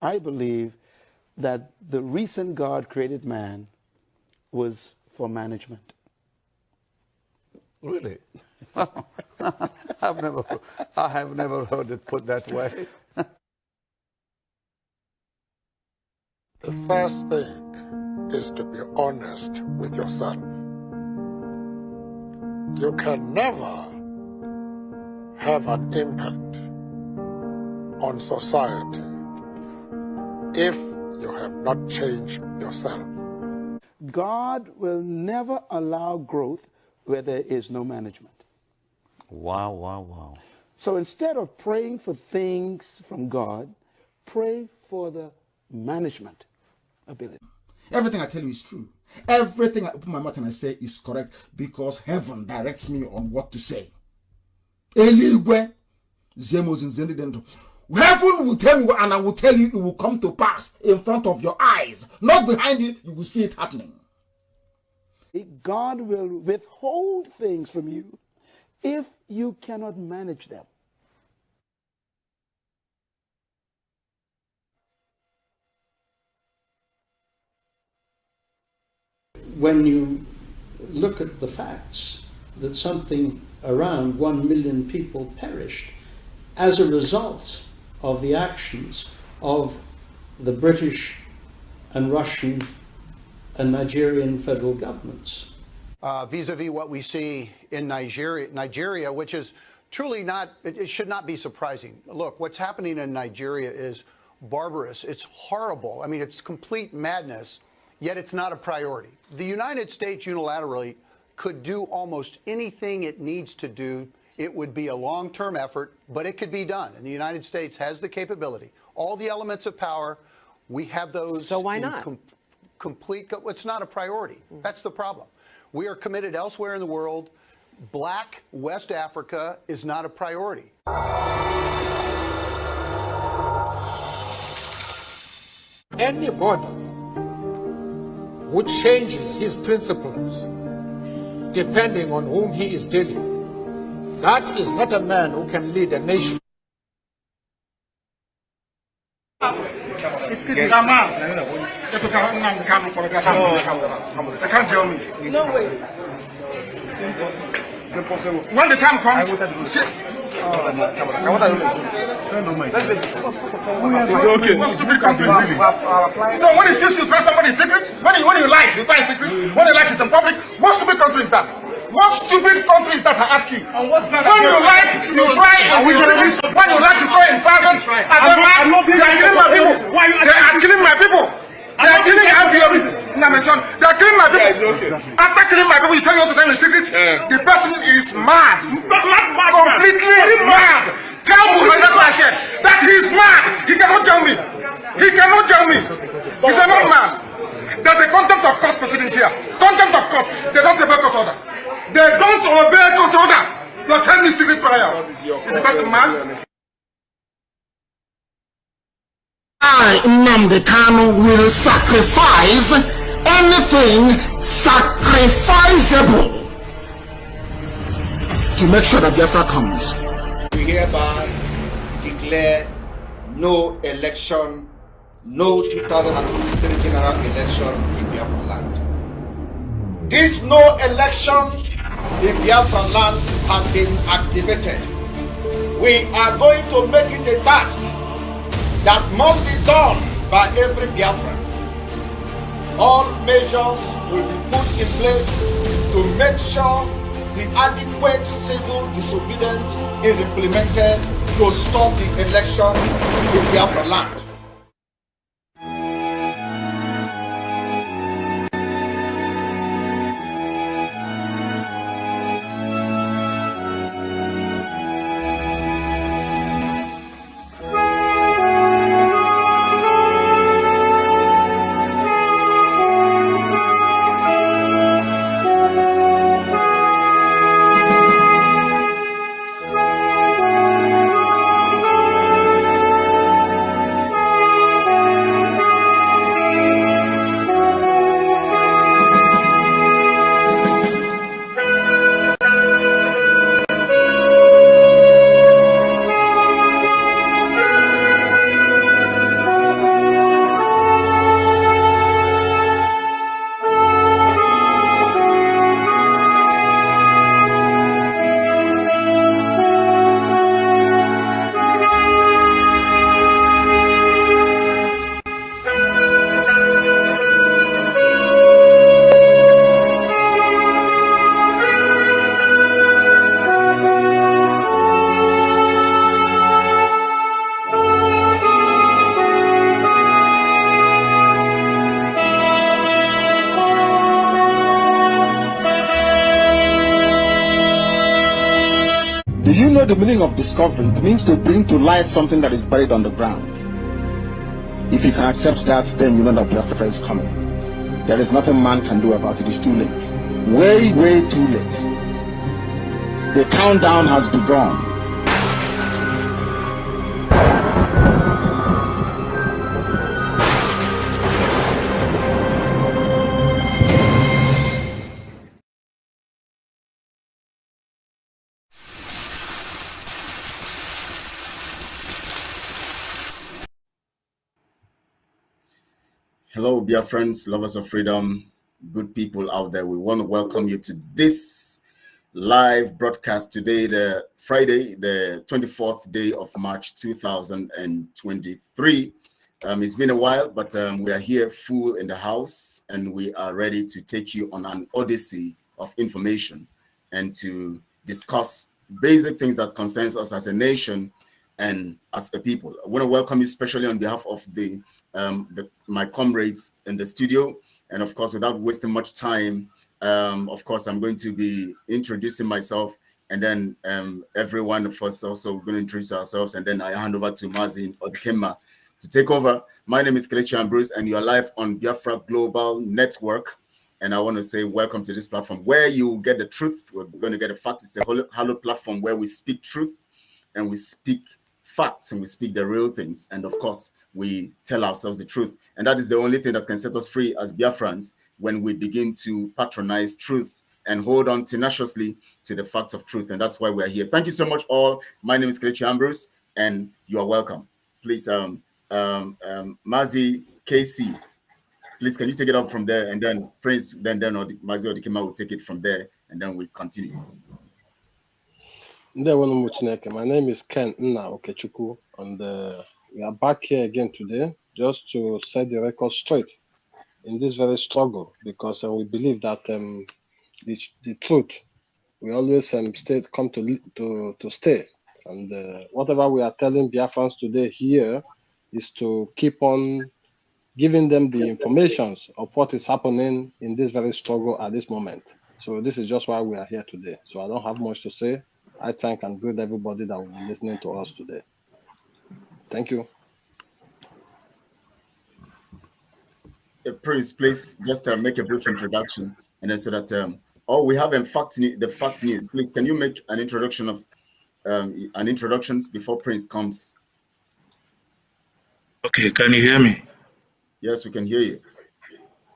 I believe that the reason God created man was for management. Really? I have never heard it put that way. The first thing is to be honest with yourself. You can never have an impact on society if you have not changed yourself. God will never allow growth where there is no management. Wow, wow, wow. So instead of praying for things from God, pray for the management ability. Everything I tell you is true. Everything I open my mouth and I say is correct because heaven directs me on what to say. Heaven will tell me and I will tell you it will come to pass in front of your eyes. Not behind you, you will see it happening. God will withhold things from you if you cannot manage them. When you look at the facts that something around 1 million people perished as a result of the actions of the British and Russian and Nigerian federal governments. Vis-a-vis what we see in Nigeria, which is truly not, it should not be surprising. Look, what's happening in Nigeria is barbarous. It's horrible. I mean, it's complete madness, yet it's not a priority. The United States unilaterally could do almost anything it needs to do. It would be a long-term effort, but it could be done. And the United States has the capability. All the elements of power, we have those. So why not? It's not a priority. That's the problem. We are committed elsewhere in the world. Black West Africa is not a priority. Anybody who changes his principles depending on whom he is dealing, that is not a man who can lead a nation. They can't tell me. No way. When the time comes, it's okay. What stupid country is this? So when is this you try somebody's secret? When you like, you try a secret. When you like, it's in public. What stupid country is that? What stupid country is that, I ask you? When you like, you try in secret. When you like, you try in private. They are killing my people. They are killing my people. They are killing Ambrose. They are killing my people. After killing my people, you tell me what to tell in secret? The person is mad. Completely mad. Tell Buhari, that's what I said. That he is mad. He cannot tell me. He cannot tell me. He's a madman. There's a contempt of court proceedings here. Contempt of court. They don't obey court order. They don't obey court order. You're telling me secret prayer. Is the person mad? I, Nnamdi Kanu, will sacrifice anything sacrificable to make sure that Biafra comes. We hereby declare no election, no 2023 general election in Biafra land. This no election in Biafra land has been activated. We are going to make it a task that must be done by every Biafran. All measures will be put in place to make sure the adequate civil disobedience is implemented to stop the election in Biafra land. the meaning of discovery? It means to bring to light something that is buried on the ground. If you can accept that, then you know that Biafra is coming. There is nothing man can do about it. It's too late. Way, way too late. The countdown has begun. Hello, Biafrans, lovers of freedom, good people out there. We want to welcome you to this live broadcast today, the Friday, the 24th day of March 2023. It's been a while, but we are here full in the house, and we are ready to take you on an odyssey of information and to discuss basic things that concerns us as a nation and as a people. I want to welcome you, especially on behalf of my comrades in the studio. And of course, without wasting much time, of course, I'm going to be introducing myself, and then every one of us also going to introduce ourselves, and then I hand over to Mazi Odikema to take over. My name is Kelechi Ambrose, and you are live on Biafra Global Network. And I want to say welcome to this platform where you get the truth. We're going to get a fact. It's a hallowed platform where we speak truth and we speak facts and we speak the real things. And of course, we tell ourselves the truth. And that is the only thing that can set us free as Biafrans, when we begin to patronize truth and hold on tenaciously to the fact of truth. And that's why we're here. Thank you so much, all. My name is Kelechi Ambrose, and you are welcome. Please, Mazi KC, please, can you take it up from there? And then Prince, then Mazi Odikema will take it from there, and then we continue. My name is Ken Nna Okechukwu, and we are back here again today just to set the record straight in this very struggle, because we believe that the truth will always come to stay. And whatever we are telling Biafrans today here is to keep on giving them the information of what is happening in this very struggle at this moment. So this is just why we are here today. So I don't have much to say. I thank and greet everybody that will be listening to us today. Thank you. Prince, please just make a brief introduction, and then so that we have the fact news. Please, can you make an introduction of before Prince comes? Okay, can you hear me? Yes, we can hear you.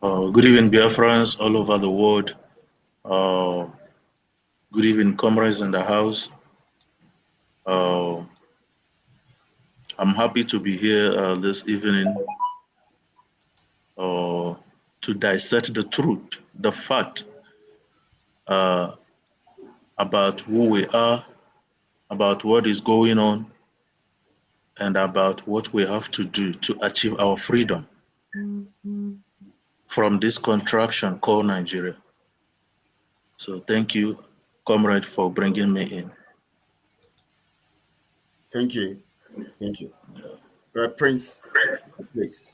Good evening, Biafrans all over the world. Good evening, comrades in the house. I'm happy to be here this evening to dissect the truth, the fact about who we are, about what is going on, and about what we have to do to achieve our freedom from this contraption called Nigeria. So thank you, comrade, for bringing me in. Thank you. Thank you. Prince, please.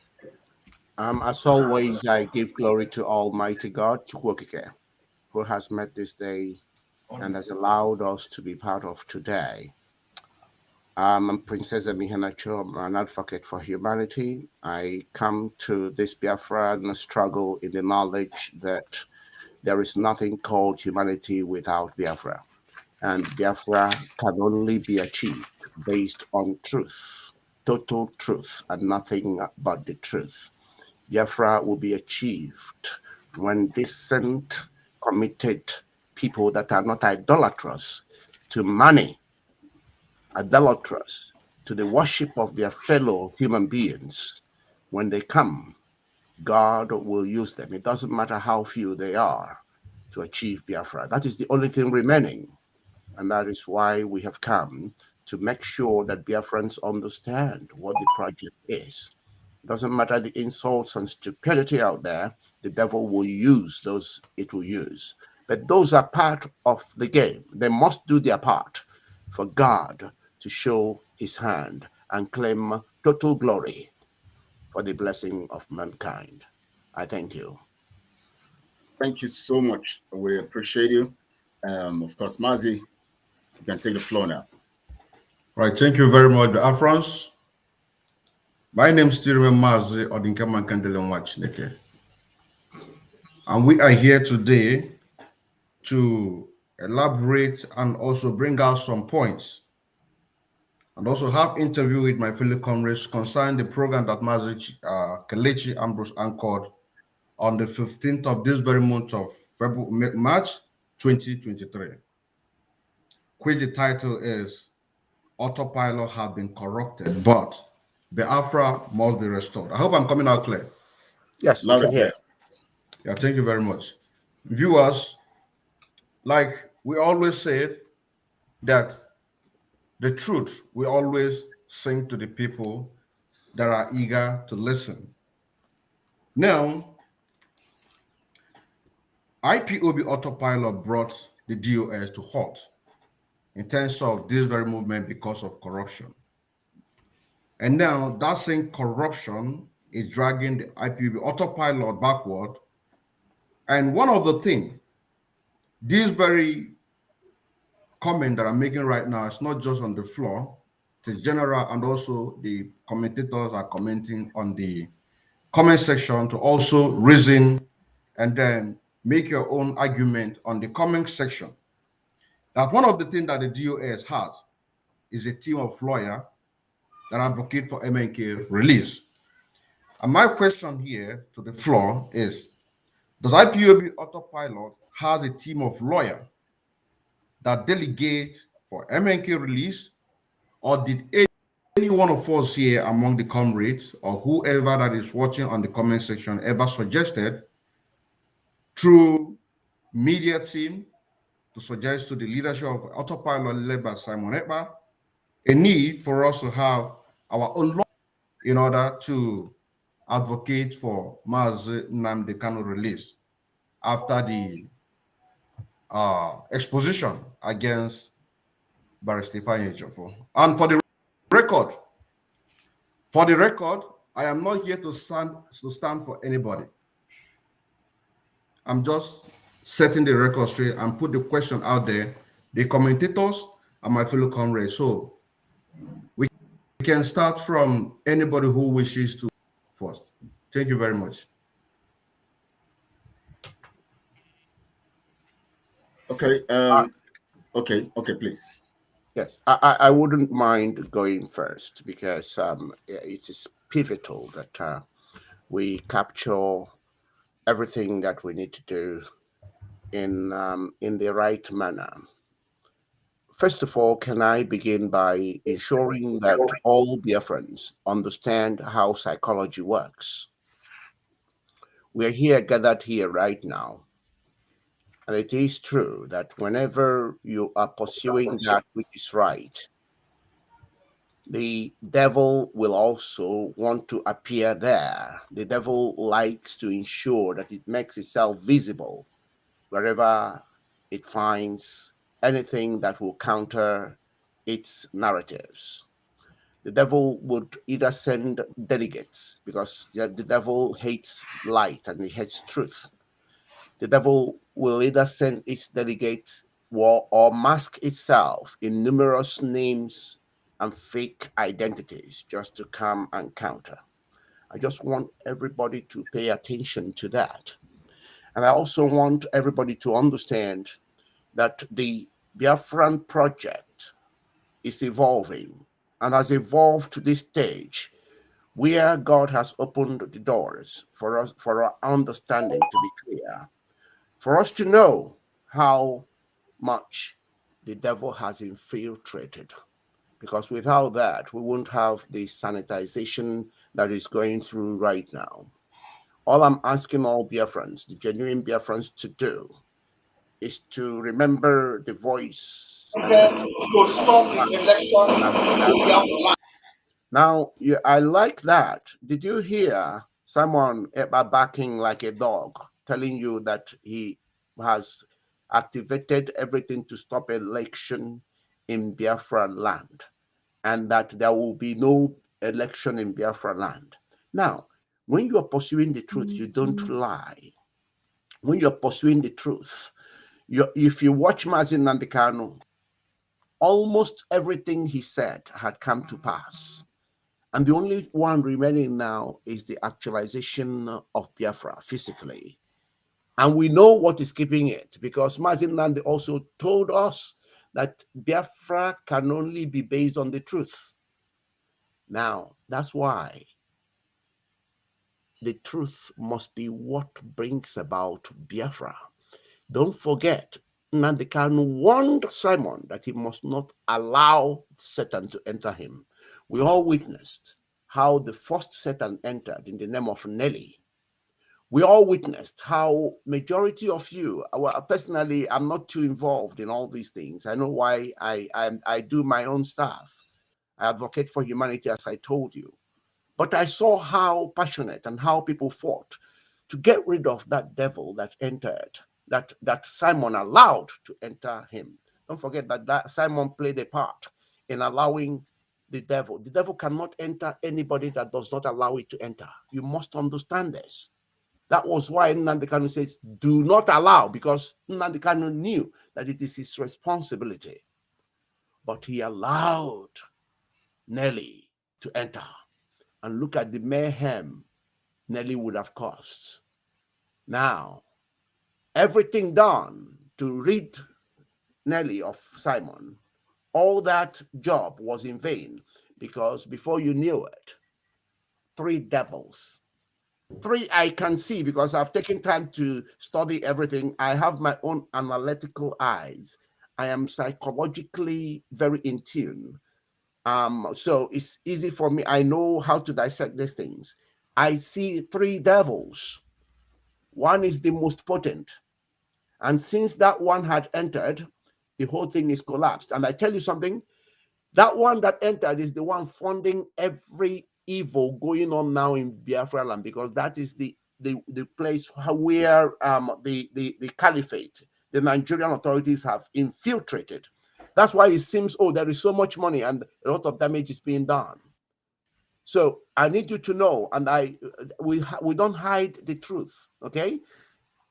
As always, I give glory to Almighty God, who has met this day and has allowed us to be part of today. I'm Princess Emihanacho. I'm an advocate for humanity. I come to this Biafran struggle in the knowledge that there is nothing called humanity without Biafra. And Biafra can only be achieved based on truth, total truth, and nothing but the truth. Biafra will be achieved when decent, committed people that are not idolatrous to money, idolatrous to the worship of their fellow human beings, when they come, God will use them. It doesn't matter how few they are to achieve Biafra. That is the only thing remaining. And that is why we have come to make sure that Biafrans understand what the project is. It doesn't matter the insults and stupidity out there, the devil will use those it will use. But those are part of the game. They must do their part for God to show his hand and claim total glory for the blessing of mankind. I thank you. Thank you so much. We appreciate you. Of course, Mazi, you can take the floor now. Right, thank you very much, Biafrans. My name is still Mazi Odinkaman Kandele Nwachineke. And we are here today to elaborate and also bring out some points and also have interview with my fellow comrades concerning the program that Mazi Kelechi Ambrose anchored on the 15th of this very month of February, March 2023, which the title is Autopilot has been corrupted, but Biafra must be restored. I hope I'm coming out clear. Yes, you can hear. Yeah, thank you very much. Viewers, like we always said, that the truth we always sing to the people that are eager to listen. Now, IPOB Autopilot brought the DOS to halt in terms of this very movement because of corruption. And now that same corruption is dragging the IPOB Autopilot backward. And one of the things, this very comment that I'm making right now is not just on the floor, it is general, and also the commentators are commenting on the comment section to also reason and then make your own argument on the comment section. That one of the things that the DOS has is a team of lawyers that advocate for MNK release. And my question here to the floor is, does IPOB Autopilot has a team of lawyers that delegate for MNK release, or did any one of us here among the comrades or whoever that is watching on the comment section ever suggested through media team to suggest to the leadership of Autopilot led by Simon Ekpa a need for us to have our own law in order to advocate for Mazi Nnamdi Kanu release after the exposition against Barrister Ifeanyi Ejiofor. And for the record, I am not here to stand for anybody. I'm just setting the record straight and put the question out there. The commentators are my fellow comrades. So we can start from anybody who wishes to first. Thank you very much. Okay. Okay, please. Yes, I wouldn't mind going first because it is pivotal that we capture everything that we need to do in the right manner. First of all, can I begin by ensuring that all Biafrans understand how psychology works? We're here, gathered here right now. And it is true that whenever you are pursuing that which is right, the devil will also want to appear there. The devil likes to ensure that it makes itself visible wherever it finds anything that will counter its narratives. The devil would either send delegates, because the devil hates light and he hates truth. The devil will either send its delegate or mask itself in numerous names and fake identities just to come and counter. I just want everybody to pay attention to that. And I also want everybody to understand that the Biafran project is evolving and has evolved to this stage where God has opened the doors for us, for our understanding to be clear, for us to know how much the devil has infiltrated. Because without that, we won't have the sanitization that is going through right now. All I'm asking all Biafrans, the genuine Biafrans, to do is to remember the voice. Now, I like that. Did you hear someone barking like a dog, telling you that he has activated everything to stop election in Biafra land, and that there will be no election in Biafra land? Now, when you are pursuing the truth, you don't lie. When you're pursuing the truth, if you watch Mazi Nnamdi Kanu, almost everything he said had come to pass. And the only one remaining now is the actualization of Biafra physically. And we know what is keeping it, because Mazin Nandi also told us that Biafra can only be based on the truth. Now, that's why the truth must be what brings about Biafra. Don't forget, Nnamdi Kanu warned Simon that he must not allow Satan to enter him. We all witnessed how the first Satan entered in the name of Nelly. We all witnessed how majority of you, well, personally, I'm not too involved in all these things. I know why I do my own stuff. I advocate for humanity, as I told you. But I saw how passionate and how people fought to get rid of that devil that entered, that Simon allowed to enter him. Don't forget that Simon played a part in allowing the devil. The devil cannot enter anybody that does not allow it to enter. You must understand this. That was why Nnamdi Kanu says, do not allow, because Nnamdi Kanu knew that it is his responsibility. But he allowed Nelly to enter. And look at the mayhem Nelly would have caused. Now, everything done to rid Nelly of Simon, all that job was in vain, because before you knew it, 3 devils. 3 I can see, because I've taken time to study everything. I have my own analytical eyes. I am psychologically very in tune. So it's easy for me. I know how to dissect these things. I see 3 devils. One is the most potent. And since that one had entered, the whole thing is collapsed. And I tell you something, that one that entered is the one funding every evil going on now in Biafra land, because that is the place where the caliphate, the Nigerian authorities have infiltrated. That's why it seems, oh, there is so much money and a lot of damage is being done. So I need you to know, and we don't hide the truth, okay?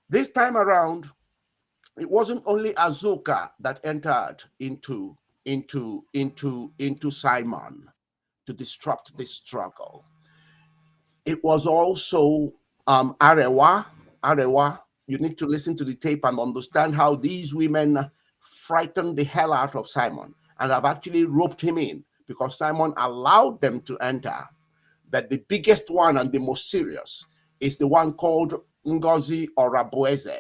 This time around, it wasn't only Azuka that entered into Simon to disrupt this struggle. It was also Arewa. You need to listen to the tape and understand how these women frightened the hell out of Simon and have actually roped him in, because Simon allowed them to enter. But the biggest one and the most serious is the one called Ngozi Orabueze.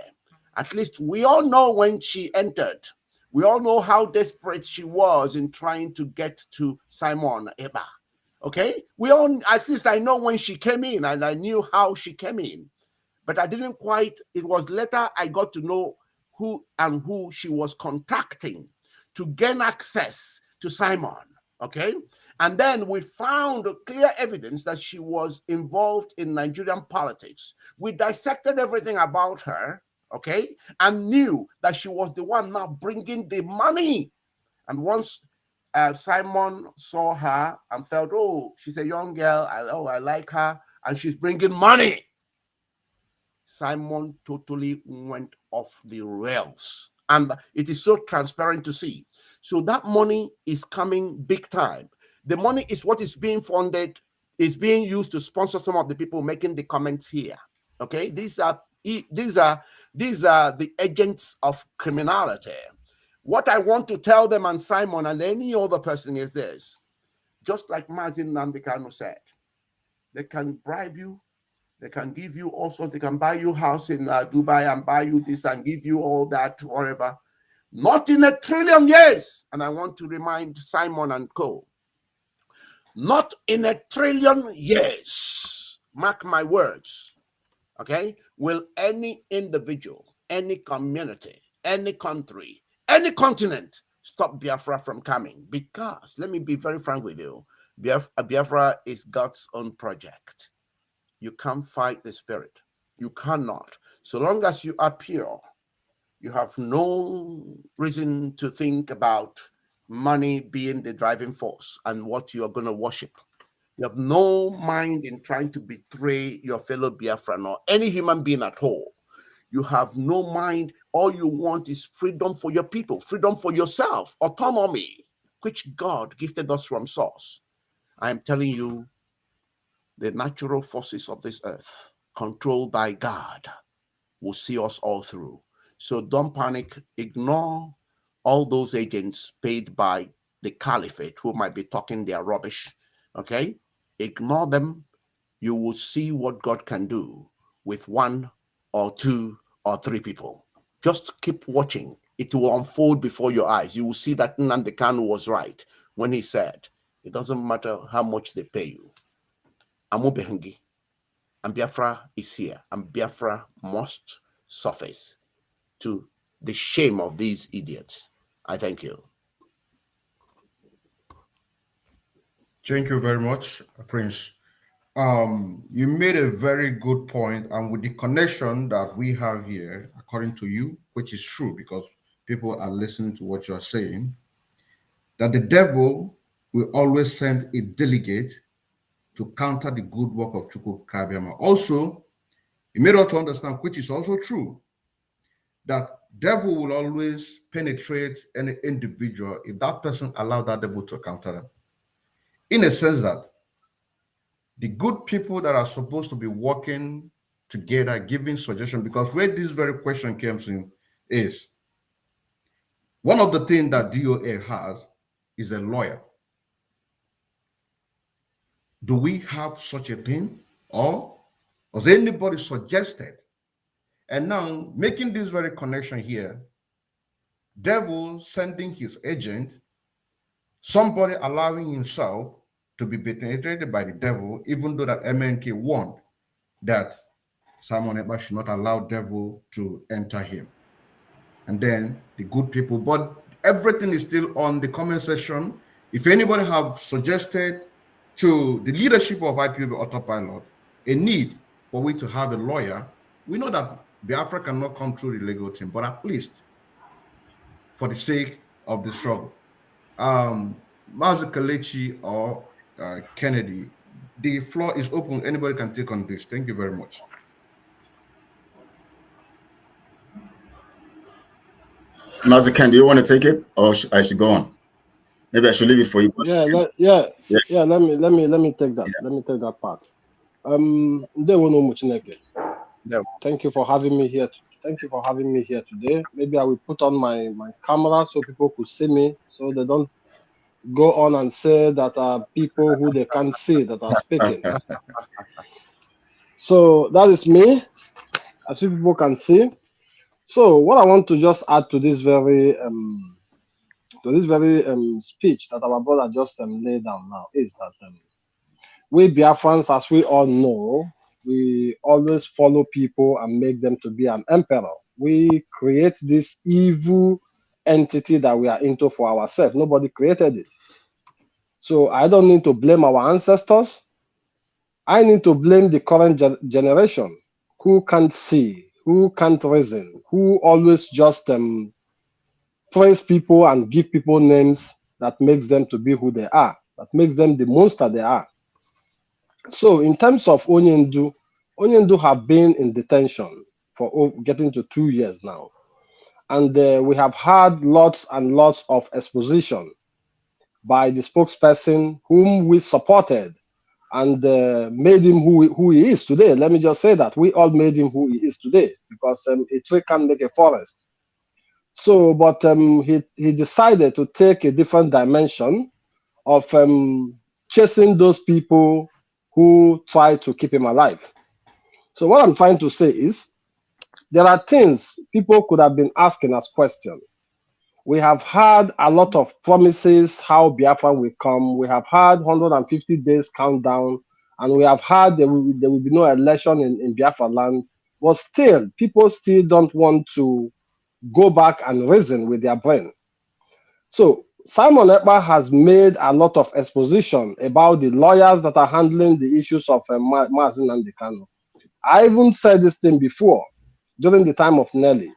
At least we all know when she entered. We all know how desperate she was in trying to get to Simon Eba. Okay? At least I know when she came in, and I knew how she came in. But I didn't quite, it was later I got to know who she was contacting to gain access to Simon. Okay? And then we found clear evidence that she was involved in Nigerian politics. We dissected everything about her, okay, and knew that she was the one now bringing the money. And once Simon saw her and felt, oh, she's a young girl, I like her, and she's bringing money, Simon totally went off the rails. And it is so transparent to see. So that money is coming big time. The money is what is being funded, is being used to sponsor some of the people making the comments here. Okay, these are the agents of criminality. What I want to tell them, and Simon and any other person, is this: just like Mazin Nnamdi Kanu said, they can bribe you, they can give you all sorts, they can buy you a house in Dubai and buy you this and give you all that, whatever. Not in 1 trillion years. And I want to remind Simon and co, not in 1 trillion years, mark my words, okay, will any individual, any community, any country, any continent stop Biafra from coming. Because, let me be very frank with you, Biafra is God's own project. You can't fight the spirit. You cannot. So long as you are pure, you have no reason to think about money being the driving force and what you are going to worship. You have no mind in trying to betray your fellow Biafran or any human being at all. You have no mind. All you want is freedom for your people, freedom for yourself, autonomy, which God gifted us from source. I am telling you, the natural forces of this earth, controlled by God, will see us all through. So don't panic. Ignore all those agents paid by the caliphate who might be talking their rubbish. Okay? Ignore them. You will see what God can do with 1 or 2 or 3 people. Just keep watching. It will unfold before your eyes. You will see that Nnamdi Kanu was right when he said, it doesn't matter how much they pay you. Amubehengi. And Biafra is here. And Biafra must surface to the shame of these idiots. I thank you. Thank you very much, Prince. You made a very good point, and with the connection that we have here, according to you, which is true because people are listening to what you're saying, that the devil will always send a delegate to counter the good work of Chukwu Kabiama. Also, you made us to understand, which is also true, that devil will always penetrate any individual if that person allowed that devil to counter them. In a sense that the good people that are supposed to be working together, giving suggestions, because where this very question comes in is, one of the things that DOA has is a lawyer. Do we have such a thing? Or was anybody suggested? And now, making this very connection here, devil sending his agent, somebody allowing himself to be penetrated by the devil, even though that MNK warned that Simon Ekpa should not allow devil to enter him. And then the good people, but everything is still on the comment section. If anybody have suggested to the leadership of IPOB Autopilot a need for we to have a lawyer, we know that Biafra cannot come through the legal team, but at least for the sake of the struggle. Mazi Kelechi or Kennedy, the floor is open. Anybody can take on this. Thank you very much. Mazi, do you want to take it, or I should go on? Maybe I should leave it for you. Yeah. Let me take that. Yeah. Let me take that part. Thank you for having me here. Thank you for having me here today. Maybe I will put on my camera so people could see me, so they don't go on and say that are people who they can't see that are speaking. So that is me, as people can see. So what I want to just add to this very speech that our brother just laid down now is that we Biafrans, as we all know, we always follow people and make them to be an emperor. We create this evil entity that we are into for ourselves. Nobody created it. So I don't need to blame our ancestors. I need to blame the current generation who can't see, who can't reason, who always just praise people and give people names that makes them to be who they are, that makes them the monster they are. So in terms of Onyendu have been in detention for getting to 2 years now. And we have had lots and lots of exposition by the spokesperson whom we supported and made him who he is today. Let me just say that we all made him who he is today, because a tree can't make a forest. So, but he decided to take a different dimension of chasing those people who try to keep him alive. So what I'm trying to say is, there are things people could have been asking us questions. We have had a lot of promises how Biafra will come. We have had 150 days countdown, and we have had there will be no election in Biafra land. But still, people still don't want to go back and reason with their brain. So Simon Ekpa has made a lot of exposition about the lawyers that are handling the issues of Mazi Nnamdi Kanu. I even said this thing before, during the time of Nelly.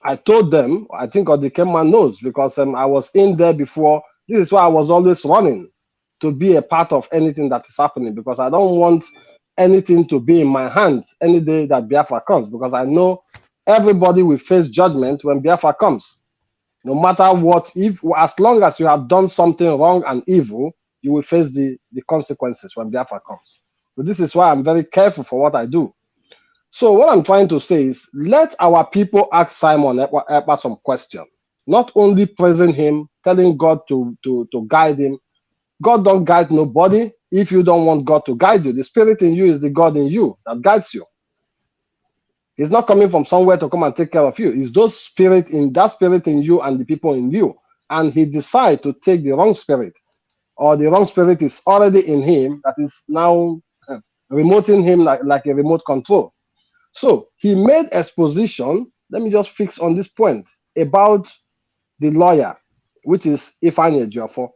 I told them, I think Odikema knows, because I was in there before. This is why I was always running to be a part of anything that is happening, because I don't want anything to be in my hands any day that Biafra comes, because I know everybody will face judgment when Biafra comes. No matter what, if as long as you have done something wrong and evil, you will face the consequences when Biafra comes. But this is why I'm very careful for what I do. So what I'm trying to say is, let our people ask Simon Ekpa some question. Not only praising him, telling God to guide him. God don't guide nobody if you don't want God to guide you. The spirit in you is the God in you that guides you. He's not coming from somewhere to come and take care of you. It's that spirit in you and the people in you. And he decides to take the wrong spirit, or the wrong spirit is already in him that is now remoting him like a remote control. So he made exposition. Let me just fix on this point about the lawyer, which is Ifeanyi Ejiofor.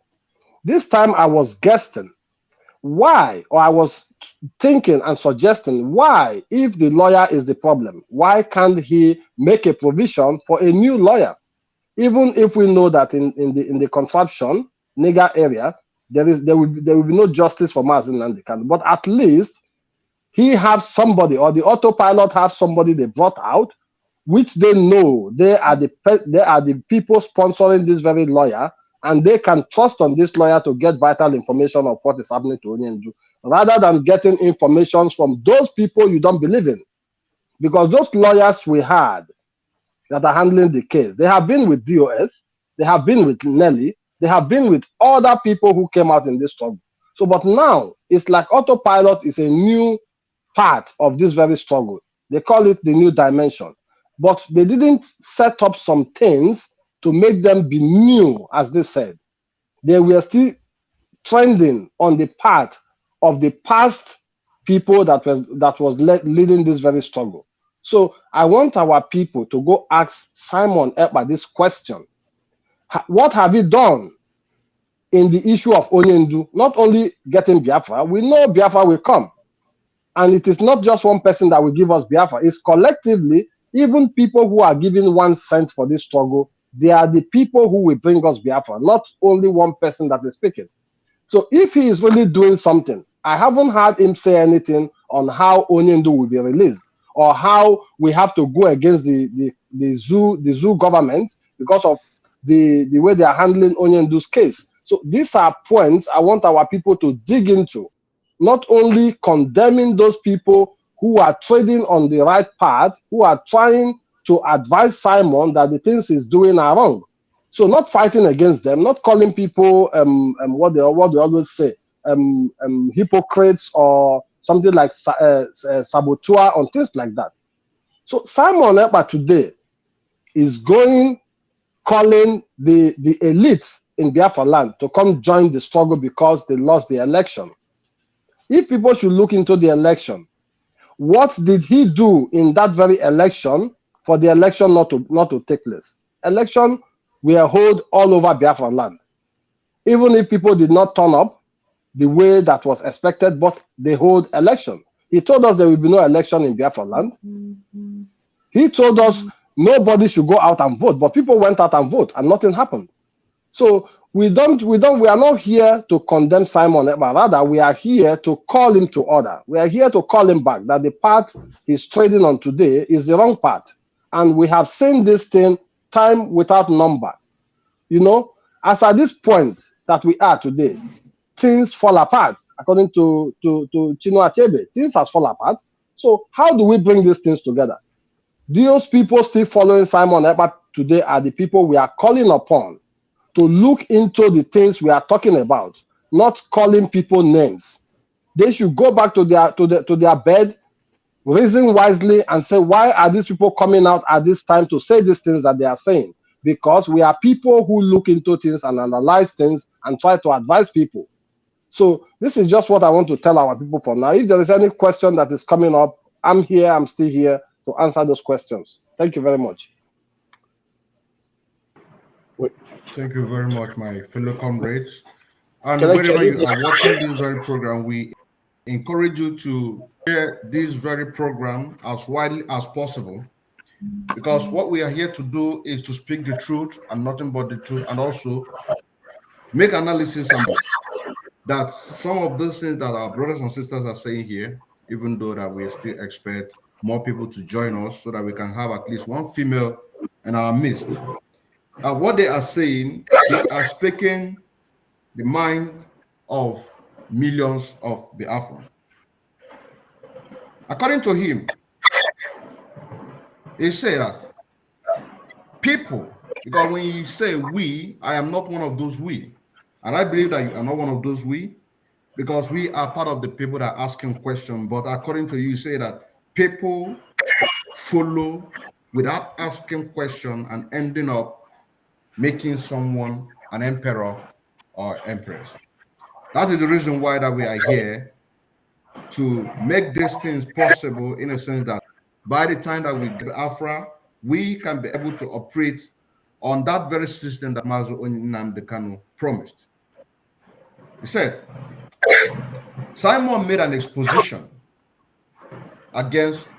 This time I was guessing why, or I was thinking and suggesting why, if the lawyer is the problem, why can't he make a provision for a new lawyer? Even if we know that in the contraption nigger area, there will be no justice for Mazi Nnamdi Kanu, but at least he has somebody, or the autopilot have somebody they brought out, which they know they are the people sponsoring this very lawyer, and they can trust on this lawyer to get vital information of what is happening to Onyendu, rather than getting information from those people you don't believe in. Because those lawyers we had that are handling the case, they have been with DOS, they have been with Nelly, they have been with other people who came out in this struggle. So, but now it's like autopilot is a new part of this very struggle. They call it the new dimension, but they didn't set up some things to make them be new, as they said. They were still trending on the path of the past people that was leading this very struggle. So I want our people to go ask Simon Ekpa this question: what have you done in the issue of Onyendu? Not only getting Biafra, we know Biafra will come. And it is not just one person that will give us Biafra. It's collectively, even people who are giving 1 cent for this struggle, they are the people who will bring us Biafra, not only one person that is speaking. So if he is really doing something, I haven't heard him say anything on how Onyendu will be released, or how we have to go against the zoo government because of the way they are handling Onyendu's case. So these are points I want our people to dig into. Not only condemning those people who are trading on the right path, who are trying to advise Simon that the things he's doing are wrong. So not fighting against them, not calling people what they always say, hypocrites or something like saboteur or things like that. So Simon Ekpa today is calling the elite in Biafra land to come join the struggle because they lost the election. If people should look into the election, what did he do in that very election for the election not to take place? Election were held all over Biafra land. Even if people did not turn up the way that was expected, but they hold election. He told us there will be no election in Biafra land. He told us nobody should go out and vote, but people went out and vote and nothing happened. So we are not here to condemn Simon Ekpa. Rather, we are here to call him to order. We are here to call him back, that the path he's trading on today is the wrong path. And we have seen this thing time without number. You know, as at this point that we are today, things fall apart. According to Chinua Achebe, things has fallen apart. So how do we bring these things together? Those people still following Simon Ekpa today are the people we are calling upon to look into the things we are talking about, not calling people names. They should go back to their bed, reason wisely, and say, why are these people coming out at this time to say these things that they are saying? Because we are people who look into things and analyze things and try to advise people. So this is just what I want to tell our people for now. If there is any question that is coming up, I'm here, I'm still here to answer those questions. Thank you very much. Thank you very much, my fellow comrades. And wherever you are watching this very program, we encourage you to share this very program as widely as possible, because what we are here to do is to speak the truth and nothing but the truth, and also make analysis on that some of those things that our brothers and sisters are saying here even though that we still expect more people to join us so that we can have at least one female in our midst. What they are saying, they are speaking the mind of millions of Biafran. According to him, he said that people, because when you say we, I am not one of those we. And I believe that you are not one of those we, because we are part of the people that are asking questions. But according to you, you say that people follow without asking questions and ending up making someone an emperor or empress. That is the reason why that we are here, to make these things possible, in a sense that by the time that we get Biafra, we can be able to operate on that very system that Mazu Nnamdi Kanu promised. He said, Simon made an exposition against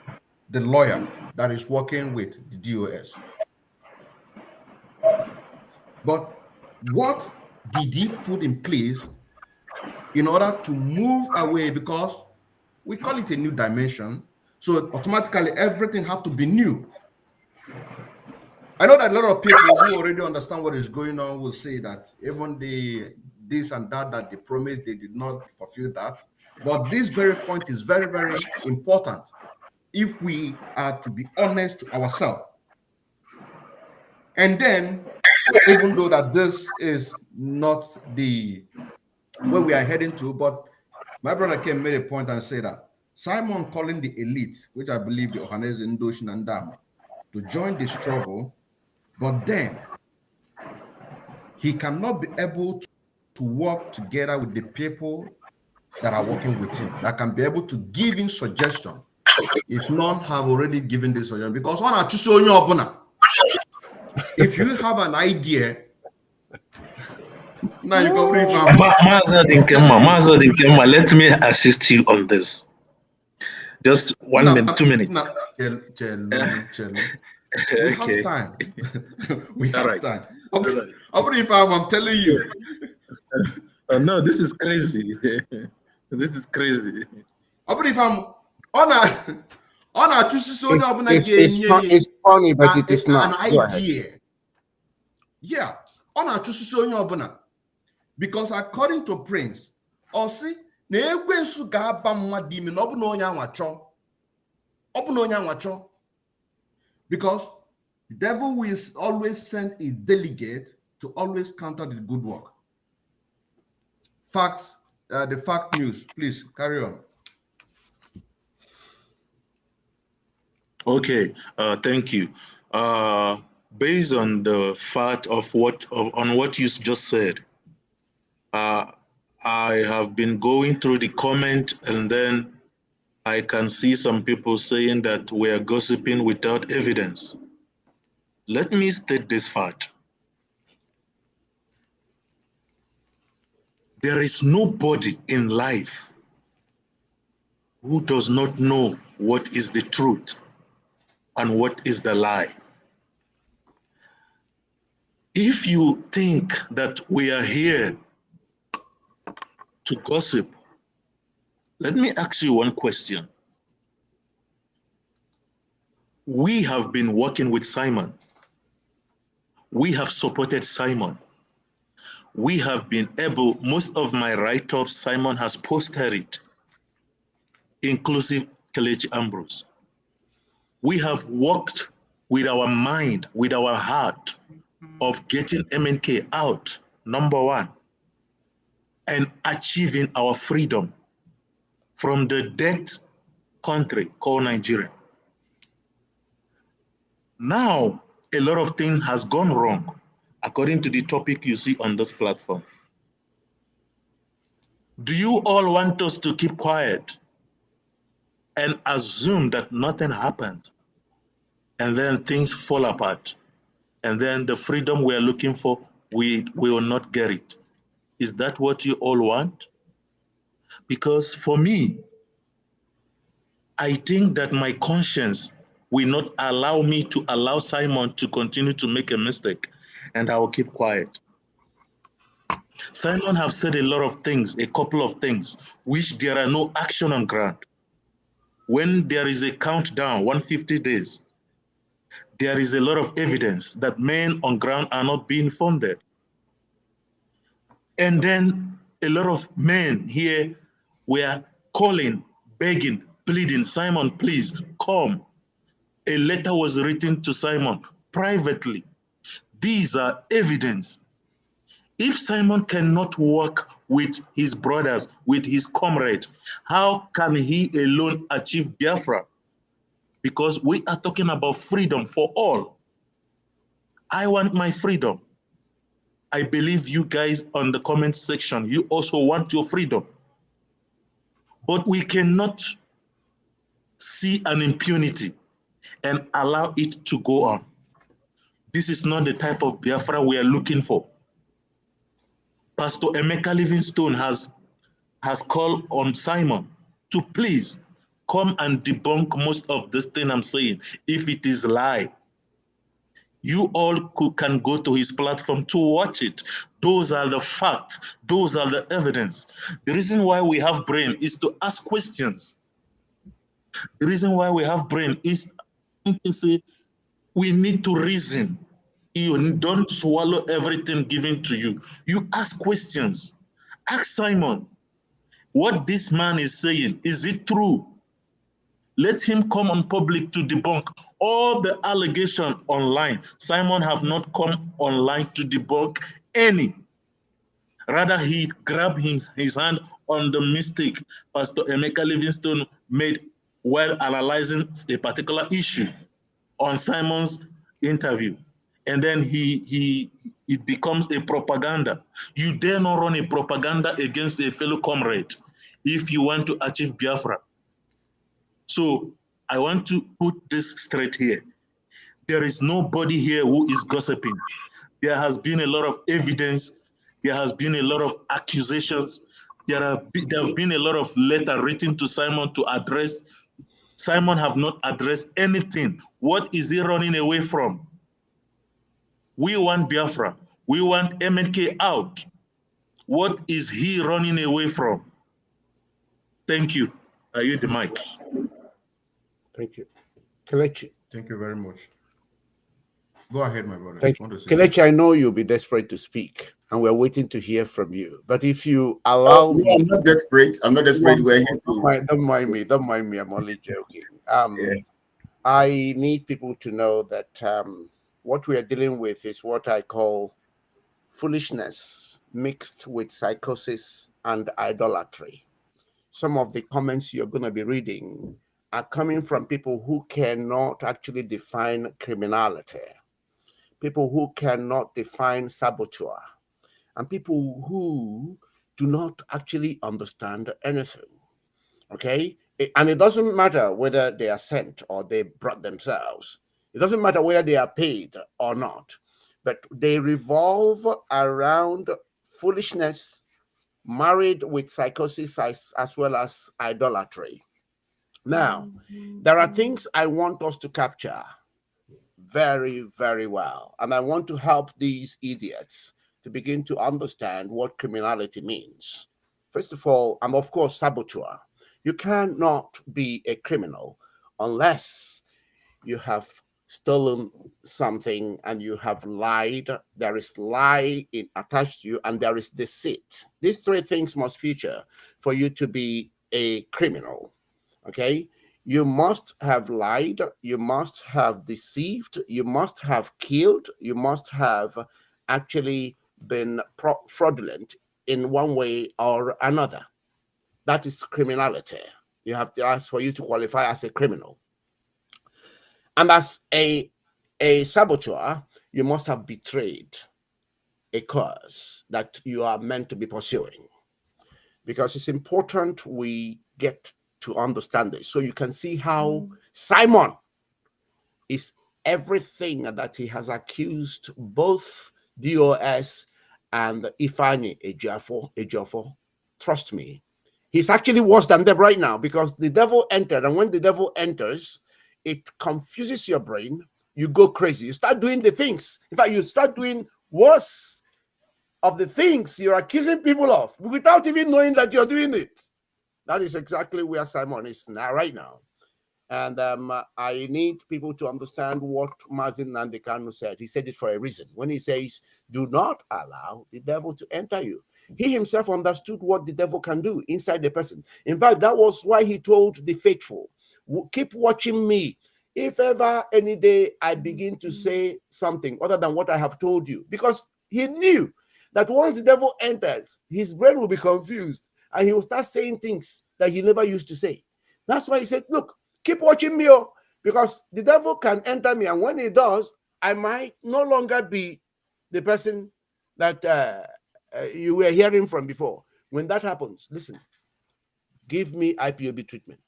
the lawyer that is working with the DOS. But what did he put in place in order to move away? Because we call it a new dimension, so automatically everything has to be new. I know that a lot of people who already understand what is going on will say that even this and that they promised, they did not fulfill that. But this very point is very, very important if we are to be honest to ourselves. And then, even though that this is not the where we are heading to, but my brother came made a point and said that Simon calling the elite, which I believe the Ohanese, Ndoshin, and Dama, to join the struggle, but then he cannot be able to work together with the people that are working with him, that can be able to give him suggestion if none have already given this suggestion. Because on a if you have an idea, now you go bring Maza Dinkema, let me assist you on this. Just 1 minute, 2 minutes. We have time. We have time. If I'm telling you. No, this is crazy. This is crazy. If I'm it's funny, but it is not. An idea. Yeah. Because according to Prince, Osi, because the devil will always send a delegate to always counter the good work. Facts, the fact news, please carry on. Okay, thank you. Based on the fact of what you just said, I have been going through the comment, and then I can see some people saying that we are gossiping without evidence. Let me state this fact. There is nobody in life who does not know what is the truth and what is the lie. If you think that we are here to gossip, let me ask you one question. We have been working with Simon. We have supported Simon. We have been able, most of my write-ups, Simon has posted it, inclusive Kelechi Ambrose. We have worked with our mind, with our heart, of getting MNK out, number one, and achieving our freedom from the dead country called Nigeria. Now, a lot of things has gone wrong, according to the topic you see on this platform. Do you all want us to keep quiet and assume that nothing happened, and then things fall apart, and then the freedom we're looking for, we will not get it? Is that what you all want? Because for me, I think that my conscience will not allow me to allow Simon to continue to make a mistake, and I will keep quiet. Simon have said a lot of things, a couple of things, which there are no action on ground. when there is a countdown, 150 days, there is a lot of evidence that men on ground are not being funded. And then a lot of men here were calling, begging, pleading, Simon, please come. A letter was written to Simon privately. These are evidence. If Simon cannot work with his brothers, with his comrades, how can he alone achieve Biafra? Because we are talking about freedom for all. I want my freedom. I believe you guys on the comment section, you also want your freedom. But we cannot see an impunity and allow it to go on. This is not the type of Biafra we are looking for. Pastor Emeka Livingstone has called on Simon to please come and debunk most of this thing I'm saying. If it is lie, you all can go to his platform to watch it. Those are the facts. Those are the evidence. The reason why we have brain is to ask questions. The reason why we have brain is to say we need to reason. You don't swallow everything given to you. You ask questions. Ask Simon, what this man is saying, is it true? Let him come on public to debunk all the allegations online. Simon have not come online to debunk any. Rather, he grabbed his hand on the mistake Pastor Emeka Livingstone made while analyzing a particular issue on Simon's interview. And then it becomes a propaganda. You dare not run a propaganda against a fellow comrade if you want to achieve Biafra. So I want to put this straight here. There is nobody here who is gossiping. There has been a lot of evidence. There has been a lot of accusations. There have been a lot of letters written to Simon to address. Simon have not addressed anything. What is he running away from? We want Biafra. We want MNK out. What is he running away from? Thank you. I yield the mic. Thank you. Kelechi. Thank you very much. Go ahead, my brother. Thank you. Kelechi, I know you'll be desperate to speak, and we're waiting to hear from you. But if you allow me... I'm not desperate. I'm not desperate. We're here to... Don't mind me. Don't mind me. I'm only joking. Yeah. I need people to know that what we are dealing with is what I call foolishness mixed with psychosis and idolatry. Some of the comments you're going to be reading are coming from people who cannot actually define criminality, people who cannot define saboteur, and people who do not actually understand anything, okay? And it doesn't matter whether they are sent or they brought themselves. It doesn't matter whether they are paid or not, but they revolve around foolishness married with psychosis as well as idolatry. Now, there are things I want us to capture very, very well. And I want to help these idiots to begin to understand what criminality means. First of all, and of course, saboteur. You cannot be a criminal unless you have stolen something and you have lied. There is lie attached to you and there is deceit. These three things must feature for you to be a criminal. Okay, you must have lied, you must have deceived, you must have killed, you must have actually been fraudulent in one way or another. That is criminality. You have to ask for you to qualify as a criminal. And as a saboteur, you must have betrayed a cause that you are meant to be pursuing. Because it's important we get to understand this. So you can see how Simon is everything that he has accused both DOS and Ifeanyi Ejiofor. Trust me, he's actually worse than them right now because the devil entered. And when the devil enters, it confuses your brain. You go crazy. You start doing the things. In fact, you start doing worse of the things you're accusing people of without even knowing that you're doing it. That is exactly where Simon is now, right now. And I need people to understand what Mazin Nnamdi Kanu said. He said it for a reason. When he says, do not allow the devil to enter you. He himself understood what the devil can do inside the person. In fact, that was why he told the faithful, keep watching me. If ever any day I begin to say something other than what I have told you, because he knew that once the devil enters, his brain will be confused and he will start saying things that he never used to say. That's why he said, look, keep watching me, because the devil can enter me. And when he does, I might no longer be the person that you were hearing from before. When that happens, listen, give me IPOB treatment.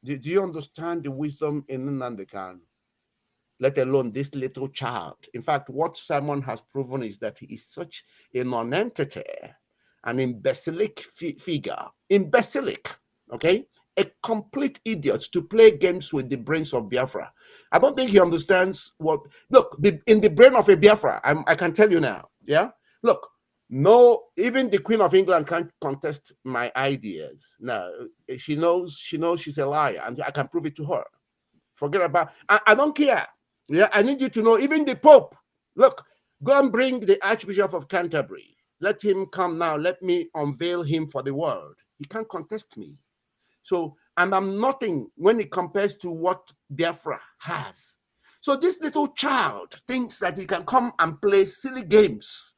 Do you understand the wisdom in Nnamdi Kanu? Let alone this little child. In fact, what Simon has proven is that he is such a non-entity, an imbecilic figure. Imbecilic, okay? A complete idiot to play games with the brains of Biafra. I don't think he understands what... Look, in the brain of a Biafra, I can tell you now, yeah? Look, no, even the Queen of England can't contest my ideas. No, she knows she's a liar, and I can prove it to her. Forget about... I don't care. Yeah, I need you to know, even the Pope, look, go and bring the Archbishop of Canterbury. Let him come now. Let me unveil him for the world. He can't contest me. So, and I'm nothing when it compares to what Biafra has. So this little child thinks that he can come and play silly games.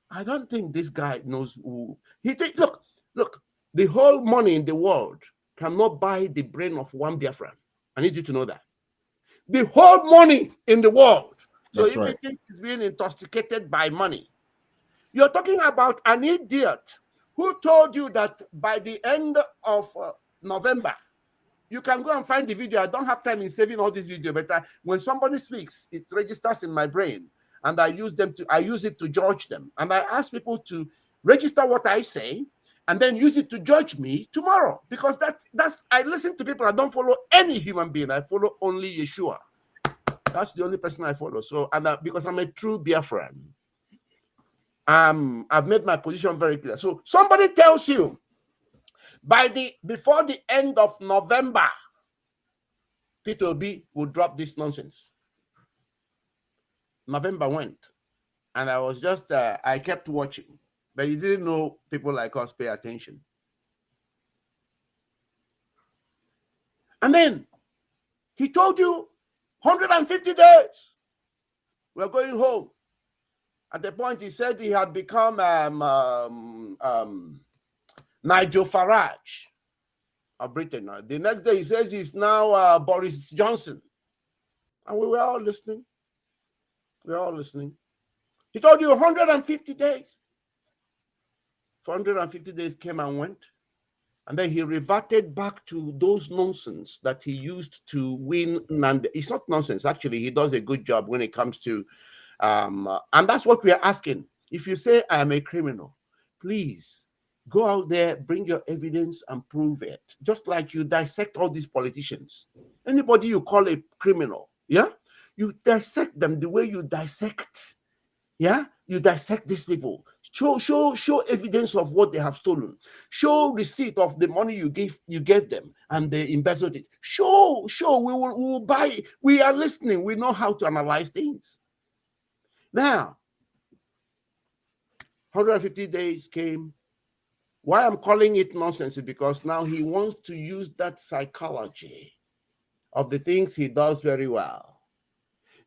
I don't think this guy knows who. He think, look, the whole money in the world cannot buy the brain of one Biafran. I need you to know that. The whole money in the world. So if it is being intoxicated by money, you're talking about an idiot who told you that by the end of November, you can go and find the video. I don't have time in saving all this video, but when somebody speaks, it registers in my brain, and I use it to judge them. And I ask people to register what I say, and then use it to judge me tomorrow. Because I listen to people. I don't follow any human being. I follow only Yeshua. That's the only person I follow. So, and because I'm a true Biafran, I've made my position very clear. So somebody tells you before the end of November, Peter Obi will drop this nonsense. November went, and I was just I kept watching. But you didn't know people like us pay attention. And then he told you 150 days. We're going home. At the point he said he had become Nigel Farage of Britain. The next day he says he's now Boris Johnson. And we were all listening. We were all listening. He told you 150 days. 450 days came and went, and then he reverted back to those nonsense that he used to win. And it's not nonsense, actually. He does a good job when it comes to, and that's what we are asking. If you say I am a criminal, please go out there, bring your evidence and prove it. Just like you dissect all these politicians. Anybody you call a criminal, yeah? You dissect them the way you dissect, yeah? You dissect these people. Show evidence of what they have stolen. Show receipt of the money you gave them and they embezzled it. Show. We will buy. We are listening. We know how to analyze things. Now, 150 days came. Why I'm calling it nonsense is because now he wants to use that psychology of the things he does very well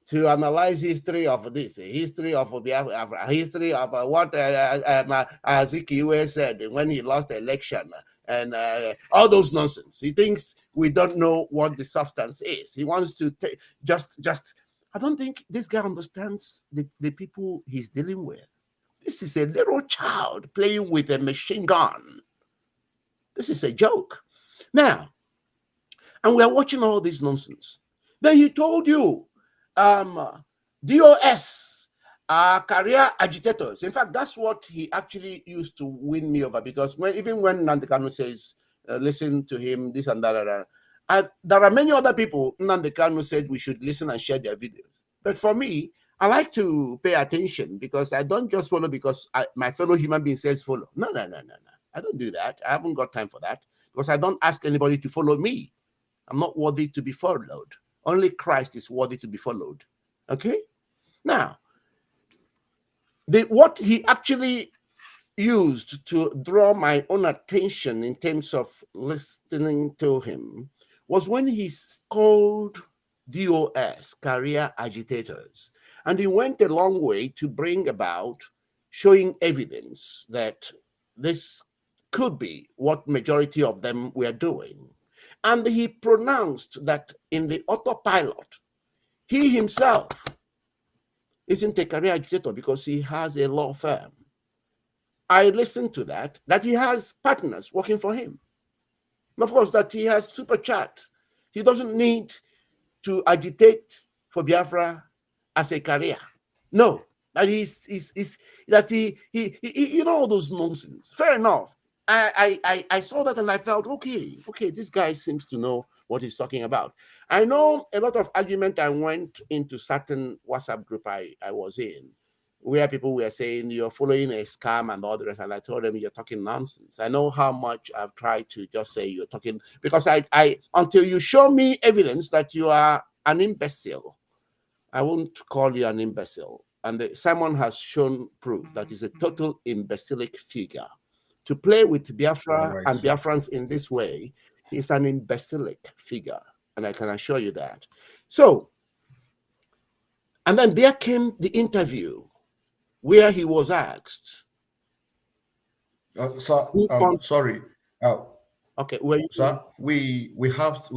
to analyze history of this, history of Biafra, history of what Azikiwe said when he lost the election, and all those nonsense. He thinks we don't know what the substance is. He wants to just. I don't think this guy understands the people he's dealing with. This is a little child playing with a machine gun. This is a joke. Now, and we're watching all this nonsense. Then he told you, DOS, career agitators. In fact, that's what he actually used to win me over, because even when Nnamdi Kanu says, listen to him, this and that, there are many other people Nnamdi Kanu said we should listen and share their videos. But for me, I like to pay attention, because I don't just follow because my fellow human being says follow. No. I don't do that. I haven't got time for that, because I don't ask anybody to follow me. I'm not worthy to be followed. Only Christ is worthy to be followed. Okay? Now, what he actually used to draw my own attention in terms of listening to him was when he called DOS, career agitators. And he went a long way to bring about showing evidence that this could be what majority of them were doing. And he pronounced that in the autopilot, he himself isn't a career agitator because he has a law firm. I listened to that he has partners working for him. And of course, that he has super chat. He doesn't need to agitate for Biafra as a career. No, that you know, all those nonsense. Fair enough. I saw that and I felt, okay, this guy seems to know what he's talking about. I know a lot of argument. I went into certain WhatsApp group I was in, where people were saying you're following a scam and all the rest, and I told them you're talking nonsense. I know how much I've tried to just say you're talking, because I until you show me evidence that you are an imbecile, I won't call you an imbecile. And Simon has shown proof that he's a total imbecilic figure. To play with Biafra and Biafrans in this way is an imbecilic figure, and I can assure you that. So, and then there came the interview where he was asked. Sorry. Okay, sir, we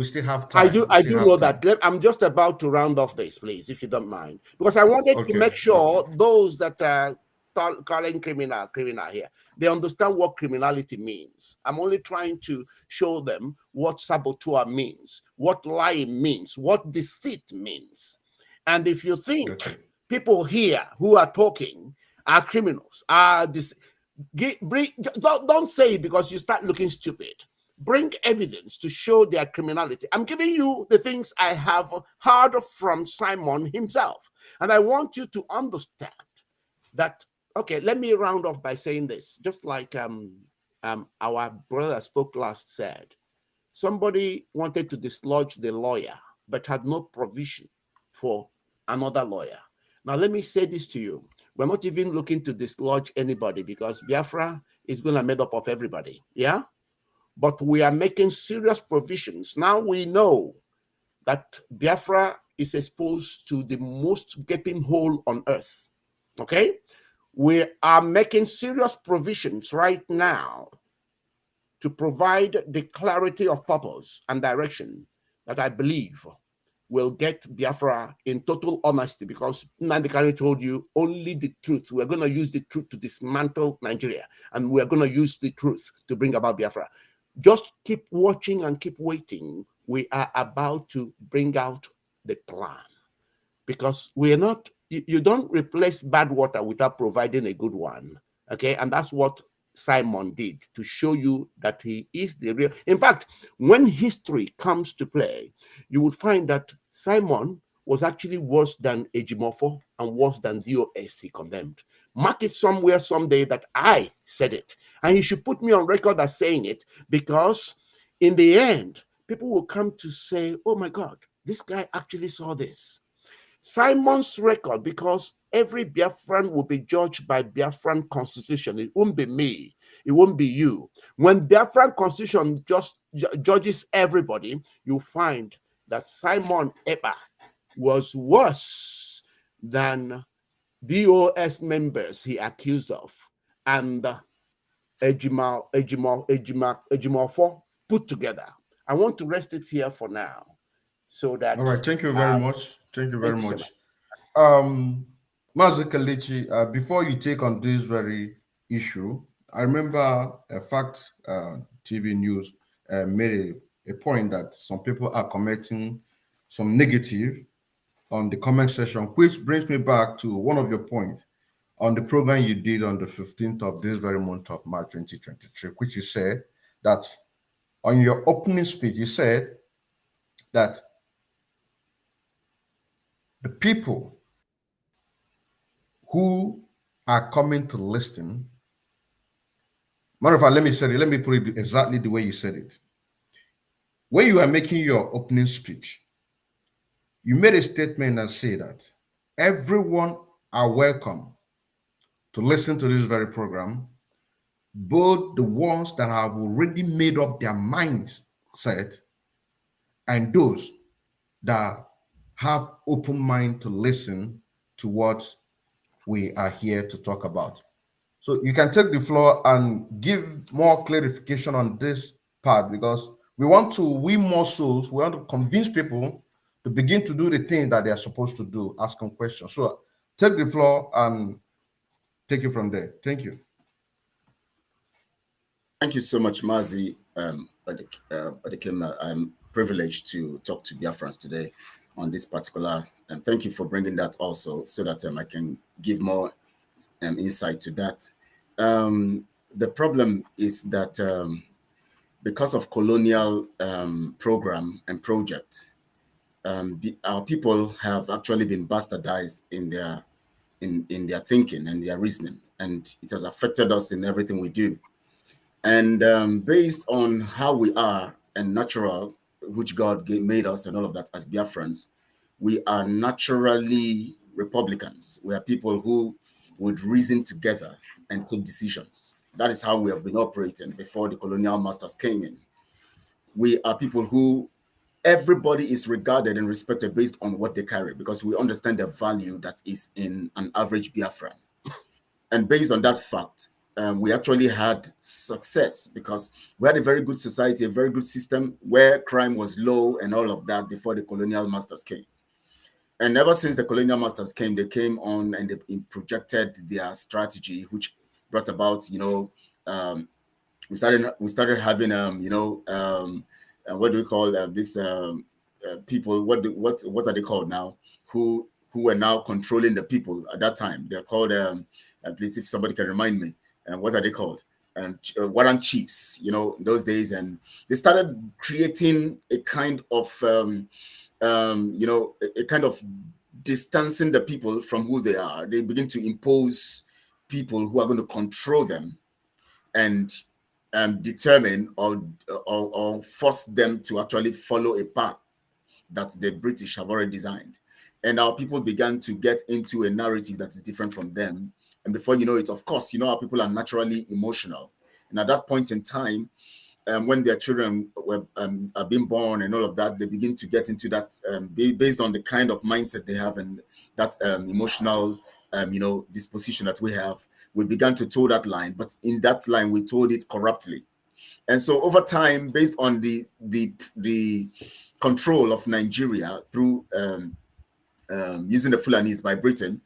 still have time. I do know that. I'm just about to round off this, please, if you don't mind, because I wanted to make sure those that are calling criminal here, they understand what criminality means. I'm only trying to show them what saboteur means, what lying means, what deceit means. And if you think people here who are talking are criminals, don't say it because you start looking stupid. Bring evidence to show their criminality. I'm giving you the things I have heard from Simon himself. And I want you to understand that, okay, let me round off by saying this. Just like our brother spoke last said, somebody wanted to dislodge the lawyer, but had no provision for another lawyer. Now, let me say this to you. We're not even looking to dislodge anybody because Biafra is going to be made up of everybody. Yeah? But we are making serious provisions. Now we know that Biafra is exposed to the most gaping hole on earth. Okay? We are making serious provisions right now to provide the clarity of purpose and direction that I believe will get Biafra in total honesty, because Nandekari told you only the truth. We're going to use the truth to dismantle Nigeria, and we're going to use the truth to bring about Biafra. Just keep watching and keep waiting. We are about to bring out the plan, because we are not, you don't replace bad water without providing a good one. Okay. And that's what Simon did to show you that he is the real. In fact, when history comes to play, you will find that Simon was actually worse than Ejimofo and worse than DOS he condemned. Mark it somewhere someday that I said it. And you should put me on record as saying it, because in the end, people will come to say, oh my God, this guy actually saw this. Simon's record, because every Biafran will be judged by Biafran constitution. It won't be me. It won't be you. When Biafran constitution just judges everybody, you find that Simon Epa was worse than DOS members he accused of, and Ejimofo put together. I want to rest it here for now, so that. All right. Thank you very much. Thank you very much. Mazi Kelechi, before you take on this very issue, I remember a fact TV news made a point that some people are commenting some negative on the comment section, which brings me back to one of your points on the program you did on the 15th of this very month of March 2023, which you said that on your opening speech, you said that the people who are coming to listen, matter of fact, let me put it exactly the way you said it. when you are making your opening speech, you made a statement and say that everyone are welcome to listen to this very program, both the ones that have already made up their minds set and those that have open mind to listen to what we are here to talk about. So you can take the floor and give more clarification on this part, because we want to win more souls. We want to convince people to begin to do the thing that they are supposed to do, asking questions. So take the floor and take it from there. Thank you. Thank you so much, Mazi. I'm privileged to talk to Biafrans today on this particular, and thank you for bringing that also, so that I can give more insight to that. The problem is that because of colonial program and project, our people have actually been bastardized in their thinking and their reasoning, and it has affected us in everything we do. And based on how we are and natural, which God made us and all of that as Biafrans, we are naturally Republicans. We are people who would reason together and take decisions. That is how we have been operating before the colonial masters came in. We are people who everybody is regarded and respected based on what they carry, because we understand the value that is in an average Biafran. And based on that fact, we actually had success, because we had a very good society, a very good system where crime was low and all of that before the colonial masters came. And ever since the colonial masters came, they came on and they projected their strategy, which brought about, we started having, what do we call this people? What are they called now? Who were now controlling the people at that time? They're called. Please, if somebody can remind me, what are they called? Warrant chiefs, those days, and they started creating a kind of, a kind of distancing the people from who they are. They begin to impose people who are going to control them and determine or force them to actually follow a path that the British have already designed. And our people began to get into a narrative that is different from them. And before you know it, of course, our people are naturally emotional. And at that point in time, when their children are being born and all of that, they begin to get into that based on the kind of mindset they have and that emotional, disposition that we have. We began to toe that line, but in that line, we toed it corruptly. And so over time, based on the control of Nigeria through using the Fulanis by Britain,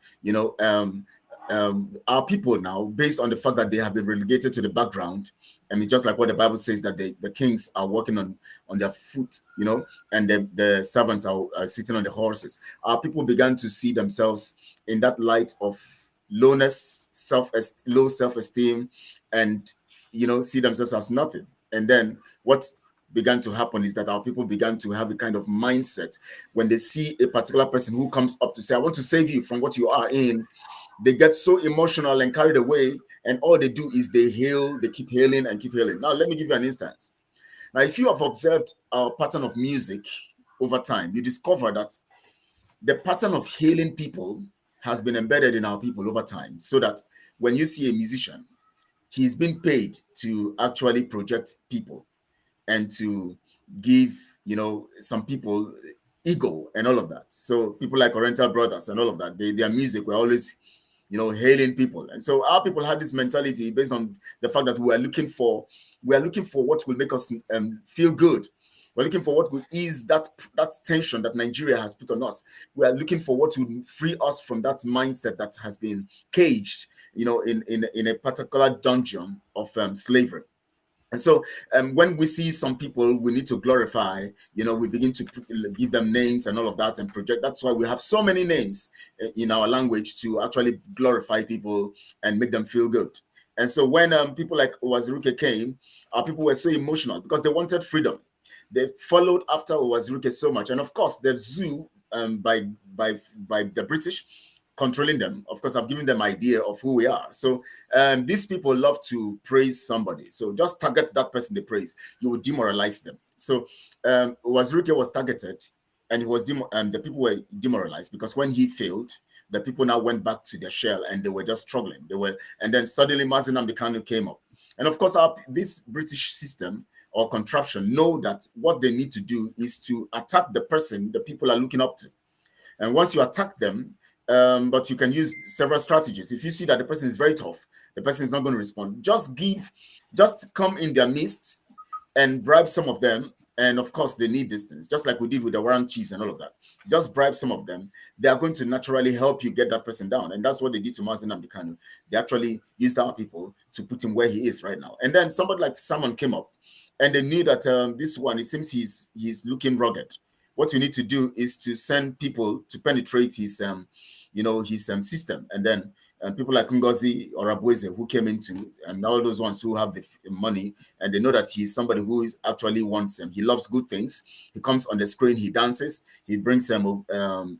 our people now, based on the fact that they have been relegated to the background, and it's just like what the Bible says, that the kings are walking on their foot, and the servants are sitting on the horses. Our people began to see themselves in that light of lowness, low self-esteem, and see themselves as nothing. And then what began to happen is that our people began to have a kind of mindset when they see a particular person who comes up to say, I want to save you from what you are in. They get so emotional and carried away, and all they do is they keep hailing and keep hailing. Now, let me give you an instance. Now, if you have observed our pattern of music over time, you discover that the pattern of hailing people has been embedded in our people over time, so that when you see a musician, he's been paid to actually project people and to give, some people ego and all of that. So people like Oriental Brothers and all of that, their music were always, hailing people. And so our people had this mentality based on the fact that we are looking for what will make us feel good. We're looking for what will ease that tension that Nigeria has put on us. We are looking for what will free us from that mindset that has been caged, in a particular dungeon of slavery. And so when we see some people we need to glorify, we begin to give them names and all of that and project. That's why we have so many names in our language to actually glorify people and make them feel good. And so when people like Owaziruke came, our people were so emotional because they wanted freedom. They followed after Owaziruke so much. And of course, the zoo by the British controlling them. Of course, I've given them idea of who we are. So these people love to praise somebody. So just target that person they praise. You will demoralize them. So Wazirike was targeted, and he was the people were demoralized because when he failed, the people now went back to their shell and they were just struggling. And then suddenly Mazi Nnamdi Kanu came up. And of course, this British system or contraption know that what they need to do is to attack the person the people are looking up to. And once you attack them, but you can use several strategies. If you see that the person is very tough, the person is not going to respond, just come in their midst and bribe some of them. And of course, they need distance, just like we did with the Warren chiefs and all of that. Just bribe some of them. They are going to naturally help you get that person down. And that's what they did to Mazi Nnamdi Kanu. They actually used our people to put him where he is right now. And then somebody like Simon came up, and they knew that this one, it seems he's looking rugged. What you need to do is to send people to penetrate his system. And then people like Ngozi or Abueze who came into, and all those ones who have the money, and they know that he's somebody who is actually wants him. He loves good things. He comes on the screen, he dances, he brings them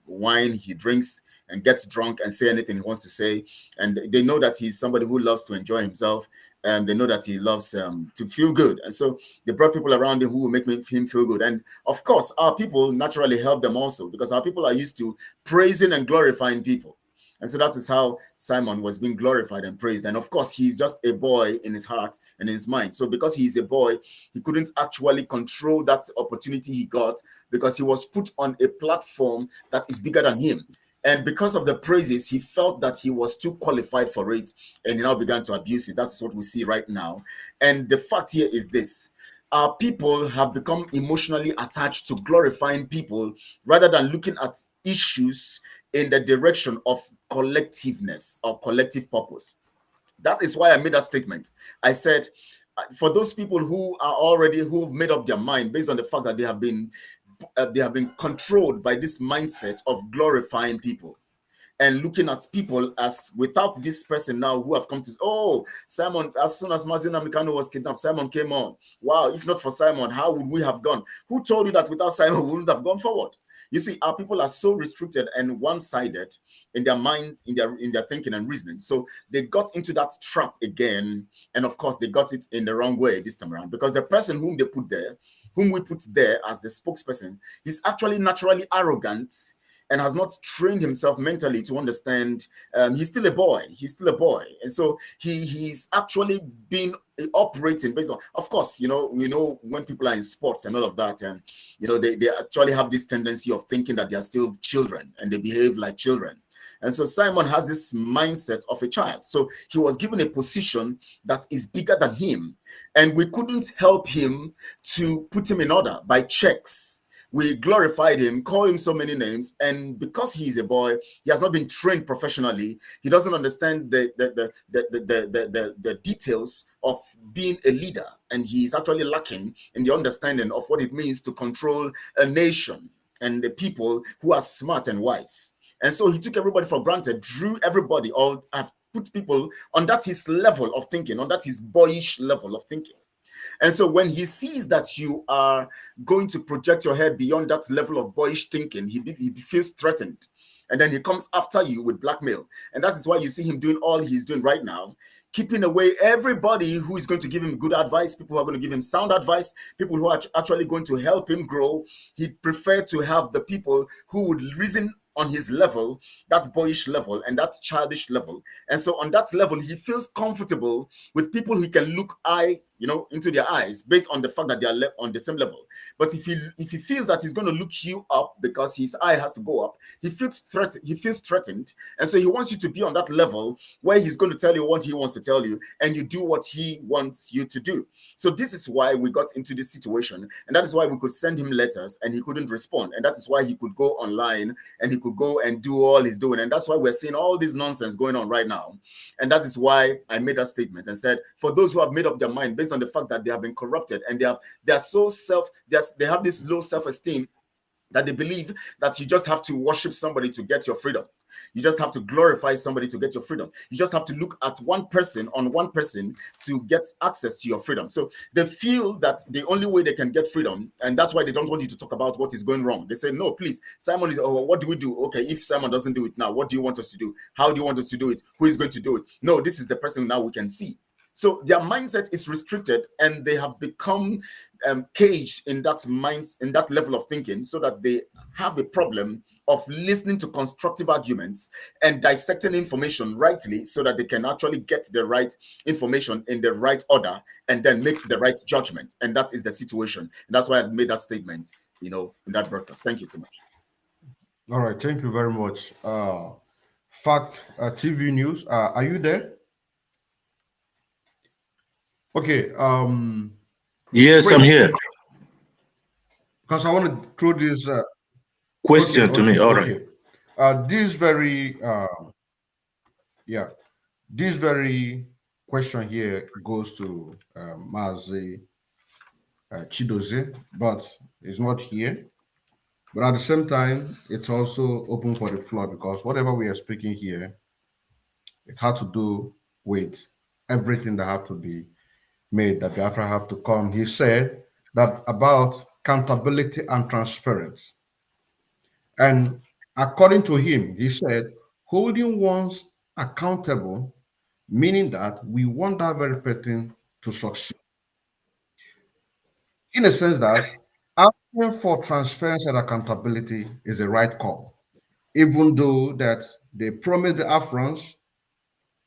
wine, he drinks and gets drunk and say anything he wants to say. And they know that he's somebody who loves to enjoy himself. And they know that he loves to feel good. And so they brought people around him who will make him feel good. And of course, our people naturally help them also, because our people are used to praising and glorifying people. And so that is how Simon was being glorified and praised. And of course, he's just a boy in his heart and in his mind. So because he's a boy, he couldn't actually control that opportunity he got, because he was put on a platform that is bigger than him. And because of the praises, he felt that he was too qualified for it, and he now began to abuse it. That's what we see right now. And the fact here is this: our people have become emotionally attached to glorifying people rather than looking at issues in the direction of collectiveness or collective purpose. That is why I made that statement. I said, for those people who've made up their mind based on the fact that they have been controlled by this mindset of glorifying people and looking at people as, without this person now who have come to, oh, Simon, as soon as Mazi Nnamdi Kanu was kidnapped, Simon came on. Wow, if not for Simon, how would we have gone? Who told you that without Simon we wouldn't have gone forward? You see, our people are so restricted and one-sided in their mind, in their thinking and reasoning. So they got into that trap again. And of course, they got it in the wrong way this time around, because the person whom we put there as the spokesperson, he's actually naturally arrogant and has not trained himself mentally to understand. He's still a boy. And so he's actually been operating based on, of course, when people are in sports and all of that, and they actually have this tendency of thinking that they are still children and they behave like children. And so Simon has this mindset of a child. So he was given a position that is bigger than him. And we couldn't help him to put him in order by checks. We glorified him, called him so many names, and because he's a boy, he has not been trained professionally. He doesn't understand the details of being a leader, and he's actually lacking in the understanding of what it means to control a nation and the people who are smart and wise. And so he took everybody for granted, drew everybody, or have put people on that his level of thinking, on that his boyish level of thinking. And so when he sees that you are going to project your head beyond that level of boyish thinking, he feels threatened. And then he comes after you with blackmail. And that is why you see him doing all he's doing right now, keeping away everybody who is going to give him good advice, people who are going to give him sound advice, people who are actually going to help him grow. He'd prefer to have the people who would reason on his level, that boyish level and that childish level. And so on that level, he feels comfortable with people he can look into their eyes based on the fact that they are on the same level. But if he feels that he's going to look you up because his eye has to go up, he feels threatened. And so he wants you to be on that level where he's going to tell you what he wants to tell you, and you do what he wants you to do. So this is why we got into this situation. And that is why we could send him letters and he couldn't respond. And that is why he could go online and he could go and do all he's doing. And that's why we're seeing all this nonsense going on right now. And that is why I made that statement and said, for those who have made up their mind based on the fact that they have been corrupted and they have this low self-esteem that they believe that you just have to worship somebody to get your freedom. You just have to glorify somebody to get your freedom. You just have to look at one person to get access to your freedom. So they feel that the only way they can get freedom, and that's why they don't want you to talk about what is going wrong. They say, no, please, Simon is, oh, what do we do? Okay, if Simon doesn't do it now, what do you want us to do? How do you want us to do it? Who is going to do it? No, this is the person now we can see. So their mindset is restricted, and they have become caged in that level of thinking, so that they have a problem of listening to constructive arguments and dissecting information rightly, so that they can actually get the right information in the right order and then make the right judgment. And that is the situation. And that's why I made that statement, in that broadcast. Thank you so much. All right, thank you very much. Fact TV News, are you there? Okay. Yes, wait, I'm here. Because I want to throw this question to me. All right. This very this very question here goes to Mazi Chidozie, but it's not here. But at the same time, it's also open for the floor, because whatever we are speaking here, it had to do with everything that have to be made, that Biafra have to come. He said that about accountability and transparency. And according to him, he said, holding one's accountable, meaning that we want that very person to succeed. In a sense that asking for transparency and accountability is the right call, even though that they promised the Biafrans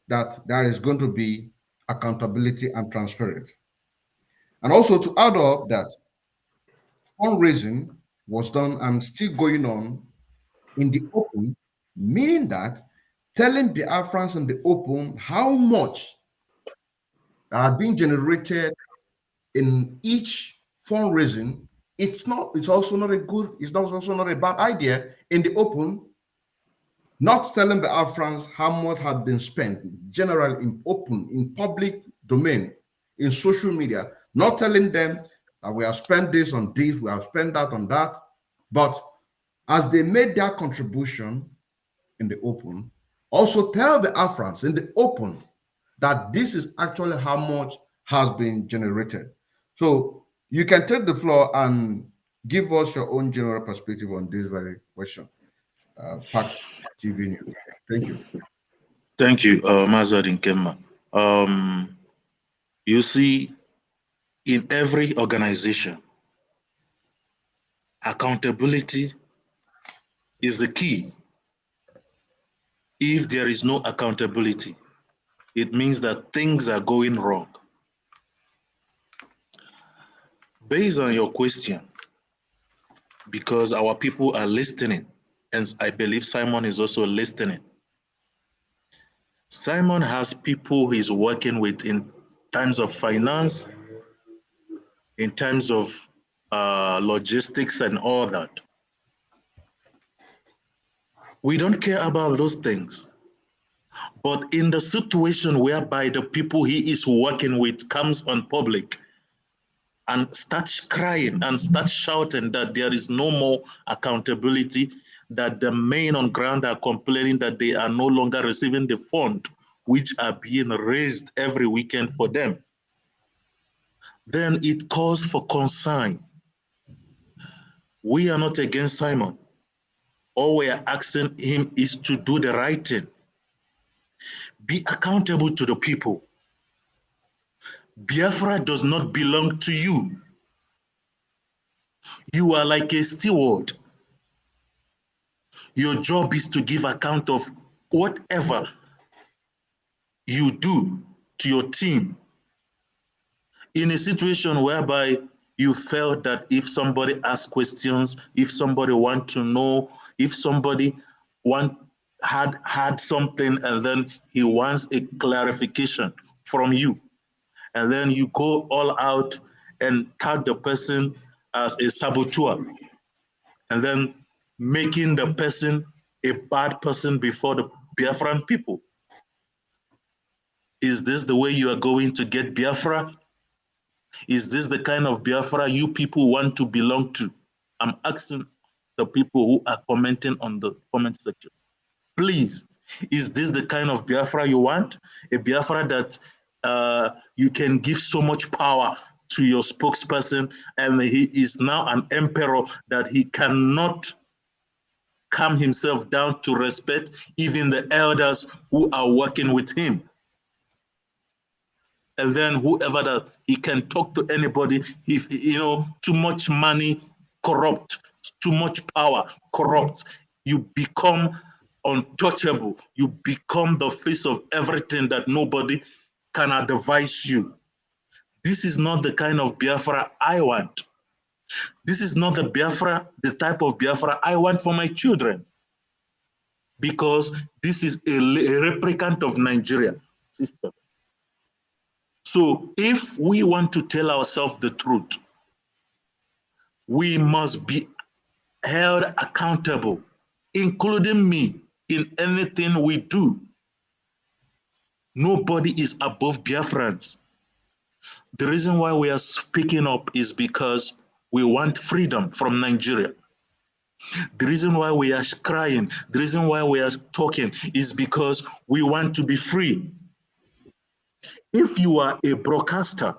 that there is going to be accountability and transparency. And also to add up that fundraising was done and still going on in the open, meaning that telling the Biafrans in the open how much that are being generated in each fundraising, it's also not a bad idea in the open. Not telling the Biafrans how much had been spent generally in open, in public domain, in social media, not telling them that we have spent this on this, we have spent that on that, but as they made their contribution in the open, also tell the Biafrans in the open that this is actually how much has been generated. So you can take the floor and give us your own general perspective on this very question. Fact TV News. Thank you. Thank you, Mazadin Kemma. You see, in every organization, accountability is the key. If there is no accountability, it means that things are going wrong. Based on your question, because our people are listening, and I believe Simon is also listening. Simon has people he's working with in terms of finance, in terms of logistics and all that. We don't care about those things. But in the situation whereby the people he is working with comes on public and starts crying and starts shouting that there is no more accountability, that the men on ground are complaining that they are no longer receiving the fund which are being raised every weekend for them, then it calls for concern. We are not against Simon. All we are asking him is to do the right thing. Be accountable to the people. Biafra does not belong to you. You are like a steward. Your job is to give account of whatever you do to your team. In a situation whereby you felt that if somebody asks questions, if somebody wants to know, if somebody had something and then he wants a clarification from you, and then you go all out and tag the person as a saboteur, and then making the person a bad person before the Biafran people. Is this the way you are going to get Biafra? Is this the kind of Biafra you people want to belong to? I'm asking the people who are commenting on the comment section. Please, is this the kind of Biafra you want? A Biafra that you can give so much power to your spokesperson, and he is now an emperor that he cannot calm himself down to respect even the elders who are working with him. And then whoever that he can talk to anybody, if too much money corrupt, too much power corrupts. You become untouchable. You become the face of everything that nobody can advise you. This is not the kind of Biafra I want. This is not the type of Biafra I want for my children. Because this is a replicant of Nigeria system. So if we want to tell ourselves the truth, we must be held accountable, including me, in anything we do. Nobody is above Biafrans. The reason why we are speaking up is because we want freedom from Nigeria. The reason why we are crying, the reason why we are talking is because we want to be free. If you are a broadcaster,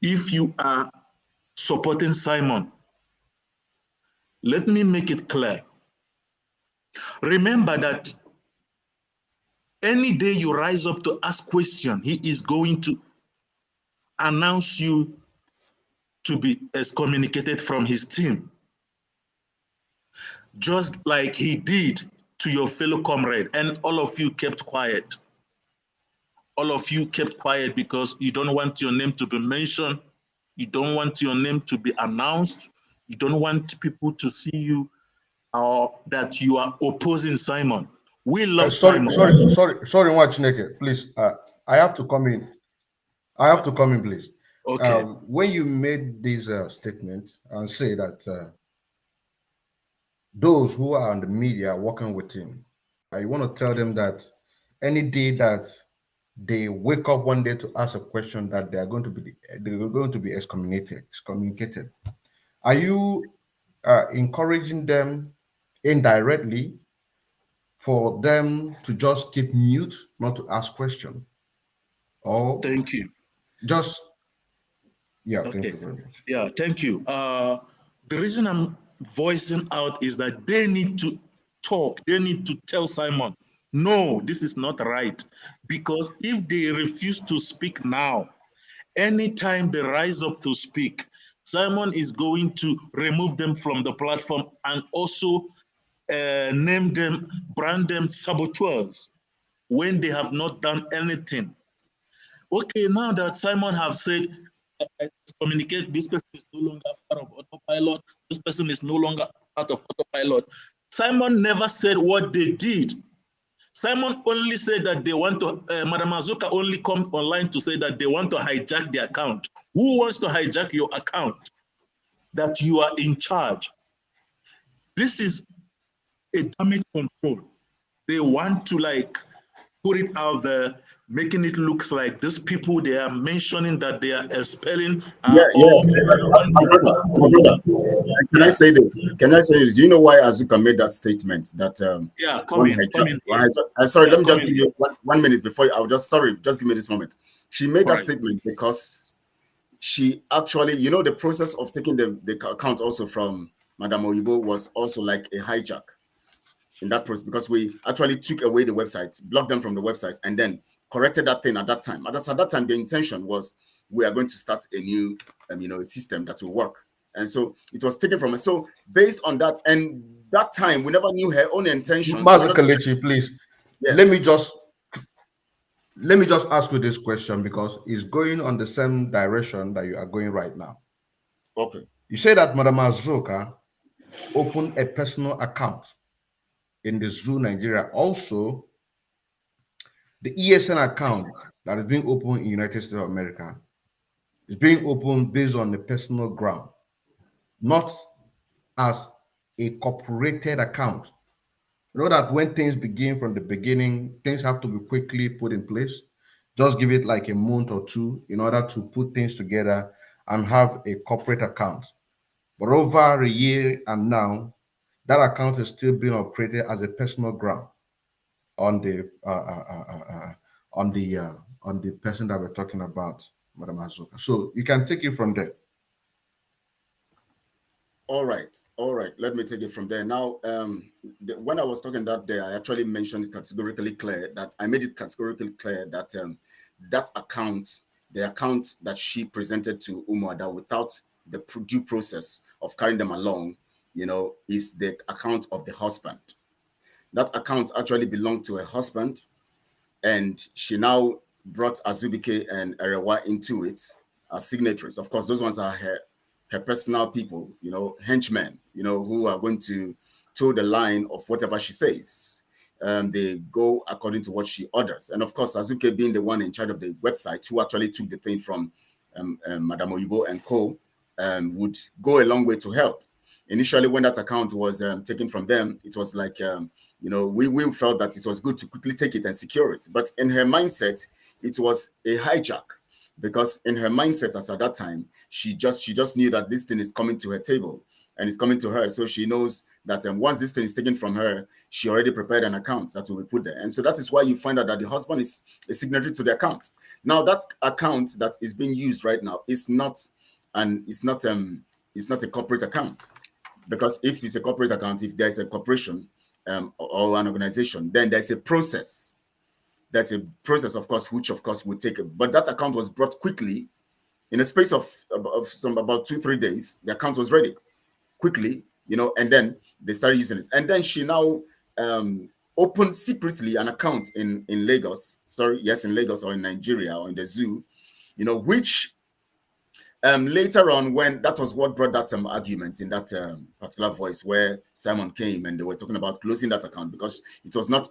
if you are supporting Simon, let me make it clear. Remember that any day you rise up to ask questions, he is going to announce you to be excommunicated from his team. Just like he did to your fellow comrade, and all of you kept quiet. All of you kept quiet because you don't want your name to be mentioned. You don't want your name to be announced. You don't want people to see you or that you are opposing Simon. We love Simon. Sorry, watch naked, please. I have to come in. Please. Okay. When you made this statement and say that those who are on the media working with him, I want to tell them that any day that they wake up one day to ask a question, that they're going to be excommunicated. Are you encouraging them indirectly for them to just keep mute, not to ask question? Or thank you. Just okay. Thank you very much. Yeah, thank you. The reason I'm voicing out is that they need to talk. They need to tell Simon, no, this is not right. Because if they refuse to speak now, anytime they rise up to speak, Simon is going to remove them from the platform and also name them, brand them saboteurs when they have not done anything. Okay, now that Simon have said, communicate, this person is no longer part of autopilot, this person is no longer part of autopilot. Simon never said what they did. Simon only said that they want to, Madam Azuka only comes online to say that they want to hijack the account. Who wants to hijack your account? That you are in charge. This is a damage control. They want to put it out there, making it look like these people they are mentioning that they are expelling. My brother, can I say this? Do you know why Azuka made that statement? That sorry, let me just give you 1 minute before. Just give me this moment. She made that statement because she actually, the process of taking the account also from Madam Oyibo was also like a hijack in that process, because we actually took away the websites, blocked them from the websites, and then corrected that thing at that time. At that time, the intention was we are going to start a new, system that will work. And so it was taken from us. So based on that, and that time, we never knew her own intentions. Master Kelechi, please, yes. let me just ask you this question, because it's going on the same direction that you are going right now. Okay. You say that Madam Azuka opened a personal account in the Zoo Nigeria. Also, the ESN account that is being opened in the United States of America is being opened based on the personal ground, not as a corporated account. You know that when things begin from the beginning, things have to be quickly put in place. Just give it like a month or two in order to put things together and have a corporate account. But over a year and now, that account is still being operated as a personal ground on the person that we're talking about, Madam Azuka. So you can take it from there. All right. Let me take it from there. Now, when I was talking that day, I actually mentioned it categorically clear that I made it categorically clear that that account, the account that she presented to Umuada without the due process of carrying them along, is the account of the husband. That account actually belonged to her husband, and she now brought Azubike and Erewa into it as signatories. Of course, those ones are her personal people, henchmen, who are going to toe the line of whatever she says. They go according to what she orders. And of course, Azuke being the one in charge of the website who actually took the thing from Madame Oyibo and co, would go a long way to help. Initially, when that account was taken from them, it was like, we felt that it was good to quickly take it and secure it. But in her mindset, it was a hijack. Because in her mindset as at that time, she just knew that this thing is coming to her table and it's coming to her. So she knows that once this thing is taken from her, she already prepared an account that will be put there. And so that is why you find out that the husband is a signatory to the account. Now that account that is being used right now is not a corporate account. Because if it's a corporate account, if there's a corporation or an organization, then there's a process. There's a process, of course, which of course would take it. But that account was brought quickly in a space of about 2-3 days. The account was ready quickly, and then they started using it. And then she now opened secretly an account in Lagos. In Lagos or in Nigeria or in the zoo, which later on, when that was what brought that argument in that particular voice where Simon came and they were talking about closing that account because it was not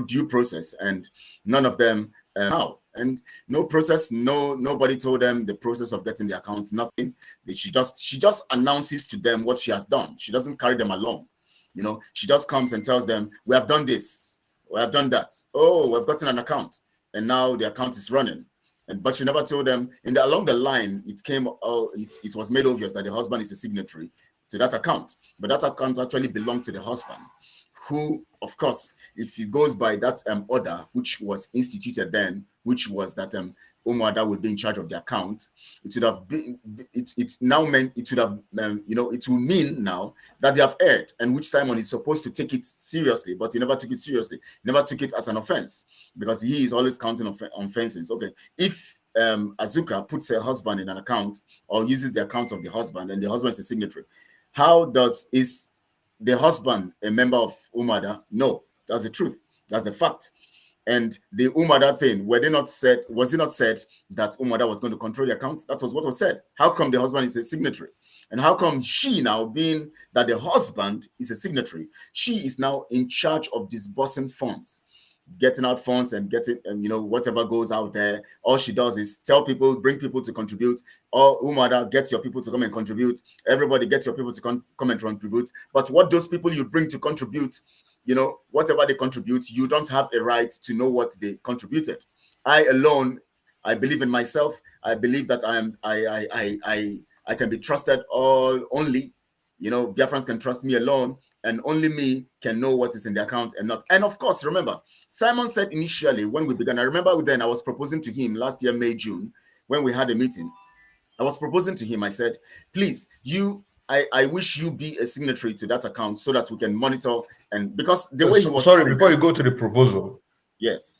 due process, and none of them how and no process, nobody told them the process of getting the account, nothing. She just announces to them what she has done. She doesn't carry them along. She just comes and tells them, we have done this, we have done that. Oh, we've gotten an account, and now the account is running. But she never told them. Along the line, it was made obvious that the husband is a signatory to that account, but that account actually belonged to the husband, who, of course, if he goes by that order, which was instituted then, which was that Umuada would be in charge of the account, it would have been, it now meant, it would have, it will mean now that they have erred, and which Simon is supposed to take it seriously, but he never took it seriously, never took it as an offense, because he is always counting on offenses. Okay, if Azuka puts her husband in an account or uses the account of the husband, and the husband is a signatory, is the husband a member of Umuada? No, that's the truth. That's the fact. And the Umuada thing, was it not said that Umuada was going to control the account? That was what was said. How come the husband is a signatory? And how come she now, being that the husband is a signatory, she is now in charge of disbursing funds, getting out funds and getting, whatever goes out there. All she does is tell people, bring people to contribute. Or Umuada, get your people to come and contribute. Everybody get your people to come and contribute. But what those people you bring to contribute, whatever they contribute, you don't have a right to know what they contributed. I alone, I believe in myself. I believe that I can be trusted only. Biafrans can trust me alone, and only me can know what is in the account and not. And of course, remember, Simon said initially when we began, I remember then I was proposing to him last year, May, June, when we had a meeting. I was proposing to him, I said, please, I wish you be a signatory to that account so that we can monitor. And because the way he was... Sorry, before you go to the proposal. Yes.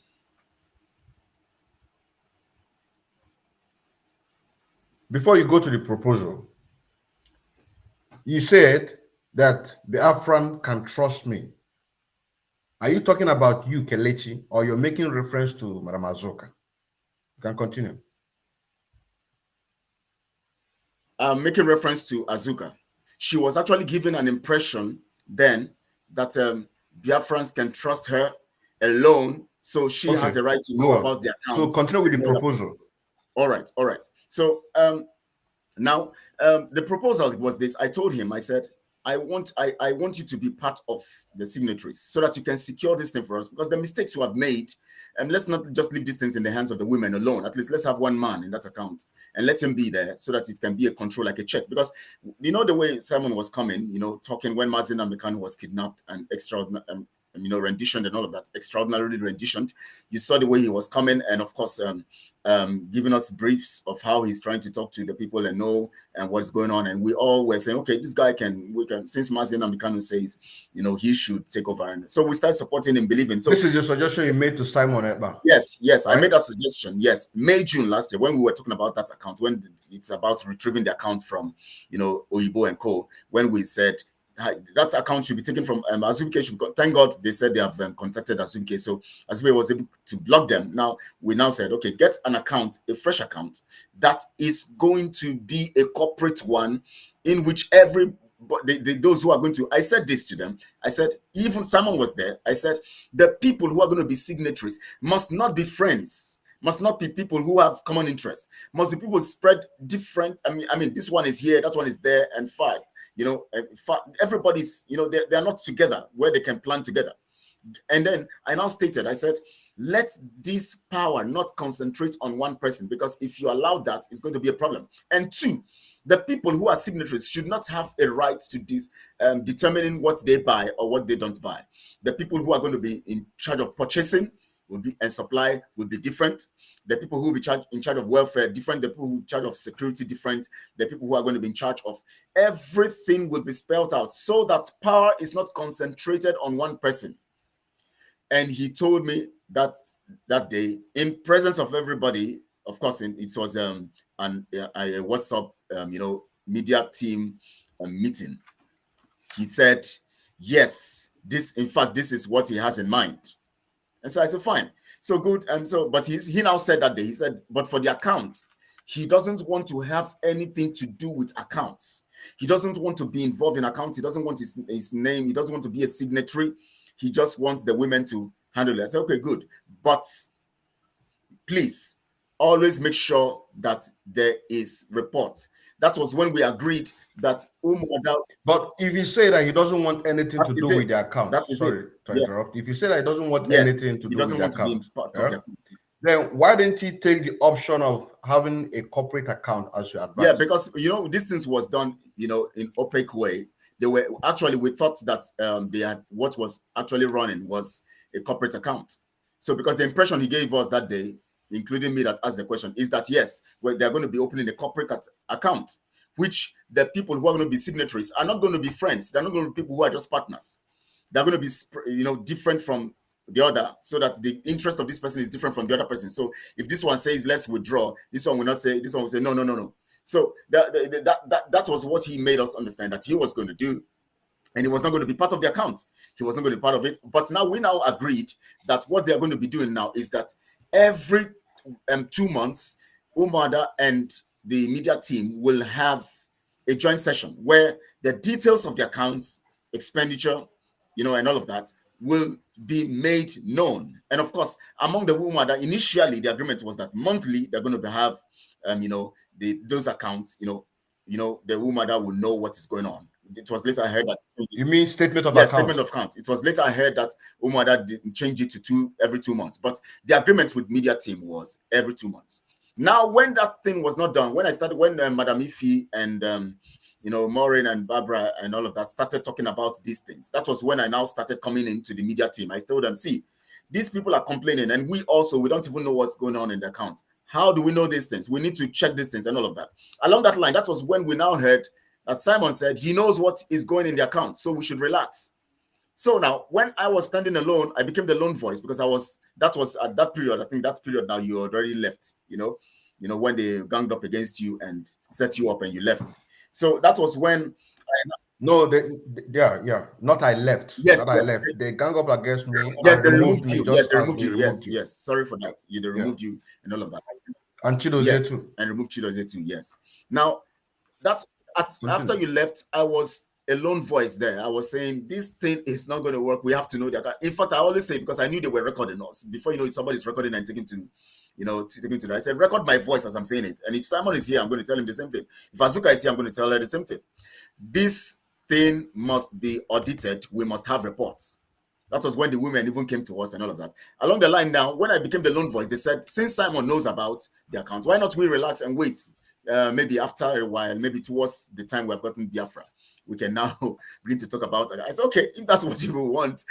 Before you go to the proposal, you said that Biafran can trust me. Are you talking about you, Kelechi, or you're making reference to Madam Azuka? You can continue. I'm making reference to Azuka. She was actually given an impression then that Biafrans can trust her alone, so she has a right to know about the account. So continue with the proposal. All right. So now the proposal was this. I told him, I said, I want you to be part of the signatories so that you can secure this thing for us, because the mistakes you have made, and let's not just leave these things in the hands of the women alone. At least let's have one man in that account and let him be there so that it can be a control, like a check. Because you know the way Simon was coming, talking when Mazin Amikan was kidnapped and extraordinary, renditioned and all of that, extraordinarily renditioned. You saw the way he was coming, and of course, giving us briefs of how he's trying to talk to the people and know and what's going on. And we all were saying, okay, this guy we can, since Mazin Amikanu says, he should take over. And so we start supporting him, believing. So this is your suggestion you made to Simon Ekpa? Yes, right? I made that suggestion. Yes, May, June last year, when we were talking about that account, when it's about retrieving the account from, Oyibo and Co., when we said, that account should be taken from Azubuike. Thank God they said they have contacted Azubuike, so Azubuike was able to block them. Now we said, okay, get an account, a fresh account that is going to be a corporate one, in which those who are going to. I said this to them. I said, even Simon was there. I said, the people who are going to be signatories must not be friends. Must not be people who have common interest. Must be people spread different. I mean, this one is here, that one is there, and fine. Everybody's, they're not together where they can plan together. And then I now stated, I said, let this power not concentrate on one person, because if you allow that, it's going to be a problem. And two, the people who are signatories should not have a right to this determining what they buy or what they don't buy. The people who are going to be in charge of purchasing and supply will be different. The people who will be in charge of welfare different. The people who are in charge of security different. The people who are going to be in charge of everything will be spelled out so that power is not concentrated on one person. And he told me that day, in presence of everybody, of course, it was a WhatsApp media team meeting. He said, yes, this is what he has in mind. And so I said, fine, so good. And so, but he now said that day, he said, but for the account, he doesn't want to have anything to do with accounts. He doesn't want to be involved in accounts. He doesn't want his name. He doesn't want to be a signatory. He just wants the women to handle it. I said, okay, good. But please, always make sure that there is report. That was when we agreed that But if you say that he doesn't want anything to do with the account, sorry to interrupt. If you say that he doesn't want anything to do with the account, then why didn't he take the option of having a corporate account as you advised? Yeah, because this thing was done, in opaque way. We thought that they had what was actually running was a corporate account. So because the impression he gave us that day, including me that asked the question, is that yes, they're going to be opening a corporate account, which the people who are going to be signatories are not going to be friends. They're not going to be people who are just partners. They're going to be, different from the other, so that the interest of this person is different from the other person. So if this one says let's withdraw, this one will not say. This one will say no. So that was what he made us understand that he was going to do, and he was not going to be part of the account. He was not going to be part of it. But now we agreed that what they are going to be doing now is that every 2 months, Umada and the media team will have a joint session where the details of the accounts, expenditure, and all of that will be made known. And of course, among the Umada, initially the agreement was that monthly they're going to have, those accounts, the Umada will know what is going on. It was later I heard that. You mean statement of account? Statement of account. It was later I heard that Umada didn't change it to every 2 months. But the agreement with media team was every 2 months. Now, when that thing was not done, when Madam Ifi and Maureen and Barbara and all of that started talking about these things, that was when I now started coming into the media team. I told them, see, these people are complaining, and we don't even know what's going on in the account. How do we know these things? We need to check these things and all of that. Along that line, that was when we now heard that Simon said he knows what is going in the account, so we should relax. So now, when I was standing alone, I became the lone voice, because that was at that period. I think that period now you already left, when they ganged up against you and set you up and you left. So that was when not I left. Yes, I left. They gang up against me. Yes, they removed you. Yes, they removed you. Yes. Sorry for that. They removed you and all of that. And Chidozie too. And removed Chidozie too. Yes. Now, after you left, I was a lone voice there. I was saying this thing is not going to work. We have to know that. In fact, I always say, because I knew they were recording us before. Somebody's recording and taking to that. I said, record my voice as I'm saying it. And if Simon is here, I'm going to tell him the same thing. If Azuka is here, I'm going to tell her the same thing. This thing must be audited, we must have reports. That was when the women even came to us and all of that. Along the line now, when I became the lone voice, they said, since Simon knows about the account, why not we relax and wait? Maybe after a while, maybe towards the time we have gotten Biafra, we can now begin to talk about it. I said, okay, if that's what you want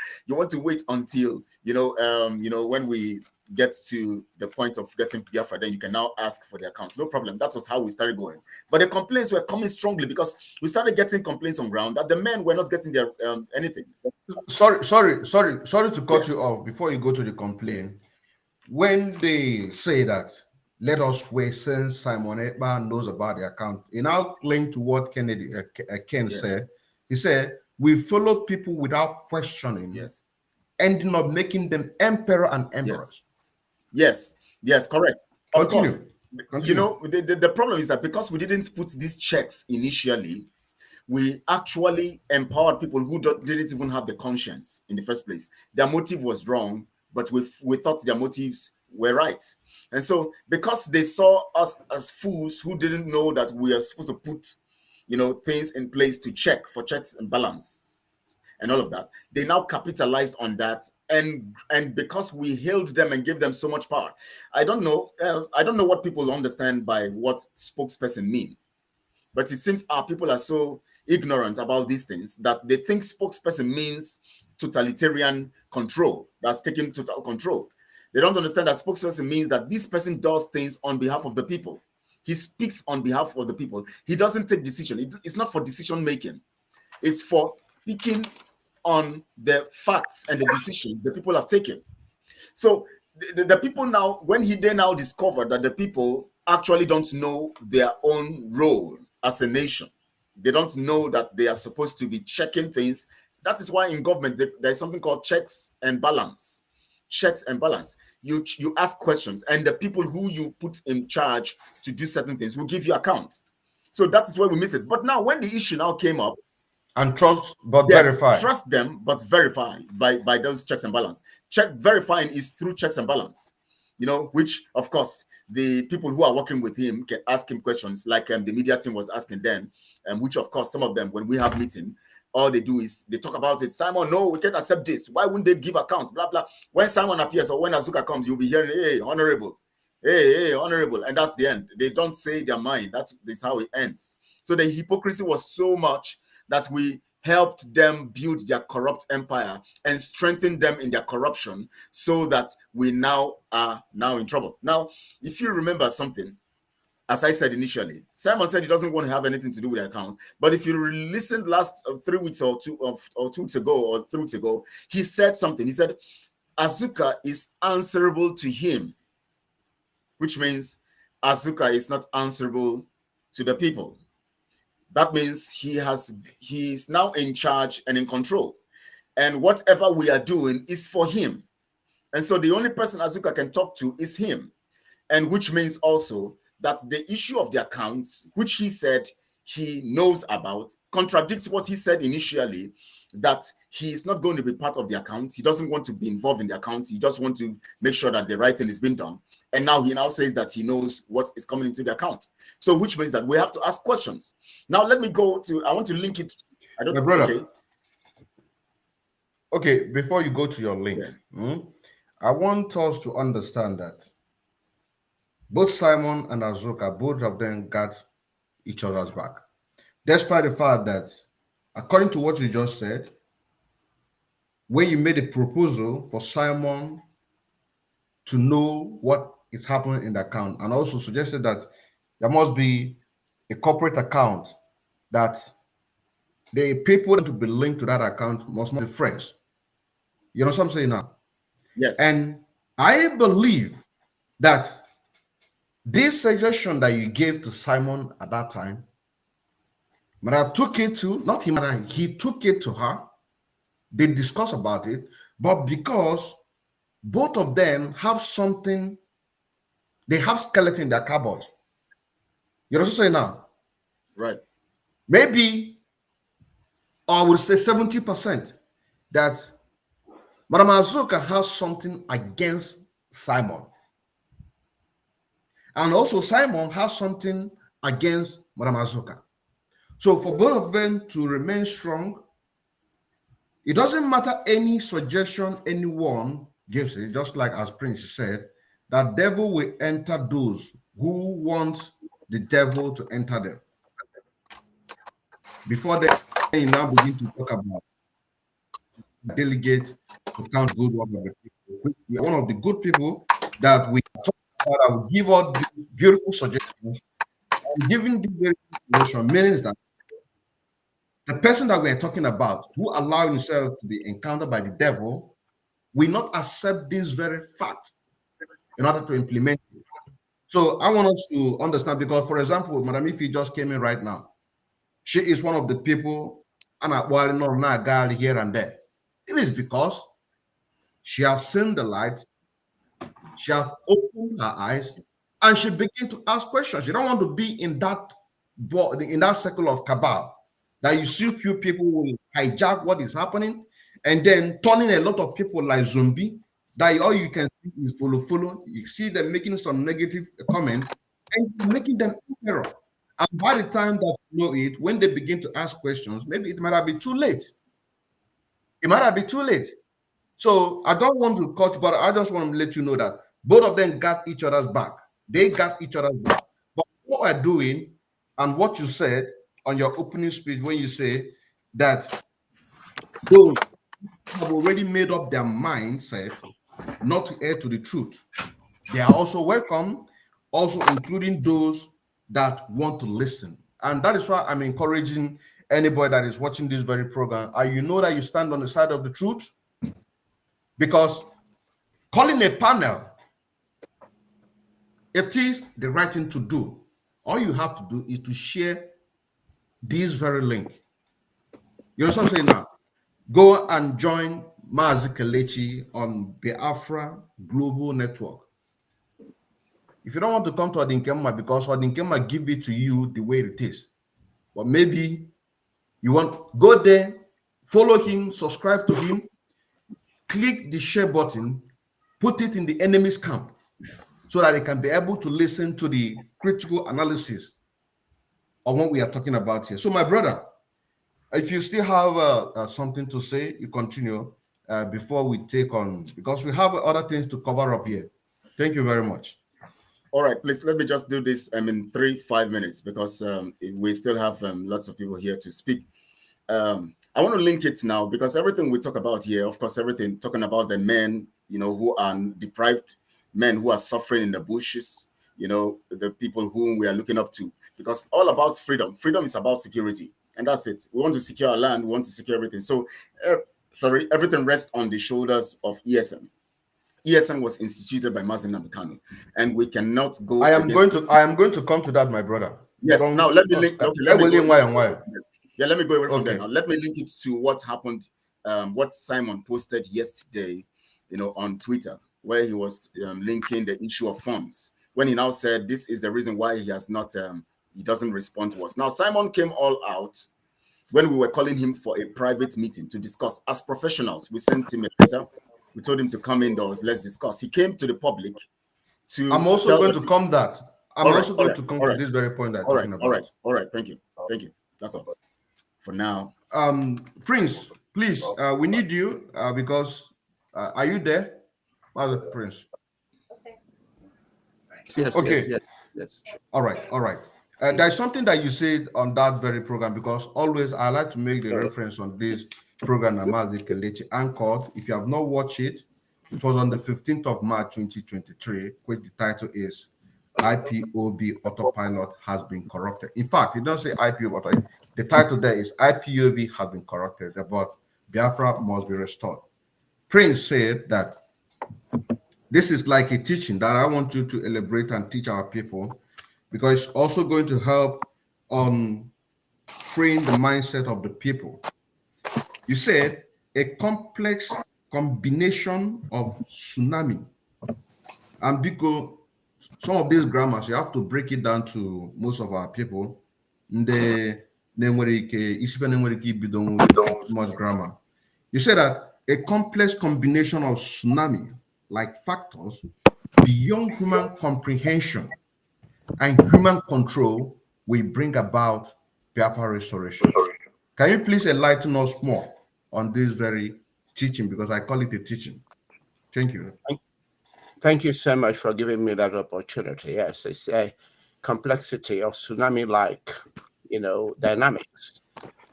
to wait until, when we get to the point of getting Biafra, then you can now ask for the accounts. No problem. That was how we started going. But the complaints were coming strongly because we started getting complaints on ground that the men were not getting their anything. Sorry to cut you off before you go to the complaint. Yes. When they say that, let us wait since Simon Ekpa knows about the account, he now claimed to what Ken said. He said, we follow people without questioning, ending up making them emperor and emperors. Yes, correct. Of course. Continue. You know, the problem is that because we didn't put these checks initially, we actually empowered people who didn't even have the conscience in the first place. Their motive was wrong, but we thought their motives were right. And so because they saw us as fools who didn't know that we are supposed to put, things in place to check for checks and balance and all of that, they now capitalized on that. And because we hailed them and gave them so much power, I don't know what people understand by what spokesperson mean. But it seems our people are so ignorant about these things that they think spokesperson means totalitarian control, that's taking total control. They don't understand that spokesperson means that this person does things on behalf of the people. He speaks on behalf of the people. He doesn't take decision. It's not for decision making. It's for speaking on the facts and the decisions the people have taken. So the people now, when they now discovered that the people actually don't know their own role as a nation, they don't know that they are supposed to be checking things. That is why in government there's something called checks and balance. Checks and balance. You ask questions, and the people who you put in charge to do certain things will give you accounts. So that is where we missed it. But now when the issue now came up, and trust but verify. Trust them but verify by those checks and balance. Verifying is through checks and balance, which of course the people who are working with him can ask him questions like the media team was asking them, and which of course some of them, when we have meeting, all they do is they talk about it. Simon, no, we can't accept this. Why wouldn't they give accounts? Blah blah. When Simon appears or when Azuka comes, you'll be hearing, hey, honorable, hey, honorable, and that's the end. They don't say their mind. That is how it ends. So the hypocrisy was so much that we helped them build their corrupt empire and strengthen them in their corruption, so that we now are in trouble. Now, if you remember something, as I said initially, Simon said he doesn't want to have anything to do with the account. But if you listened last 3 weeks or 2 weeks ago or 3 weeks ago, he said something. He said, Azuka is answerable to him, which means Azuka is not answerable to the people. That means he is now in charge and in control. And whatever we are doing is for him. And so the only person Azuka can talk to is him. And which means also that the issue of the accounts, which he said he knows about, contradicts what he said initially, that he is not going to be part of the account. He doesn't want to be involved in the account. He just wants to make sure that the right thing is being done. And now he says that he knows what is coming into the account. So which means that we have to ask questions. Now let me go to, I want to link it. I don't know. Brother. Okay, before you go to your link, I want us to understand that both Simon and Azuka, both of them got each other's back. Despite the fact that, according to what you just said, when you made a proposal for Simon to know what is happening in the account, and also suggested that there must be a corporate account, that the people to be linked to that account must not be friends. You know what I'm saying now? Yes. And I believe that this suggestion that you gave to Simon at that time, but I took it to, not him, he took it to her. They discussed about it, but because both of them have something, they have skeleton in their cupboard. You know what I'm saying now? Right. Maybe, I would say 70%, that Madam Azuka has something against Simon. And also Simon has something against Madam Azuka. So for both of them to remain strong, it doesn't matter any suggestion anyone gives it, just like as Prince said, that devil will enter those who want the devil to enter them. Before then, you now begin to talk about delegate to count good work of the people. We are one of the good people that we talk about. I will give out beautiful suggestions. And giving the very suggestion means that the person that we are talking about, who allowed himself to be encountered by the devil, will not accept this very fact in order to implement it. So I want us to understand, because, for example, Madam Ife just came in right now. She is one of the people, and while not girl here and there, it is because she has seen the light, she has opened her eyes, and she began to ask questions. She don't want to be in that circle of cabal that you see few people will hijack what is happening and then turning a lot of people like zombie, that all you can see is follow. You see them making some negative comments and making them error. And by the time that you know it, when they begin to ask questions, maybe it might have been too late. It might have been too late. So I don't want to cut, but I just want to let you know that both of them got each other's back. They got each other's back. But what we're doing and what you said on your opening speech, when you say that those have already made up their mindset not to adhere to the truth, they are also welcome, also including those that want to listen. And that is why I'm encouraging anybody that is watching this very program, and you know that you stand on the side of the truth, because calling a panel, it is the right thing to do. All you have to do is to share this very link. You know what I'm saying now? Go and join Mazi Kelechi on Biafra Global Network. If you don't want to come to Odinkema, because Odinkema give it to you the way it is, but maybe you want, go there, follow him, subscribe to him, click the share button, put it in the enemy's camp so that they can be able to listen to the critical analysis of what we are talking about here. So my brother, if you still have something to say, you continue before we take on, because we have other things to cover up here. Thank you very much. All right, please let me just do this in 3-5 minutes, because we still have lots of people here to speak. I want to link it now, because everything we talk about here, of course, everything talking about the men, you know, who are deprived, men who are suffering in the bushes, you know, the people whom we are looking up to, because all about freedom. Freedom is about security, and that's it. We want to secure our land, we want to secure everything. So, everything rests on the shoulders of ESN. ESN was instituted by Mazi Nnamdi Kanu, and we cannot go. I am going to come to that, my brother. Yes. Now let me link. Okay, let me go. Yeah, let me go away from there now. Let me link it to what happened, what Simon posted yesterday, you know, on Twitter, where he was linking the issue of funds. When he now said this is the reason why he has not, he doesn't respond to us. Now Simon came all out when we were calling him for a private meeting to discuss. As professionals, we sent him a letter. We told him to come indoors. Let's discuss. He came to the public to. I'm also going to come that. I'm also going to come to this very point that I'm talking about. All right. Thank you. That's all for now. Prince, please, we need you because are you there, Prince? Yes. Okay. Yes. All right. There's something that you said on that very program, because always I like to make the reference on this program that Mazi Kelechi anchored. If you have not watched it, it was on the 15th of March 2023, which the title is IPOB Autopilot has been corrupted. In fact, it doesn't say IPOB Autopilot. The title there is IPOB has been corrupted, but Biafra must be restored. Prince said that this is like a teaching that I want you to elaborate and teach our people, because it's also going to help on freeing the mindset of the people. You said a complex combination of tsunami. And because some of these grammars, you have to break it down to most of our people. Much grammar. You said that a complex combination of tsunami, like factors beyond human comprehension and human control, will bring about Biafra restoration. Can you please enlighten us more on this very teaching, because I call it a teaching? Thank you. Thank you so much for giving me that opportunity. Yes, it's a complexity of tsunami-like, dynamics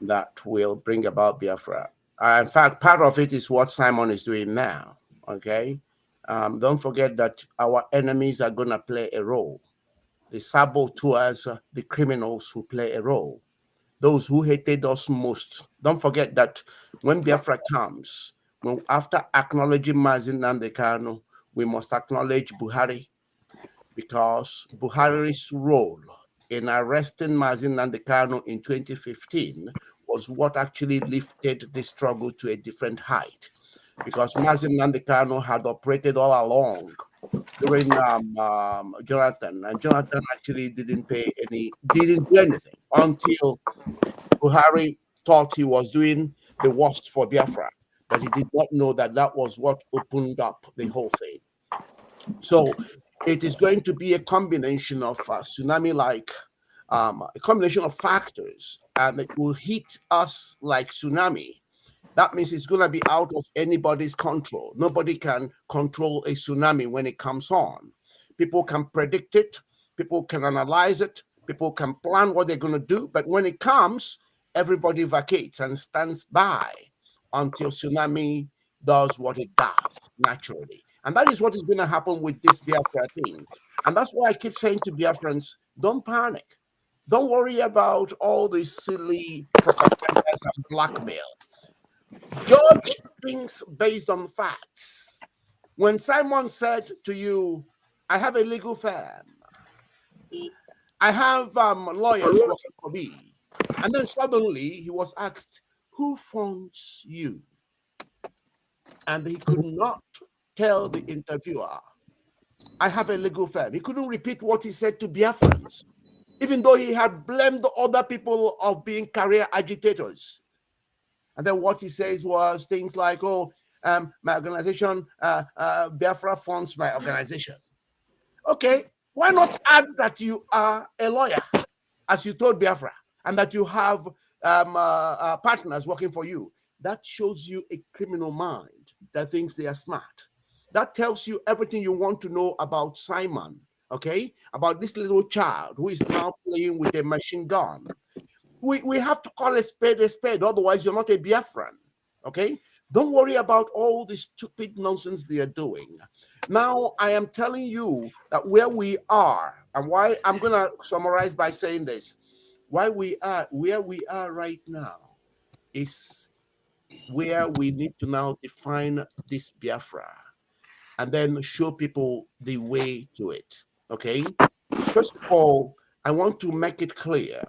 that will bring about Biafra. In fact, part of it is what Simon is doing now, okay? Don't forget that our enemies are going to play a role. The saboteurs, the criminals who play a role. Those who hated us most. Don't forget that when Biafra comes, after acknowledging Mazi Nnamdi Kanu, we must acknowledge Buhari, because Buhari's role in arresting Mazi Nnamdi Kanu in 2015 was what actually lifted the struggle to a different height, because Mazi Nnamdi Kanu had operated all along during Jonathan, and Jonathan actually didn't do anything until Buhari thought he was doing the worst for Biafra, but he did not know that that was what opened up the whole thing. So it is going to be a combination of tsunami-like, a combination of factors, and it will hit us like tsunami. That means it's going to be out of anybody's control. Nobody can control a tsunami when it comes on. People can predict it. People can analyze it. People can plan what they're going to do. But when it comes, everybody vacates and stands by until tsunami does what it does naturally. And that is what is going to happen with this Biafra thing. And that's why I keep saying to Biafrans, don't panic. Don't worry about all these silly propagandas and blackmail. Judge things based on facts. When Simon said to you, I have a legal firm, I have lawyers working for me, and then suddenly he was asked, who funds you? And he could not tell the interviewer, I have a legal firm. He couldn't repeat what he said to Biafrans, even though he had blamed other people of being career agitators. And then what he says was things like, oh, my organization, Biafra funds my organization. Okay, why not add that you are a lawyer, as you told Biafra, and that you have partners working for you? That shows you a criminal mind that thinks they are smart. That tells you everything you want to know about Simon, okay? About this little child who is now playing with a machine gun. We have to call a spade, otherwise you're not a Biafran, okay? Don't worry about all the stupid nonsense they are doing. Now, I am telling you that where we are, and why I'm going to summarize by saying this, where we are right now is where we need to now define this Biafra and then show people the way to it, okay? First of all, I want to make it clear.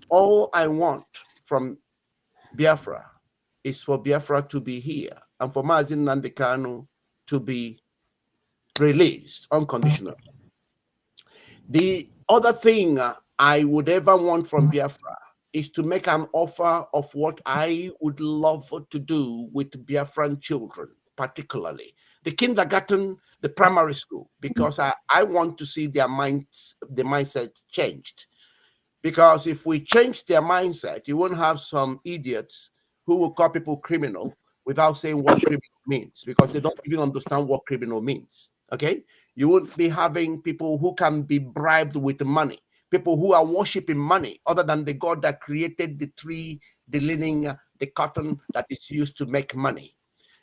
All I want from Biafra is for Biafra to be here and for Mazi Nnamdi Kanu to be released unconditionally. The other thing I would ever want from Biafra is to make an offer of what I would love to do with Biafran children, particularly the kindergarten, the primary school, because I want to see their mindset changed. Because if we change their mindset, you won't have some idiots who will call people criminal without saying what criminal means, because they don't even understand what criminal means, okay? You won't be having people who can be bribed with money, people who are worshiping money other than the God that created the tree, the linen, the cotton that is used to make money,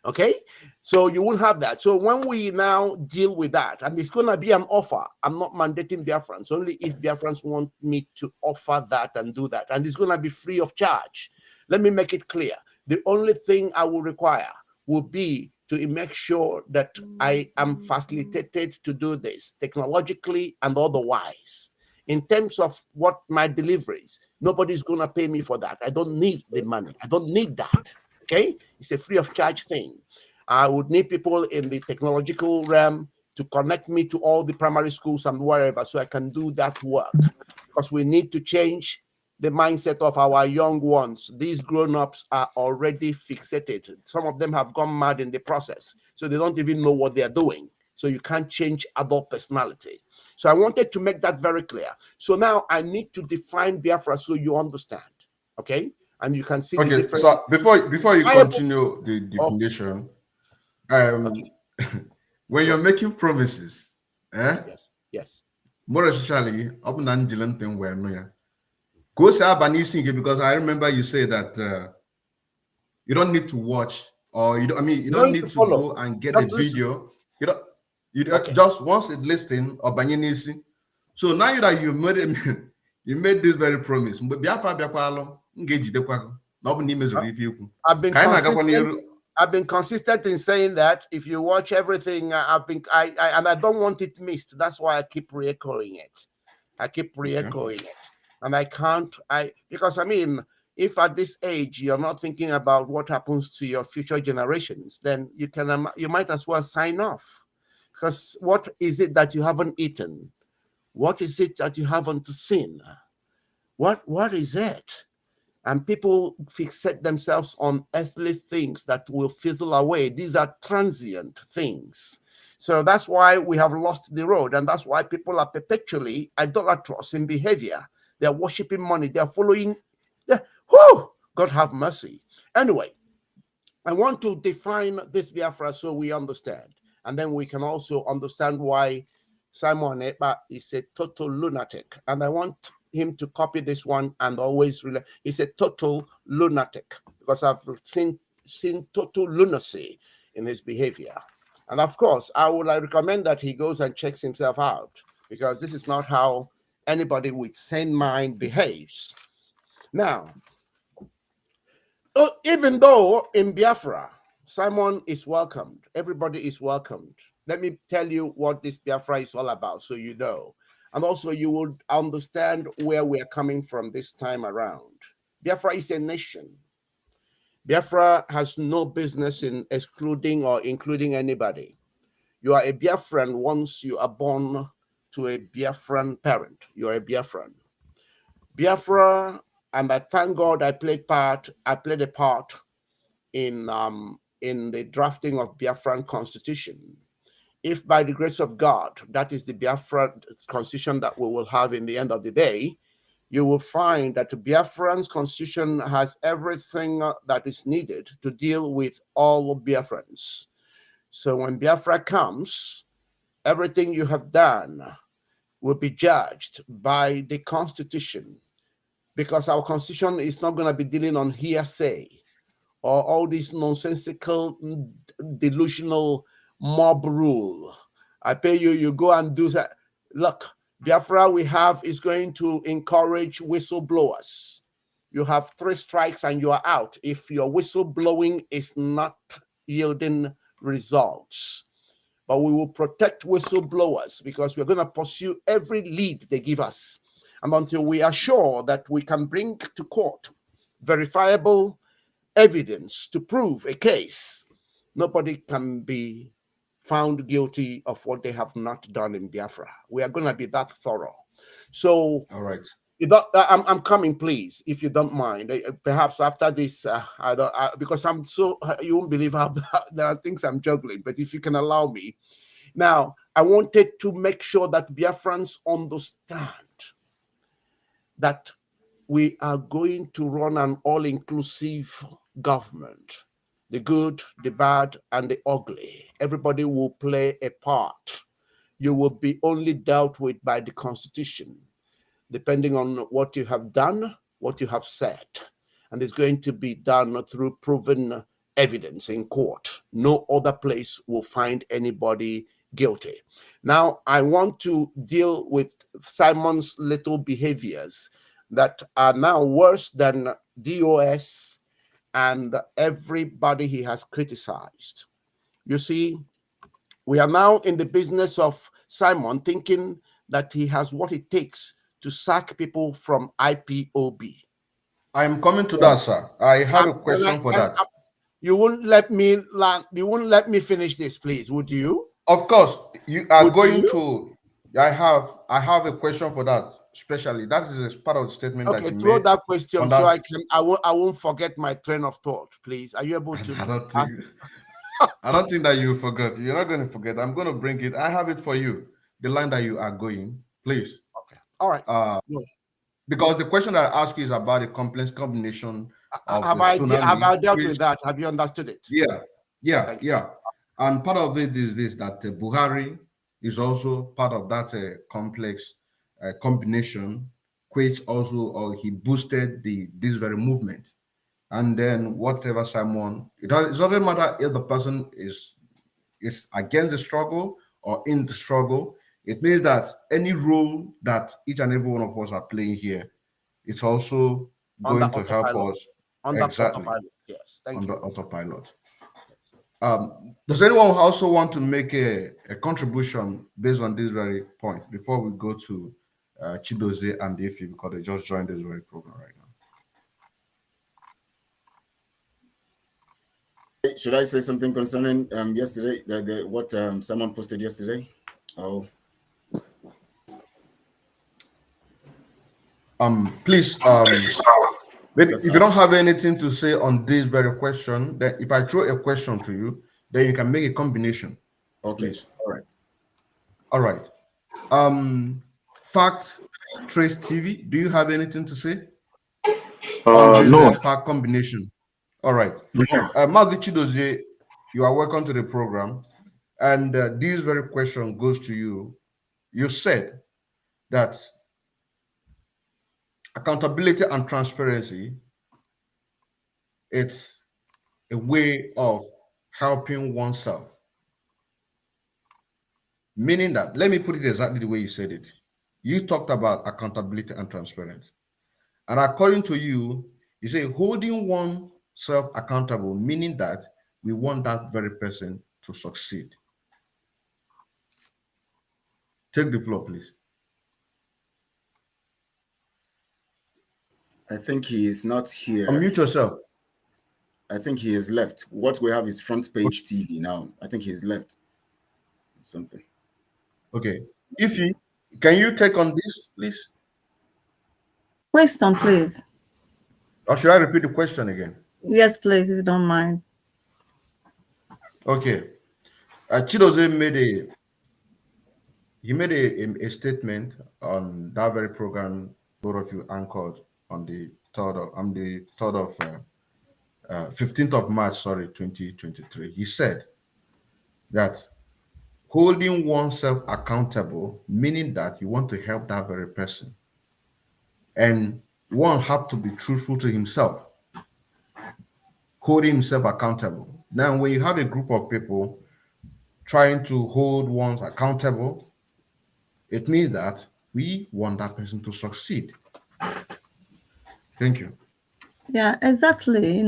okay? So you won't have that. So when we now deal with that, and it's going to be an offer, I'm not mandating Biafrans, only if Biafrans want me to offer that and do that. And it's going to be free of charge. Let me make it clear. The only thing I will require will be to make sure that I am facilitated to do this technologically and otherwise. In terms of what my deliveries, nobody's going to pay me for that. I don't need the money. I don't need that. Okay? It's a free of charge thing. I would need people in the technological realm to connect me to all the primary schools and wherever so I can do that work, because we need to change the mindset of our young ones. These grown-ups are already fixated. Some of them have gone mad in the process, so they don't even know what they're doing. So you can't change adult personality. So I wanted to make that very clear. So now I need to define Biafra so you understand. Okay? And you can see the difference. So before you continue the definition, when you're making promises, yes. More especially because I remember you say that you don't need to watch, or you don't need to go and get just a video. Just once it listing or banyinisi. So now that you made this very promise, I've been consistent in saying that if you watch everything, and I don't want it missed. That's why I keep re-echoing it. And I can't, because if at this age you're not thinking about what happens to your future generations, then you might as well sign off. Because what is it that you haven't eaten? What is it that you haven't seen? What is it? And people fixate themselves on earthly things that will fizzle away. These are transient things. So that's why we have lost the road. And that's why people are perpetually idolatrous in behavior. They're worshiping money. They're following. God have mercy. Anyway, I want to define this Biafra so we understand. And then we can also understand why Simon Ekpa is a total lunatic. And I want him to copy this one and always relate. He's a total lunatic because I've seen total lunacy in his behavior. And of course, I would recommend that he goes and checks himself out, because this is not how anybody with sane mind behaves. Now, even though in Biafra, Simon is welcomed, everybody is welcomed. Let me tell you what this Biafra is all about so you know. And also you would understand where we are coming from this time around. Biafra is a nation. Biafra has no business in excluding or including anybody. You are a Biafran once you are born to a Biafran parent. You are a Biafran. Biafra, and I thank God I played a part in the drafting of Biafran Constitution. If by the grace of God, that is the Biafra constitution that we will have in the end of the day, you will find that the Biafran's constitution has everything that is needed to deal with all Biafrans. So when Biafra comes, everything you have done will be judged by the constitution, because our constitution is not going to be dealing on hearsay or all this nonsensical, delusional mob rule. I pay you, you go and do that. Look, Biafra we have is going to encourage whistleblowers. You have 3 strikes and you are out if your whistleblowing is not yielding results. But we will protect whistleblowers because we're going to pursue every lead they give us. And until we are sure that we can bring to court verifiable evidence to prove a case, nobody can be found guilty of what they have not done in Biafra. We are going to be that thorough. So, all right. I'm coming, please, if you don't mind. Perhaps after this, because I'm so, you won't believe how there are things I'm juggling, but if you can allow me. Now, I wanted to make sure that Biafrans understand that we are going to run an all-inclusive government. The good, the bad, and the ugly. Everybody will play a part. You will be only dealt with by the Constitution, depending on what you have done, what you have said. And it's going to be done through proven evidence in court. No other place will find anybody guilty. Now, I want to deal with Simon's little behaviors that are now worse than DOS and everybody he has criticized. You see, we are now in the business of Simon thinking that he has what it takes to sack people from IPOB. I am coming to that, sir. I have a question for that. You won't let me finish this, please, would you? Of course, you are going to. I have a question for that. Especially that is part of the statement that you made. Throw that question so I won't forget my train of thought, please. Are you able to? I don't think. I don't think that you forgot. You're not going to forget. I'm going to bring it. I have it for you. The line that you are going, please. Okay. All right. Because the question that I ask you is about a complex combination of Have the tsunami. I dealt with that? Have you understood it? Yeah. And part of it is this, that Buhari is also part of that complex combination, which also he boosted this very movement. And then whatever Simon, it doesn't matter if the person is against the struggle or in the struggle. It means that any role that each and every one of us are playing here, it's also going to help us. Exactly. Autopilot. Yes. Thank you. Autopilot. Does anyone also want to make a contribution based on this very point before we go to Chidozie and Ife, because they just joined this very program right now? Should I say something concerning yesterday, what someone posted yesterday? Oh. Please, maybe if you don't have anything to say on this very question, then if I throw a question to you, then you can make a combination. Okay. Please. All right. Fact Trace TV, do you have anything to say on this no. Fact combination? All right. Mazi Chidozie, you are welcome to the program. And this very question goes to you. You said that accountability and transparency, it's a way of helping oneself. Meaning that, let me put it exactly the way you said it. You talked about accountability and transparency. And according to you, you say holding oneself accountable, meaning that we want that very person to succeed. Take the floor, please. I think he is not here. Unmute yourself. I think he has left. What we have is front page TV now. I think he's left. Something. Okay. Ife, can you take on this, please? Question, please. Or should I repeat the question again? Yes, please, if you don't mind. Okay. Chidozie made a statement on that very program both of you anchored on the 15th of March, 2023. He said that holding oneself accountable, meaning that you want to help that very person. And one have to be truthful to himself, holding himself accountable. Now, when you have a group of people trying to hold one's accountable, it means that we want that person to succeed. Thank you. Yeah, exactly.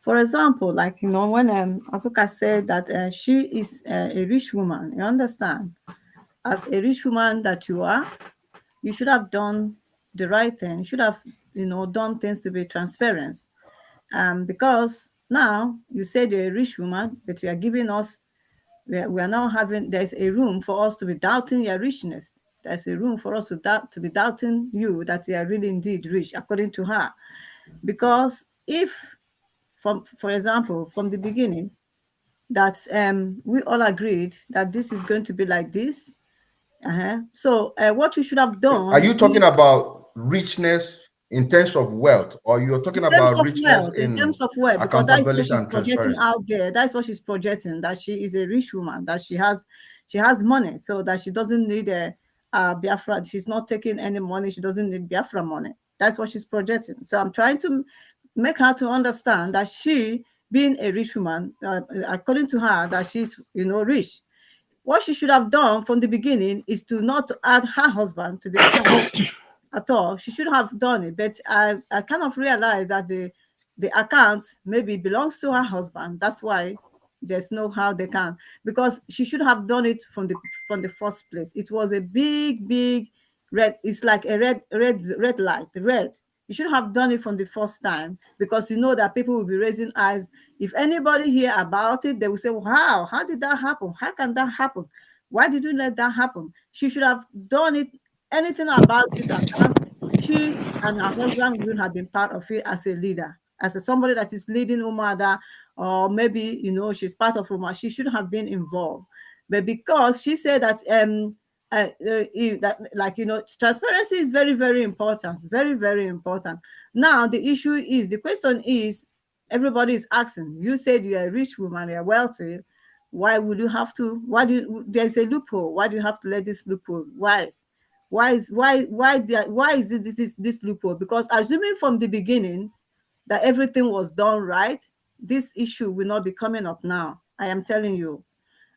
For example, like, when Asuka said that she is a rich woman, you understand? As a rich woman that you are, you should have done the right thing. You should have, done things to be transparent. Because now you said you're a rich woman, but you are giving us, we are now having, there's a room for us to be doubting your richness. There's a room for us to be doubting you that you are really indeed rich, according to her. Because if, for example, from the beginning, that we all agreed that this is going to be like this. So what you should have done. Are you talking about richness in terms of wealth, or you're talking about richness in terms of wealth? Because that's what she's projecting out there. That's what she's projecting, that she is a rich woman, that she has money, so that she doesn't need a Biafra. She's not taking any money. She doesn't need Biafra money. That's what she's projecting. So I'm trying to make her to understand that she, being a rich woman, according to her, that she's rich. What she should have done from the beginning is to not add her husband to the account at all. She should have done it, but I kind of realized that the account maybe belongs to her husband. That's why there's no how they can, because she should have done it from the first place. It was a big red. It's like a red light. Red. You should have done it from the first time, because you know that people will be raising eyes. If anybody hear about it, they will say, wow, how did that happen? How can that happen? Why did you let that happen? She should have done it. Anything about this account, she and her husband would have been part of it as a leader. as somebody that is leading Umada, or maybe, you know, she's part of Umada, she should have been involved. But because she said that, like, you know, transparency is very, very important, very, very important. Now, the issue is, the question is, everybody is asking, you said you're a rich woman, you're wealthy. Why would you have to, there's a loophole. Why do you have to let this loophole? Why is it this loophole? Because assuming from the beginning that everything was done right, this issue will not be coming up now. I am telling you.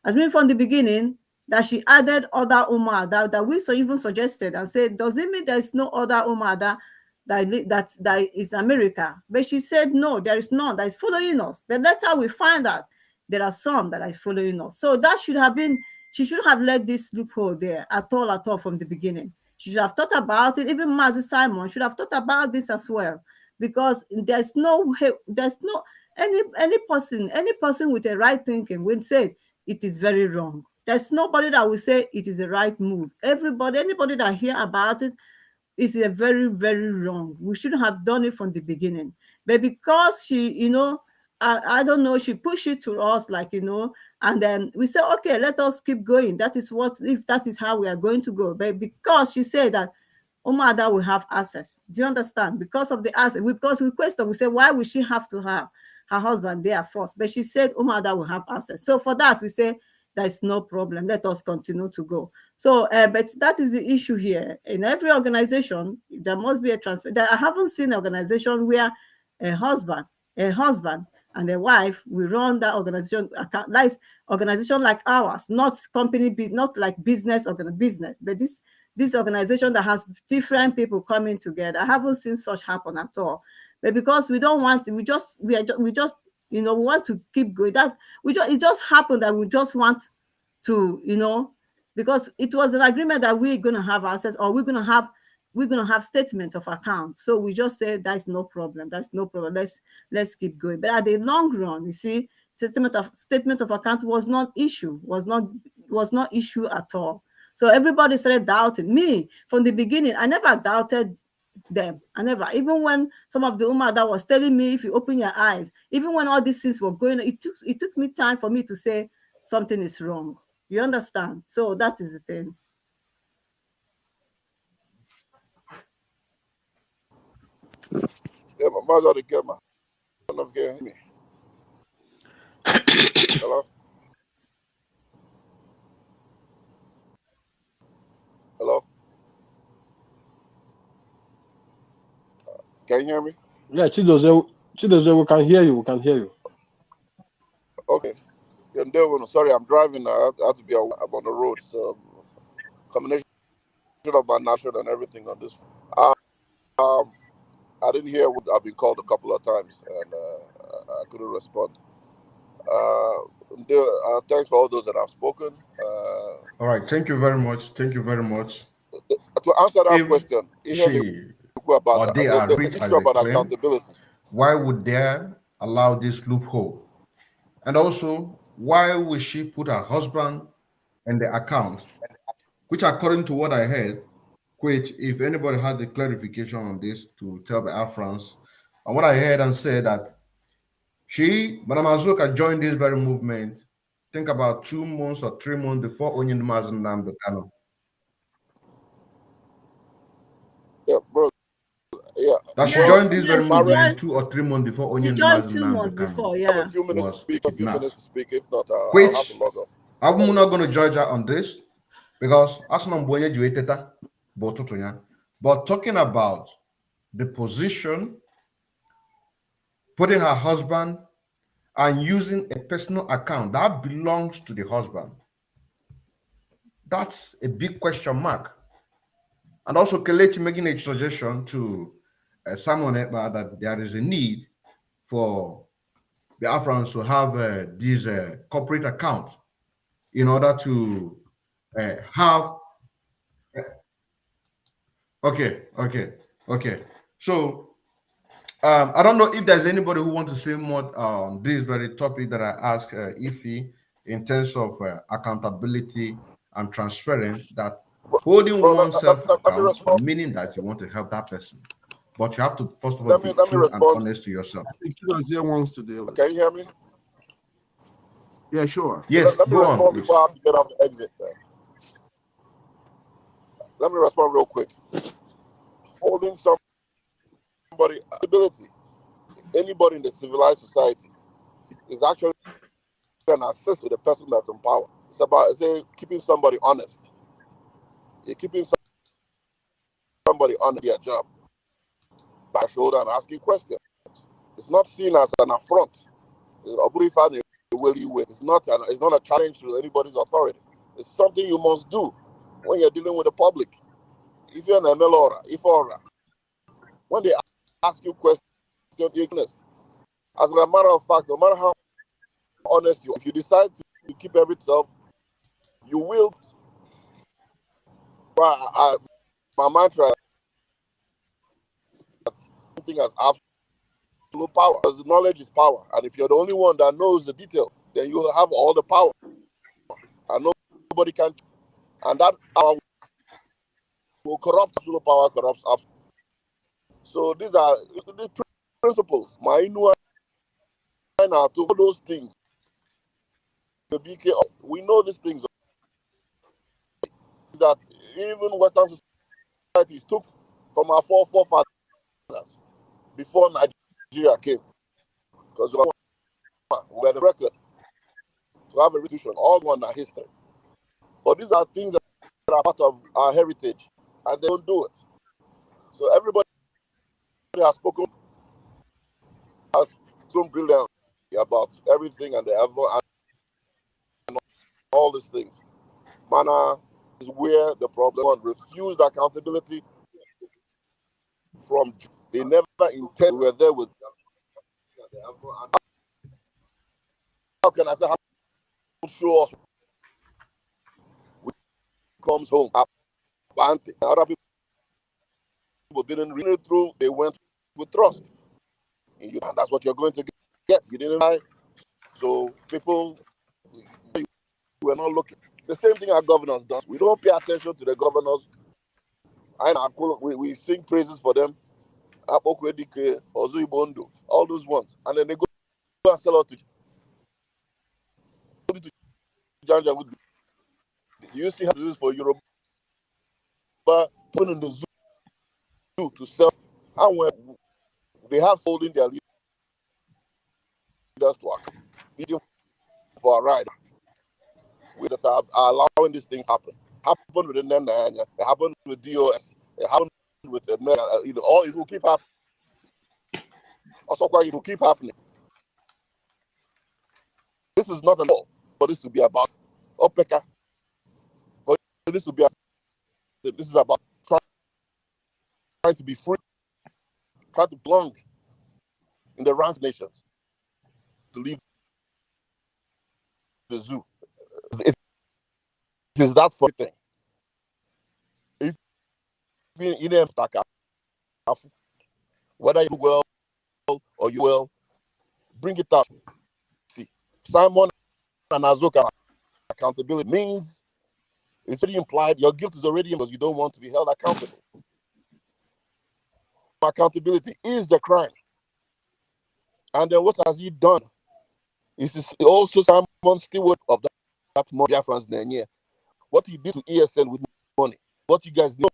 Assuming from the beginning that she added other Umada that we even suggested and said, does it mean there's no other Umada that is America? But she said, no, there is none that is following us. But later we find out there are some that are following us. So that should have been, she shouldn't have let this loophole there at all from the beginning. She should have thought about it. Even Mazi Simon should have thought about this as well, because there's no any person with a right thinking will say it is very wrong. There's nobody that will say it is a right move. Anybody that hear about it is a very, very wrong. We shouldn't have done it from the beginning. But because she, you know, I don't know, she pushed it to us, like, you know, and then we said, okay, let us keep going. That is if that is how we are going to go. But because she said that Umada will have access. Do you understand? Because of the access, because we question, we say, why would she have to have her husband there first? But she said Umada will have access. So for that, we say there is no problem. Let us continue to go. So, but that is the issue here. In every organization, there must be a transfer. I haven't seen an organization where a husband and a wife will run that organization. Like organization like ours, not company, not like business but this organization that has different people coming together. I haven't seen such happen at all. But because we don't want to, we just you know, we want to keep going. It just happened that we just want to, you know, because it was an agreement that we're going to have access, or we're going to have statement of account. So we just said that's no problem. Let's keep going. But at the long run, you see, statement of account was not issue at all. So everybody started doubting me from the beginning. I never doubted them. Even when some of the Umada was telling me, if you open your eyes, even when all these things were going on, it took me time for me to say something is wrong. You understand? So that is the thing. Yeah, my mother to get my son of getting me. Hello? Hello? Can you hear me? Yeah, Chidoze, we can hear you. We can hear you. Okay. Sorry, I'm driving. I have to be I'm on the road. So, combination of my national and everything on this. I didn't hear what I've been called a couple of times, and I couldn't respond. Thanks for all those that have spoken. All right, thank you very much. Thank you very much. To answer that question, or they are rich as a claim, accountability. Why would they allow this loophole? And also, why would she put her husband in the account? Which, according to what I heard, which if anybody had the clarification on this to tell the Biafrans, and what I heard and said that Madam Azuka joined this very movement, I think about 2 months or 3 months before Onyin Mazen Namdekano. Yeah, bro. Yeah. That she joined this very movement 2 or 3 months before Onyin Mazen Namdekano. Yeah. A few minutes to speak. If not, I'll have to log off. I'm not going to judge her on this because but talking about the position, putting her husband and using a personal account that belongs to the husband, that's a big question mark. And also Kelechi making a suggestion to Simon Ekpa that there is a need for the Biafrans to have these corporate accounts in order to have okay. So I don't know if there's anybody who wants to say more on this very topic that I asked Ify in terms of accountability and transparency, that holding oneself account, meaning that you want to help that person. But you have to, first of all, be true and honest to yourself. I think Chigozie wants to deal with it. Can you hear me? Yeah, sure. Yes, let me go respond on, before I have to get off the exit. Let me respond real quick. Holding somebody ability, anybody in the civilized society is actually an assist with the person that's in power. It's about keeping somebody honest. You're keeping somebody on their job by shoulder and asking questions. It's not seen as an affront. It's not a challenge to anybody's authority. It's something you must do when you're dealing with the public. If you're an ML when they ask you questions, you're honest. As a matter of fact, no matter how honest you are, if you decide to keep everything, you will. My mantra is that something has absolute power, because knowledge is power. And if you're the only one that knows the detail, then you will have all the power. And nobody can. And that power will corrupt. Absolute power corrupts absolute. So these are the principles. To all those things. The BK, we know these things. That even Western societies took from our forefathers before Nigeria came, because we had a record to have a restitution, all one our history. But these are things that are part of our heritage, and they don't do it. So everybody has spoken brilliantly about everything and and all these things. Manner is where the problem refused accountability from. They never intended we were there with. How can I say? How show us when comes home? Other people didn't read it through. They went with trust, and that's what you're going to get. You didn't lie, so people were not looking. The same thing our governors does. We don't pay attention to the governors. We sing praises for them. All those ones, and then they go and sell us to Janja. You see how this is for Europe, but putting in the zoo to sell, and when they have holding their leaders to work, leading for a ride, that are allowing this thing to happen. Happened with the Nanya, it happened with DOS, it happened with all it will keep happening. Also, it will keep happening. This is not a law for this to be about OPECA. For this to be this is about trying to be free, trying to belong in the ranked nations, to leave the zoo. It is that funny thing. If you didn't stack up, whether you will or you will, bring it up. See, Simon and Azuka accountability means it's already implied your guilt is already because you don't want to be held accountable. Accountability is the crime. And then what has he done? Is also Simon steward of that money Biafrans then, what he did to ESN with money. What you guys know,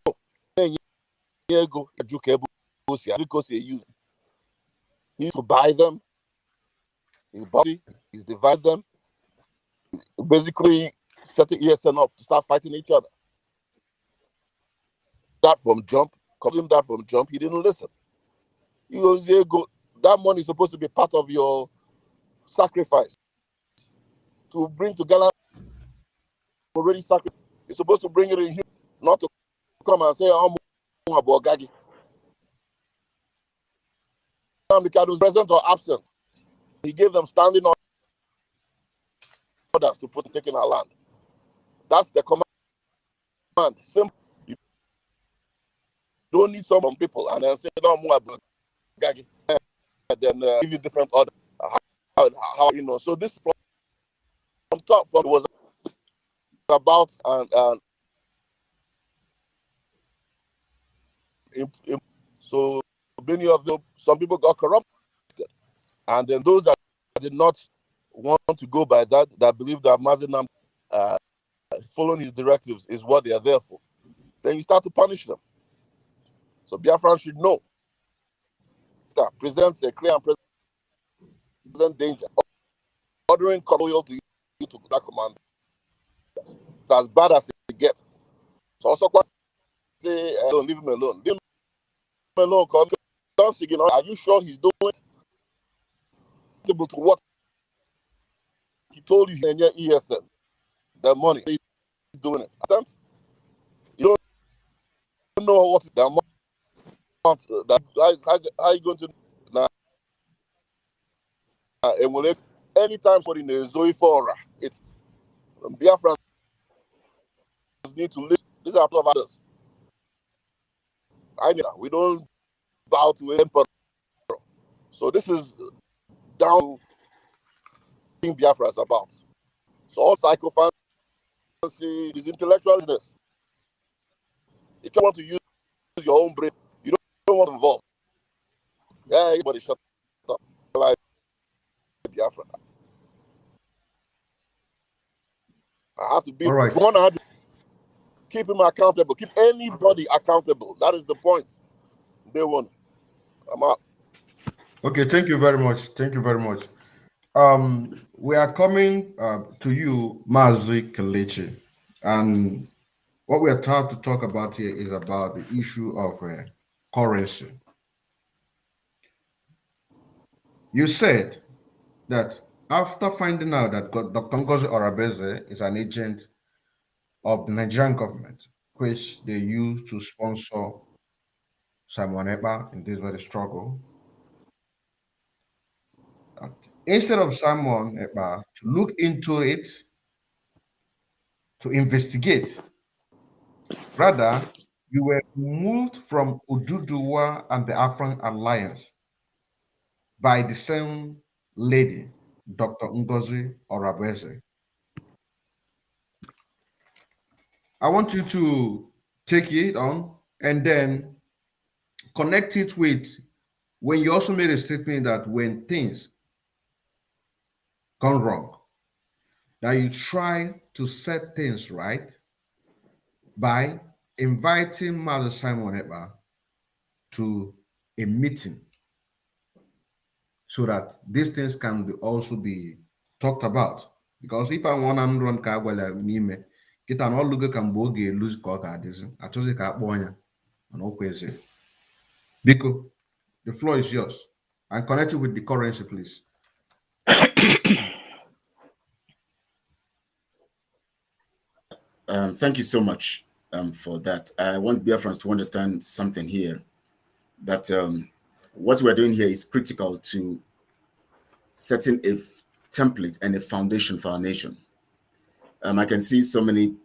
because he used. He used to buy them, he's divided them, basically set the ESN up to start fighting each other. That from jump, he didn't listen. He goes, that money is supposed to be part of your sacrifice. To bring together already sacrificed. You're supposed to bring it in here, not to come and say, I'm about Gagi. Because was present or absent. He gave them standing orders to put taking our land. That's the command. Simple. You don't need some people and then say, no more about Gagi. And then give you different orders. How you know? So this from top was about so many of them, some people got corrupted. And then those that did not want to go by that believe that Mazenam following his directives is what they are there for, then you start to punish them. So Biafran should know that presents a clear and present danger. Ordering loyal to you to that command. It's as bad as it gets. So also say, don't leave him alone. Leave him alone. Are you sure he's doing it? To what he told you in your ESN, the money he's doing it. You don't know what the amount. How you going to now? And will anytime somebody in the Zoe Fora, it's Biafrans need to listen. These are of others. I mean, we don't bow to emperor. So this is down to being Biafra is about. So all psychophancy is intellectualness. If you want to use your own brain, you don't want to involve. Yeah, everybody shut up. Like Biafra. I have to be all right. Keep him accountable. Keep anybody accountable. That is the point. They want. I'm out. Okay, thank you very much. Thank you very much. We are coming to you, Mazi Kelechi, and what we are trying to talk about here is about the issue of currency. You said that after finding out that Dr. Ngozi Orabeze is an agent of the Nigerian government, which they use to sponsor Simon Ekpa in this very struggle, that instead of Simon Ekpa to look into it, to investigate, rather, you were moved from Ududuwa and the Biafran Alliance by the same lady, Dr. Ngozi Orabeze. I want you to take it on and then connect it with when you also made a statement that when things gone wrong, that you try to set things right by inviting Mother Simon Ekpa to a meeting so that these things can also be talked about. Because if I want to run Kagwala Nime, get an all look can boge lose coca, I chose a boya and always say, Biko, the floor is yours. And connect it with the currency, please. Thank you so much for that. I want Biafrans to understand something here, that what we're doing here is critical to setting a template and a foundation for our nation. I can see so many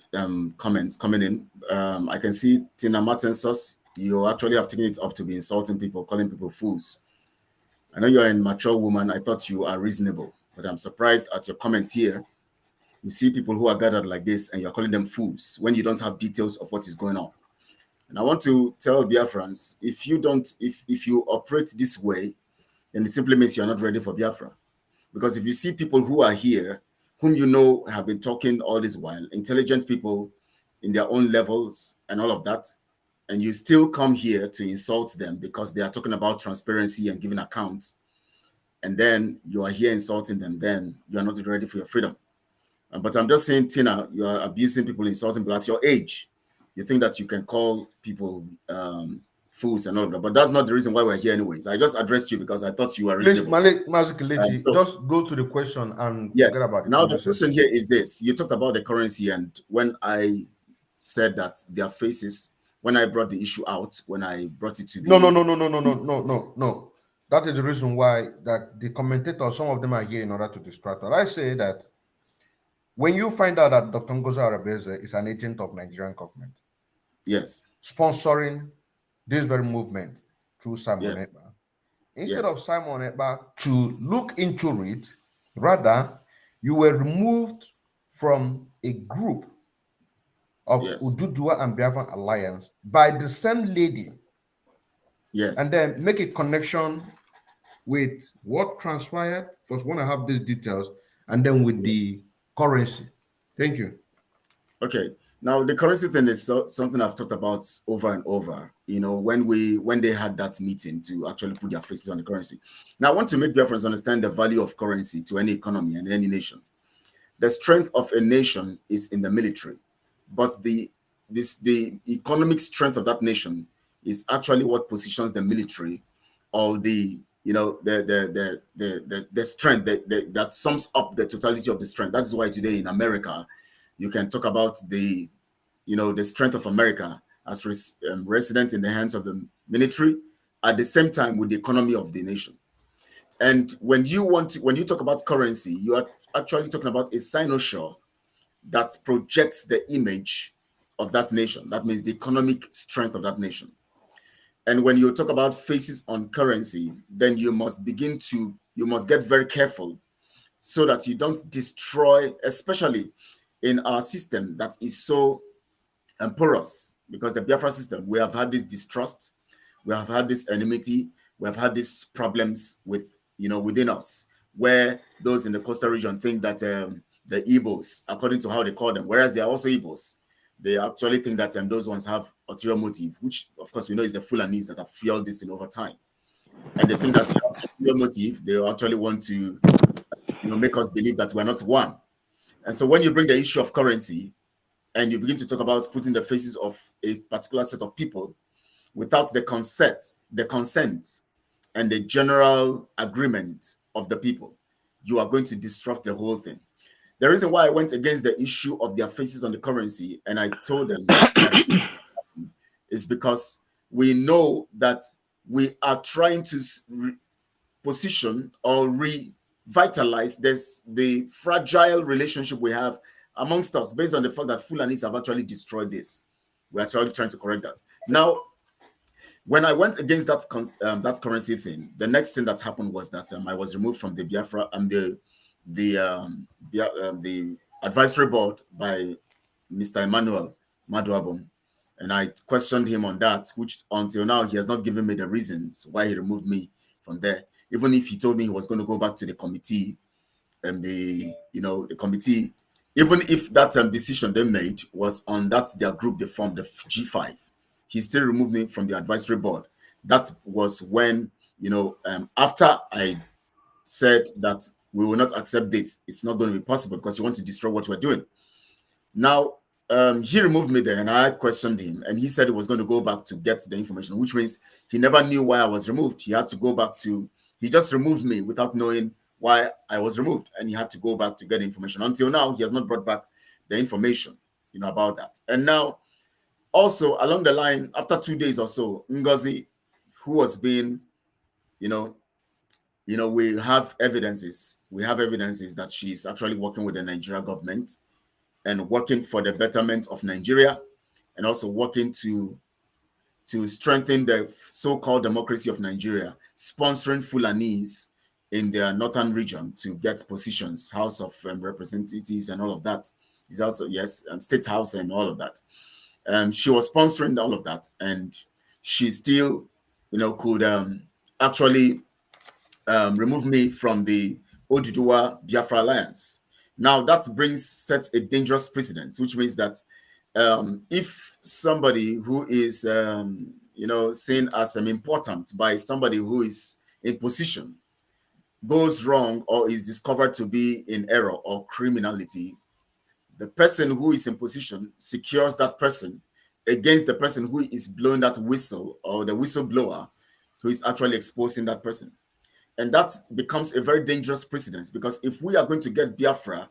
comments coming in. I can see Tina Martinsos, you actually have taken it up to be insulting people, calling people fools. I know you're a mature woman. I thought you are reasonable, but I'm surprised at your comments here. You see people who are gathered like this and you're calling them fools when you don't have details of what is going on. And I want to tell Biafrans, if you operate this way, then it simply means you're not ready for Biafra. Because if you see people who are here, whom you know have been talking all this while, intelligent people in their own levels and all of that, and you still come here to insult them because they are talking about transparency and giving accounts, and then you are here insulting them, then you are not ready for your freedom. But I'm just saying, Tina, you are abusing people, insulting people. At your age, you think that you can call people fools and all of that. But that's not the reason why we're here anyways. I just addressed you because I thought you were reasonable. Please, just go to the question and yes, forget about it. Now the question here is this. You talked about the currency, and when I said that their faces, when I brought the issue out, when I brought it to the... No. That is the reason why that the commentators, some of them are here in order to distract us. I say that when you find out that Dr. Ngozi Orabeze is an agent of Nigerian government, yes, sponsoring this very movement through Simon Ekpa, instead of Simon Ekpa to look into it, rather you were removed from a group of Ududuwa and Biafran Alliance by the same lady Yes. And then make a connection with what transpired. First, want to have these details, and then with the currency. Thank you. Okay. Now the currency thing is something I've talked about over and over. You know, when they had that meeting to actually put their faces on the currency. Now I want to make Biafrans understand the value of currency to any economy and any nation. The strength of a nation is in the military, but the economic strength of that nation is actually what positions the military, or the strength that sums up the totality of the strength. That's why today in America, you can talk about the strength of America as resident in the hands of the military, at the same time with the economy of the nation. And when you talk about currency, you are actually talking about a cynosure that projects the image of that nation. That means the economic strength of that nation. And when you talk about faces on currency, then you must get very careful so that you don't destroy, especially in our system that is so porous, because the Biafra system, we have had this distrust, we have had this enmity, we have had these problems within us, where those in the coastal region think that the Igbos, according to how they call them, whereas they are also Igbos, they actually think that those ones have ulterior motive, which of course we know is the Fulanis that have fueled this thing over time. And they think that they have ulterior motive, they actually want to make us believe that we're not one. And so when you bring the issue of currency and you begin to talk about putting the faces of a particular set of people without the consent and the general agreement of the people, you are going to disrupt the whole thing. The reason why I went against the issue of their faces on the currency and I told them is because we know that we are trying to position or revitalize the fragile relationship we have amongst us based on the fact that Fulanis have actually destroyed this. We're actually trying to correct that. Now, when I went against that currency thing, the next thing that happened was that I was removed from the Biafra and the advisory board by Mr. Emmanuel Maduabon, and I questioned him on that, which until now he has not given me the reasons why he removed me from there. Even if he told me he was going to go back to the committee, and the committee, even if that decision they made was on that their group they formed, the G5, he still removed me from the advisory board. That was when after I said that we will not accept this, it's not going to be possible because you want to destroy what we're doing. Now, he removed me there and I questioned him and he said he was going to go back to get the information, which means he never knew why I was removed. He had to go back he just removed me without knowing why I was removed, and he had to go back to get information. Until now, he has not brought back the information, about that. And now, also along the line, after 2 days or so, Ngozi, who was being, we have evidences. We have evidences that she's actually working with the Nigeria government and working for the betterment of Nigeria, and also working to strengthen the so-called democracy of Nigeria, sponsoring Fulanis in their northern region to get positions, House of Representatives and all of that. Is also, yes, State House and all of that. She was sponsoring all of that, and she still, could actually remove me from the Oduduwa Biafra Alliance. Now that sets a dangerous precedent, which means that if somebody who is, seen as important by somebody who is in position goes wrong or is discovered to be in error or criminality, the person who is in position secures that person against the person who is blowing that whistle, or the whistleblower who is actually exposing that person. And that becomes a very dangerous precedent, because if we are going to get Biafra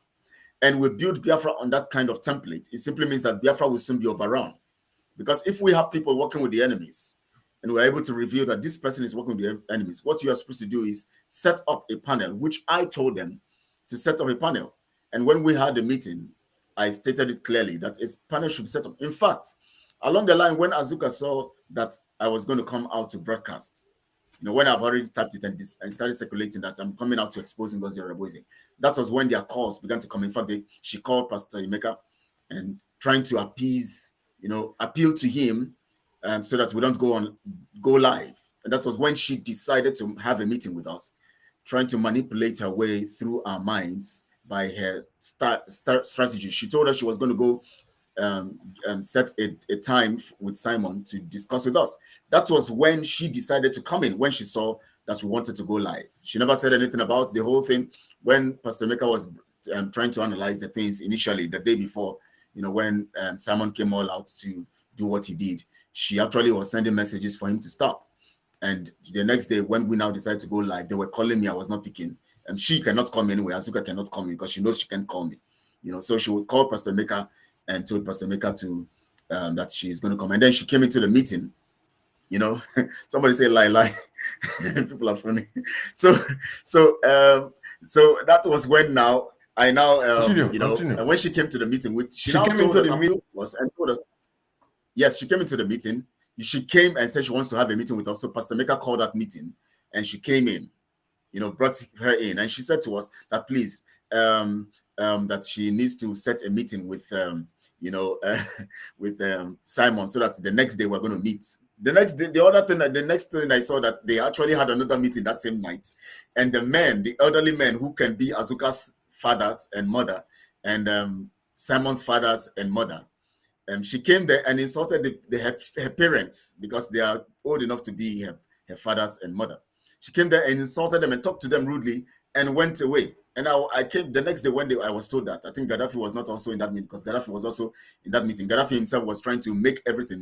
and we build Biafra on that kind of template, it simply means that Biafra will soon be overrun. Because if we have people working with the enemies and we're able to reveal that this person is working with the enemies, what you are supposed to do is set up a panel, which I told them to set up a panel. And when we had the meeting, I stated it clearly that a panel should be set up. In fact, along the line, when Azuka saw that I was going to come out to broadcast, when I've already typed it and started circulating that I'm coming out to expose Ngozi Oreboze, that was when their calls began to come. In fact, she called Pastor Emeka and trying to appeal to him so that we don't go live. And that was when she decided to have a meeting with us, trying to manipulate her way through our minds by her strategy. She told us she was going to go set a time with Simon to discuss with us. That was when she decided to come in, when she saw that we wanted to go live. She never said anything about the whole thing. When Pastor Meka was trying to analyze the things initially, the day before, when Simon came all out to do what he did, she actually was sending messages for him to stop. And the next day, when we now decided to go live, they were calling me. I was not picking. And she cannot call me anyway. Azuka cannot call me because she knows she can't call me. So she would call Pastor Meka and told Pastor Meka to that she's going to come. And then she came into the meeting. Somebody say lie. People are funny. So that was when continue. And when she came to the meeting, she now told us and told us, yes, she came into the meeting. She came and said she wants to have a meeting with us. So Pastor Meka called that meeting, and she came in, brought her in, and she said to us that please, that she needs to set a meeting with, with Simon, so that the next day we're going to meet. The next thing I saw that they actually had another meeting that same night, and the elderly men who can be Azuka's fathers and mother, and Simon's fathers and mother. She came there and insulted her parents because they are old enough to be her fathers and mother. She came there and insulted them and talked to them rudely and went away. And I came the next day when I was told that. I think Gaddafi was not also in that meeting, because Gaddafi was also in that meeting. Gaddafi himself was trying to make everything,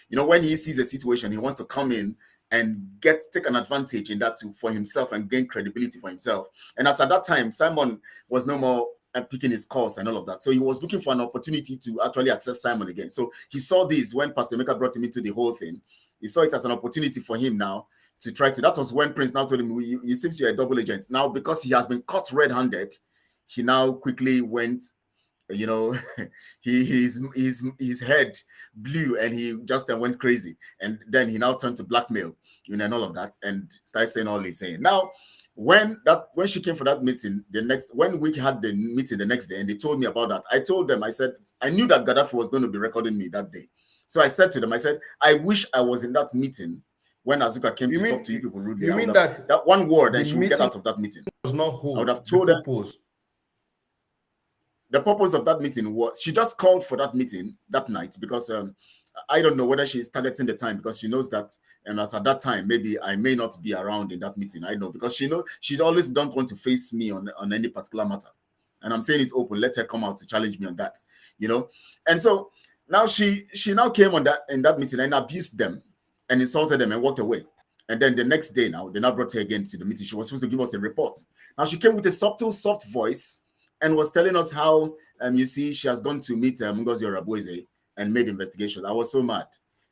when he sees a situation, he wants to come in and take an advantage in that for himself and gain credibility for himself. And as at that time, Simon was no more picking his course and all of that. So he was looking for an opportunity to actually access Simon again. So he saw this when Pastor Meka brought him into the whole thing. He saw it as an opportunity for him now to try to. That was when Prince now told him, "You seem you're a double agent." Now, because he has been caught red-handed, he now quickly went, his head blew and he just went crazy. And then he now turned to blackmail, and all of that, and started saying all he's saying. Now, when she came for that meeting, when we had the meeting the next day, and they told me about that, I told them, I said, I knew that Gaddafi was going to be recording me that day. So I said to them, I said, I wish I was in that meeting when Azuka came to talk to you people rudely. You mean that one word and she would get out of that meeting? Was not who? I would have told her. The purpose of that meeting was, she just called for that meeting that night because I don't know whether she's targeting the time, because she knows that, and as at that time, maybe I may not be around in that meeting. I know, because she always don't want to face me on any particular matter. And I'm saying it open, let her come out to challenge me on that, And so now she now came in that meeting and abused them and insulted them and walked away. And then the next day now, they now brought her again to the meeting. She was supposed to give us a report. Now she came with a subtle, soft voice and was telling us how, you see, she has gone to meet Ngozi Orabueze and made investigations. I was so mad.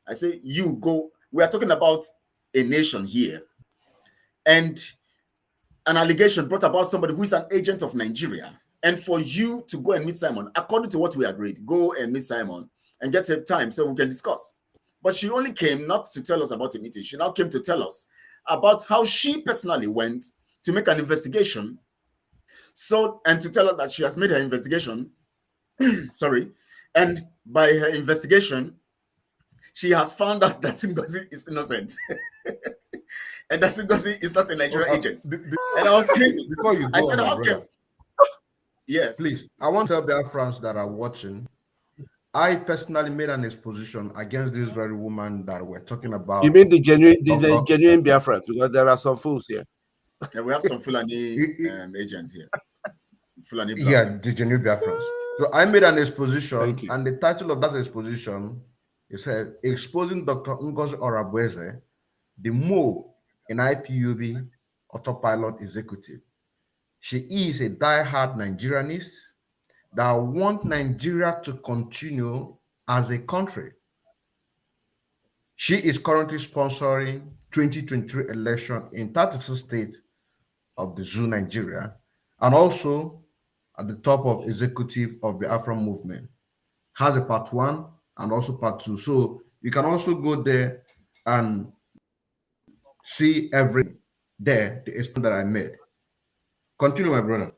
I say, you go. We are talking about a nation here, and an allegation brought about somebody who is an agent of Nigeria. And for you to go and meet Simon, according to what we agreed, go and meet Simon and get a time so we can discuss. But she only came not to tell us about a meeting. She now came to tell us about how she personally went to make an investigation. And to tell us that she has made her investigation, sorry, and by her investigation, she has found out that Ngozi is innocent. And that Ngozi is not a Nigerian agent. And I was crazy. Before you go, I said, okay. Yes. Please, I want to tell Biafrans that are watching, I personally made an exposition against this very woman that we're talking about. You mean the genuine Biafrans? Because there are some fools here. Yeah, we have some Fulani agents here. Fulani blood. Yeah, the genuine Biafrans. So I made an exposition, and the title of that exposition is Exposing Dr. Ngozi Orabueze, the mole in IPUB autopilot executive. She is a die-hard Nigerianist that want Nigeria to continue as a country. She is currently sponsoring 2023 election in 36 states of the zoo, Nigeria, and also at the top of executive of the Biafra movement. Has a part 1 and also part 2. So you can also go there and see everything there, the experiment that I made. Continue, my brother.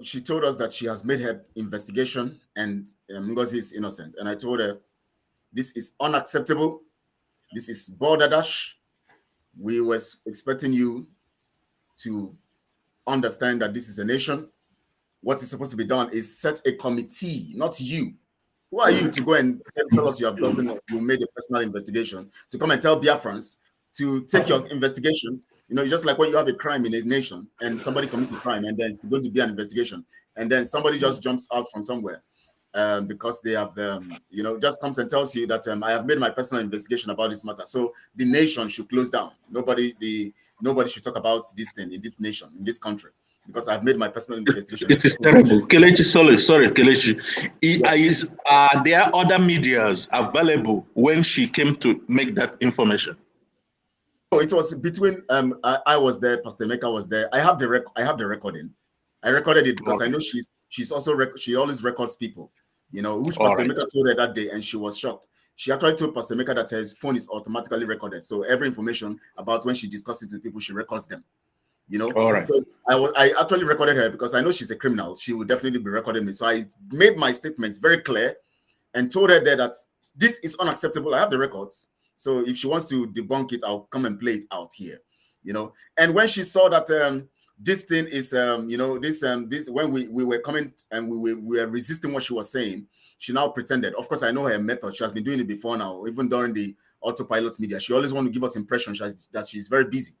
She told us that she has made her investigation and Ngozi is innocent. And I told her, this is unacceptable. This is border dash. We were expecting you to understand that this is a nation. What is supposed to be done is set a committee, not you. Who are you to go and tell us you made a personal investigation, to come and tell Biafrans to take your investigation? You know, it's just like when you have a crime in a nation and somebody commits a crime and then it's going to be an investigation and then somebody just jumps out from somewhere because they have, just comes and tells you that I have made my personal investigation about this matter. So the nation should close down. Nobody should talk about this thing in this nation, in this country, because I've made my personal investigation. It is terrible. Kelechi, sorry, Kelechi. Are there other medias available when she came to make that information? Oh, it was between I was there, Pastor Emeka was there. I have the recording. I recorded it because I know she's also she always records people, which Pastor Emeka told her that day, and she was shocked. She actually told Pastor Emeka that her phone is automatically recorded, so every information about when she discusses with people, she records them. So I actually recorded her because I know she's a criminal. She would definitely be recording me. So I made my statements very clear and told her there that this is unacceptable. I have the records. So if she wants to debunk it, I'll come and play it out here, And when she saw that this thing is, this when we were coming and we were resisting what she was saying, she now pretended. Of course, I know her method. She has been doing it before now, even during the Autopilot media. She always wants to give us impression that she's very busy.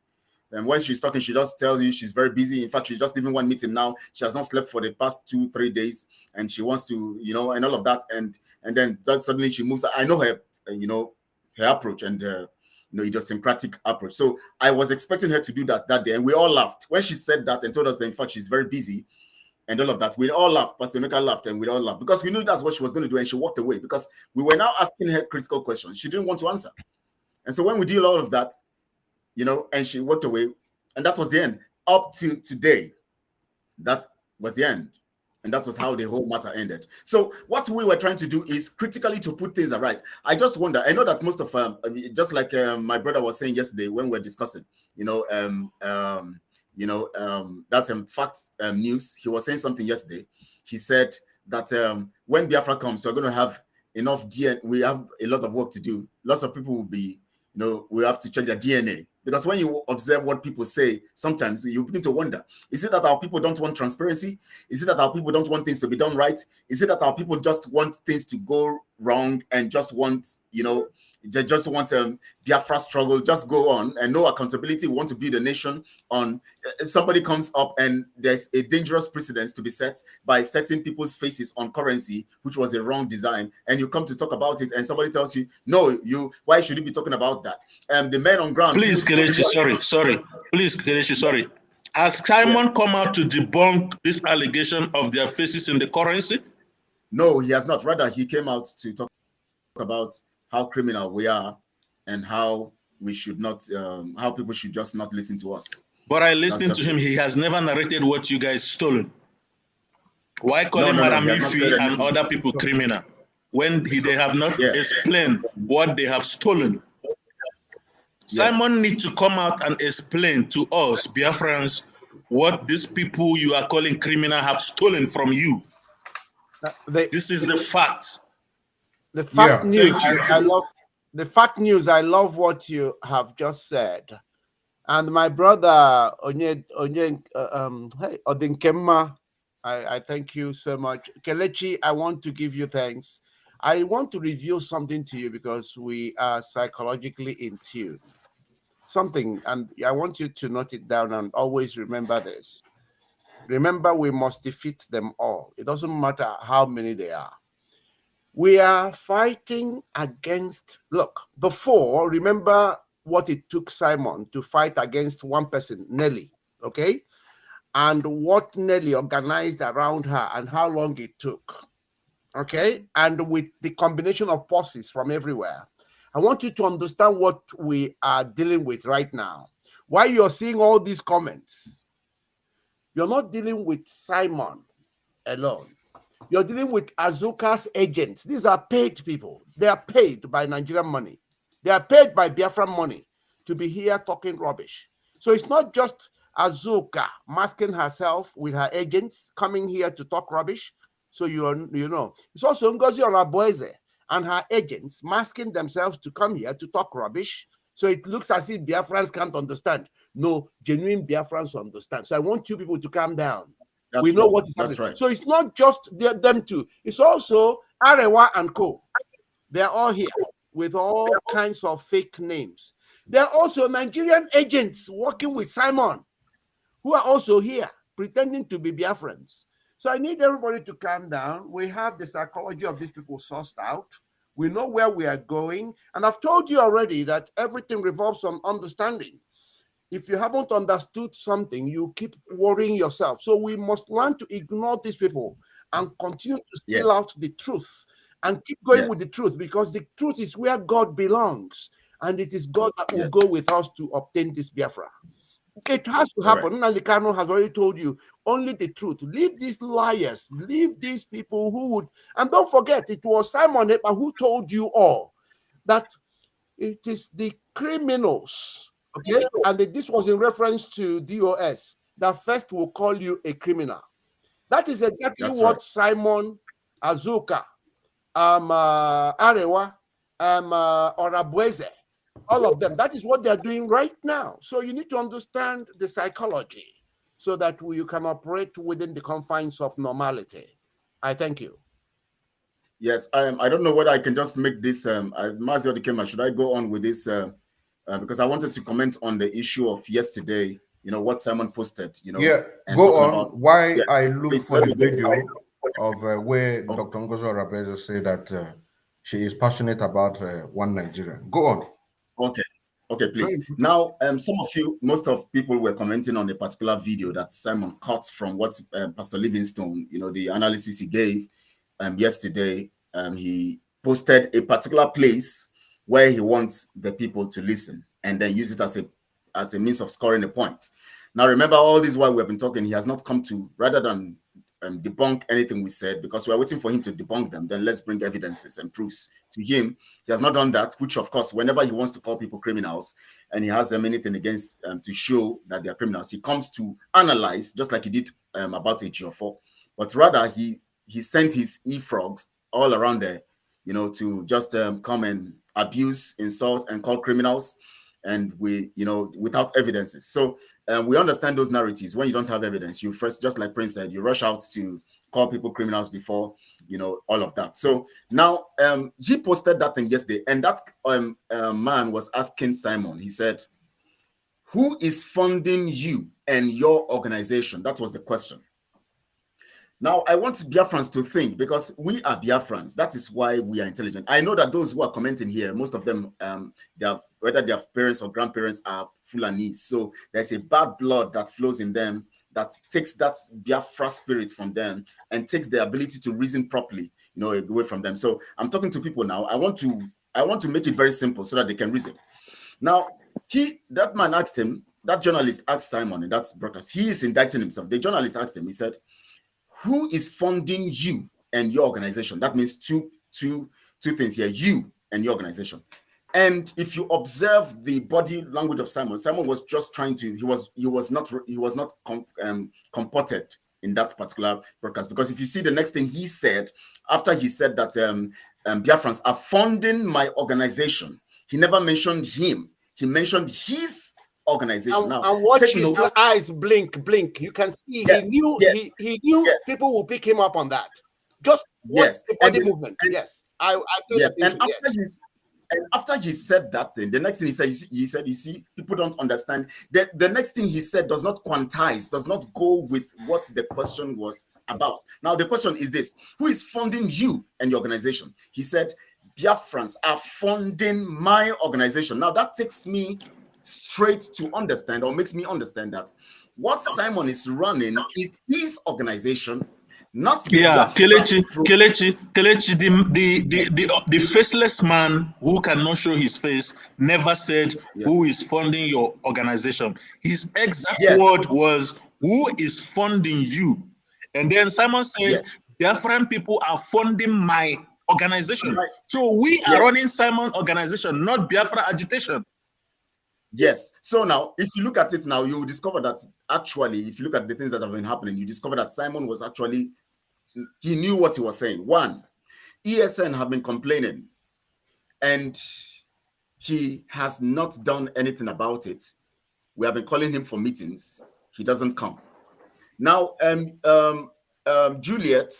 And when she's talking, she just tells you she's very busy. In fact, she's just leaving one meeting now. She has not slept for the past 2-3 days, and she wants to, and all of that. And then suddenly she moves. I know her, her approach and idiosyncratic approach. So I was expecting her to do that day, and we all laughed when she said that and told us that in fact she's very busy, and all of that. We all laughed. Pastor Emeka laughed, and we all laughed because we knew that's what she was going to do, and she walked away because we were now asking her critical questions. She didn't want to answer, and so when we did all of that. And she walked away, and that was the end. Up to today, that was the end, and that was how the whole matter ended. So what we were trying to do is critically to put things right. I just wonder. I know that most of just like my brother was saying yesterday when we were discussing, that's fact news. He was saying something yesterday. He said that when Biafra comes, we're going to have enough DNA. We have a lot of work to do. Lots of people will be, we have to check their DNA. Because when you observe what people say, sometimes you begin to wonder, is it that our people don't want transparency? Is it that our people don't want things to be done right? Is it that our people just want things to go wrong and just want, they just want Biafra struggle, just go on and no accountability, want to build a nation on, somebody comes up and there's a dangerous precedence to be set by setting people's faces on currency, which was a wrong design, and you come to talk about it and somebody tells you, no, why should you be talking about that? The men on ground. Please, Kelechi, sorry. Please, Kelechi, sorry. Has Simon come out to debunk this allegation of their faces in the currency? No, he has not. Rather, he came out to talk about how criminal we are and how we should not, how people should just not listen to us. But I listened to him. He has never narrated what you guys stolen. Why calling Madam Ifi and other people criminal when they have not explained what they have stolen? Simon needs to come out and explain to us, Biafrans, what these people you are calling criminal have stolen from you. This is the fact. The fact news. I love the fact news. I love what you have just said, and my brother Odinkemma, I thank you so much. Kelechi, I want to give you thanks. I want to reveal something to you because we are psychologically in tune. Something, and I want you to note it down and always remember this. Remember, we must defeat them all. It doesn't matter how many they are. We are fighting against, look, before, remember what it took Simon to fight against one person, Nelly, okay? And what Nelly organized around her and how long it took, okay? And with the combination of forces from everywhere. I want you to understand what we are dealing with right now. Why you're seeing all these comments, you're not dealing with Simon alone. You're dealing with Azuka's agents. These are paid people. They are paid by Nigerian money. They are paid by Biafran money to be here talking rubbish. So it's not just Azuka masking herself with her agents, coming here to talk rubbish. So you know. It's also Ngozi Olaboeze and her agents masking themselves to come here to talk rubbish. So it looks as if Biafrans can't understand. No, genuine Biafrans understand. So I want you people to calm down. We know what is happening. Right. So it's not just them two. It's also Arewa and Co. They're all here with all kinds of fake names. There are also Nigerian agents working with Simon who are also here pretending to be Biafrans. So I need everybody to calm down. We have the psychology of these people sourced out. We know where we are going. And I've told you already that everything revolves on understanding. If you haven't understood something, you keep worrying yourself. So we must learn to ignore these people and continue to spill out the truth and keep going with the truth, because the truth is where God belongs. And it is God that will go with us to obtain this Biafra. It has to happen. And the Kano has already told you only the truth. Leave these liars, leave these people who would, and don't forget, it was Simon Epa who told you all that it is the criminals, okay? And this was in reference to DOS, that first will call you a criminal. That is exactly what Simon, Azuka, Arewa, Orabueze, all of them, that is what they're doing right now. So you need to understand the psychology so that you can operate within the confines of normality. I thank you. Yes, I don't know whether I can just make this, Mazio Dikema, should I go on with this? Because I wanted to comment on the issue of yesterday, you know, what Simon posted, you know. Yeah, go on. Why I look for the video of where Dr. Ngozi Orabezo said that she is passionate about one Nigeria. Go on. Okay, please. Now, some of you, most of people were commenting on a particular video that Simon cut from what Pastor Livingstone, you know, the analysis he gave yesterday. He posted a particular place where he wants the people to listen and then use it as a means of scoring a point. Now, remember, all this while we've been talking, he has not come to, rather than debunk anything we said, because we're waiting for him to debunk them, then let's bring evidences and proofs to him. He has not done that, which of course, whenever he wants to call people criminals and he has anything against to show that they're criminals, he comes to analyze, just like he did about AGO4, but rather he sends his e-frogs all around there, you know, to just come and abuse, insult, and call criminals, and without evidences. So we understand those narratives. When you don't have evidence, you first, just like Prince said, you rush out to call people criminals before, you know, all of that. So now he posted that thing yesterday, and that man was asking Simon, he said, who is funding you and your organization? That was the question. Now, I want Biafrans to think, because we are Biafrans. That is why we are intelligent. I know that those who are commenting here, most of them, whether their parents or grandparents are Fulanese. So there's a bad blood that flows in them that takes that Biafra spirit from them and takes the ability to reason properly, you know, away from them. So I'm talking to people now. I want to make it very simple so that they can reason. Now, that man asked him, that journalist asked Simon in that broadcast, he is indicting himself. The journalist asked him, he said, who is funding you and your organization? That means two things here, you and your organization. And if you observe the body language of Simon was just trying to, he was not comported in that particular broadcast, because if you see the next thing he said, after he said that Biafrans are funding my organization, he never mentioned him. He mentioned his organization. And watch his eyes blink. You can see he knew people will pick him up on that. Just watch the body movement. And after he said that thing, the next thing he said, you see, people don't understand. The next thing he said does not quantize, does not go with what the question was about. Now, the question is this: who is funding you and your organization? He said, Biafrans are funding my organization. Now, that takes me straight to understand, or makes me understand, that what Simon is running is his organization, not Kelechi, the faceless man who cannot show his face never said who is funding your organization. His exact word was, who is funding you? And then Simon said, Biafran people are funding my organization. So we are running Simon organization, not Biafra agitation. Yes. So now, if you look at it now, you will discover that actually, if you look at the things that have been happening, you discover that Simon was actually, he knew what he was saying. One, ESN have been complaining, and he has not done anything about it. We have been calling him for meetings. He doesn't come. Now, Juliet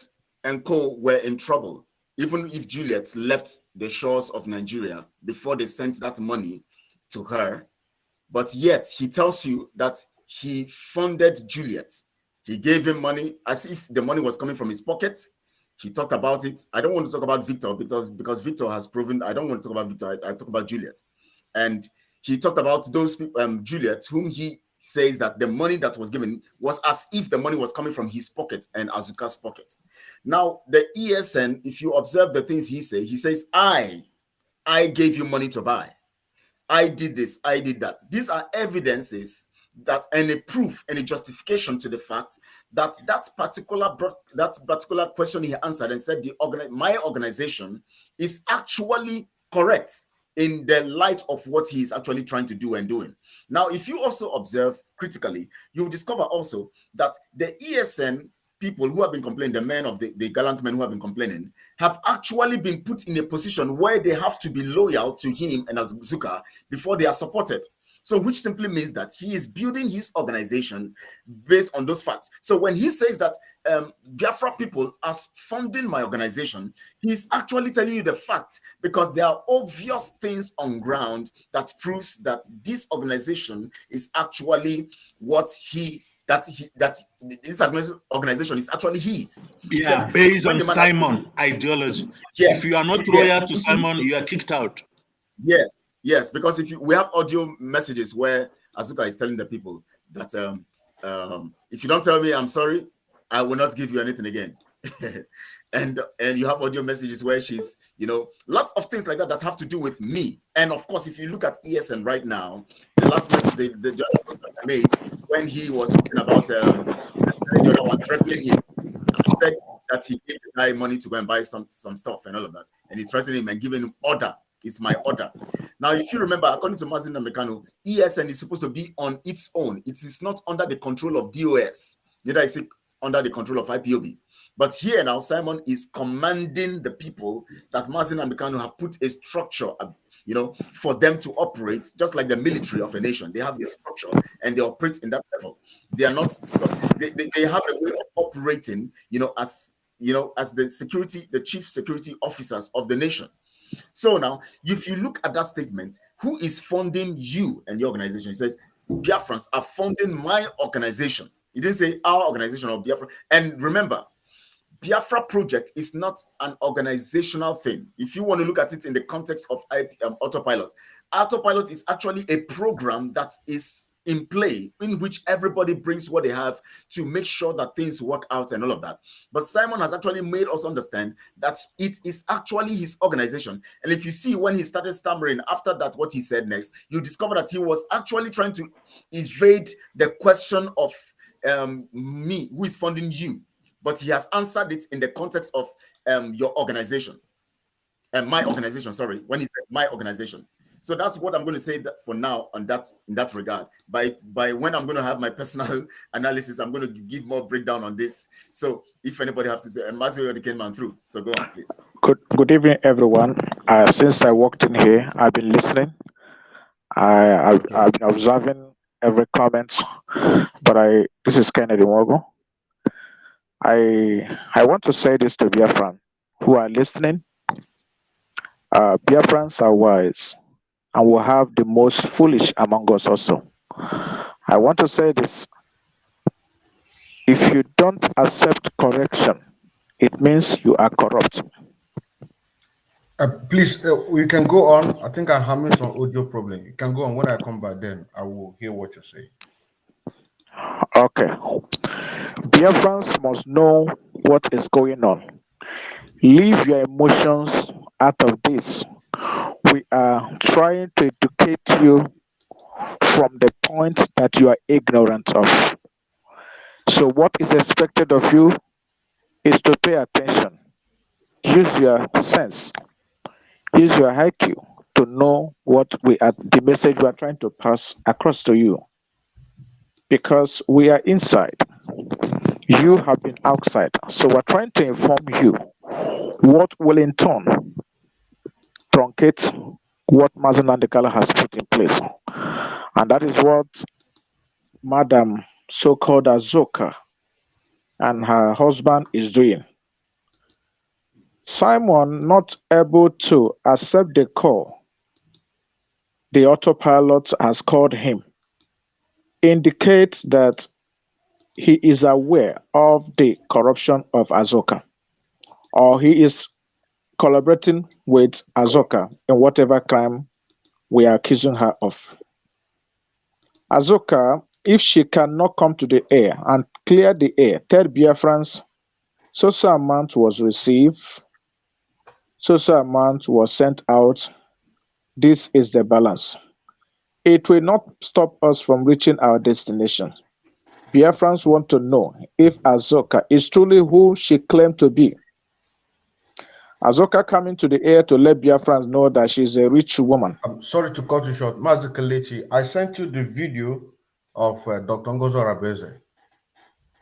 and co were in trouble, even if Juliet left the shores of Nigeria before they sent that money to her. But yet he tells you that he funded Juliet. He gave him money as if the money was coming from his pocket. He talked about it. I don't want to talk about Victor because Victor has proven, I don't want to talk about Victor. I talk about Juliet. And he talked about those people, Juliet, whom he says that the money that was given was as if the money was coming from his pocket and Azuka's pocket. Now, the ESN, if you observe the things he says, I gave you money to buy. I did this, I did that. These are evidences that and a proof and a justification to the fact that that particular question he answered and said my organization is actually correct in the light of what he is actually trying to do and doing. Now, if you also observe critically, you'll discover also that the ESN people who have been complaining, the men of the gallant men who have been complaining, have actually been put in a position where they have to be loyal to him and Azuka before they are supported. So which simply means that he is building his organization based on those facts. So when he says that Biafra people are funding my organization, he's actually telling you the fact because there are obvious things on ground that proves that this organization is actually what that this organization is actually his. Yeah, based on Simon ideology. Yes, if you are not loyal to Simon, you are kicked out. Yes, because we have audio messages where Azuka is telling the people that if you don't tell me I'm sorry, I will not give you anything again. and you have audio messages where she's, lots of things like that have to do with me. And of course, if you look at ESN right now, the last message the I made when he was talking about the other one threatening him, he said that he gave the guy money to go and buy some stuff and all of that, and he threatened him and giving him order. It's my order. Now, if you remember, according to Mazin Namekano, ESN is supposed to be on its own. It is not under the control of DOS. Neither is it under the control of IPOB. But here now, Simon is commanding the people that Mazin Namekano have put a structure, for them to operate, just like the military of a nation. They have a structure and they operate in that level. They are not, they have a way of operating, as the chief security officers of the nation. So now, if you look at that statement, who is funding you and your organization? It says, Biafrans are funding my organization. It didn't say our organization or Biafra. And remember, Biafra project is not an organizational thing. If you want to look at it in the context of Autopilot, Autopilot is actually a program that is in play in which everybody brings what they have to make sure that things work out and all of that. But Simon has actually made us understand that it is actually his organization. And if you see when he started stammering after that, what he said next, you discover that he was actually trying to evade the question of me, who is funding you. But he has answered it in the context of your organization. And my organization, sorry, when he said my organization. So that's what I'm going to say that for now on that in that regard. By when I'm going to have my personal analysis, I'm going to give more breakdown on this. So if anybody have to say, and Mazio already came on through. So go on, please. Good evening, everyone. Since I walked in here, I've been listening. I've been observing every comment, but this is Kennedy Mogo. I want to say this to Biafran who are listening. Biafrans are wise and will have the most foolish among us also. I want to say this. If you don't accept correction, it means you are corrupt. Please, we can go on. I think I'm having some audio problem. You can go on. When I come back, then I will hear what you say. Okay. Biafrans must know what is going on. Leave your emotions out of this. We are trying to educate you from the point that you are ignorant of. So what is expected of you is to pay attention. Use your sense. Use your IQ. to know what the message we are trying to pass across to you, because we are inside. You have been outside. So we're trying to inform you what will in turn truncate what Mazen Nandekala has put in place. And that is what Madam so-called Azoka and her husband is doing. Simon, not able to accept the call the autopilot has called him, indicates that he is aware of the corruption of Azoka, or he is collaborating with Azoka in whatever crime we are accusing her of. Azoka, if she cannot come to the air and clear the air, tell Biafrans, so amount was received, so amount was sent out, this is the balance. It will not stop us from reaching our destination. Biafrans want to know if Azoka is truly who she claimed to be. Azoka coming to the air to let Biafrans know that she's a rich woman. I'm sorry to cut you short. Mazi Kelechi, I sent you the video of Dr. Ngozo Arabeze.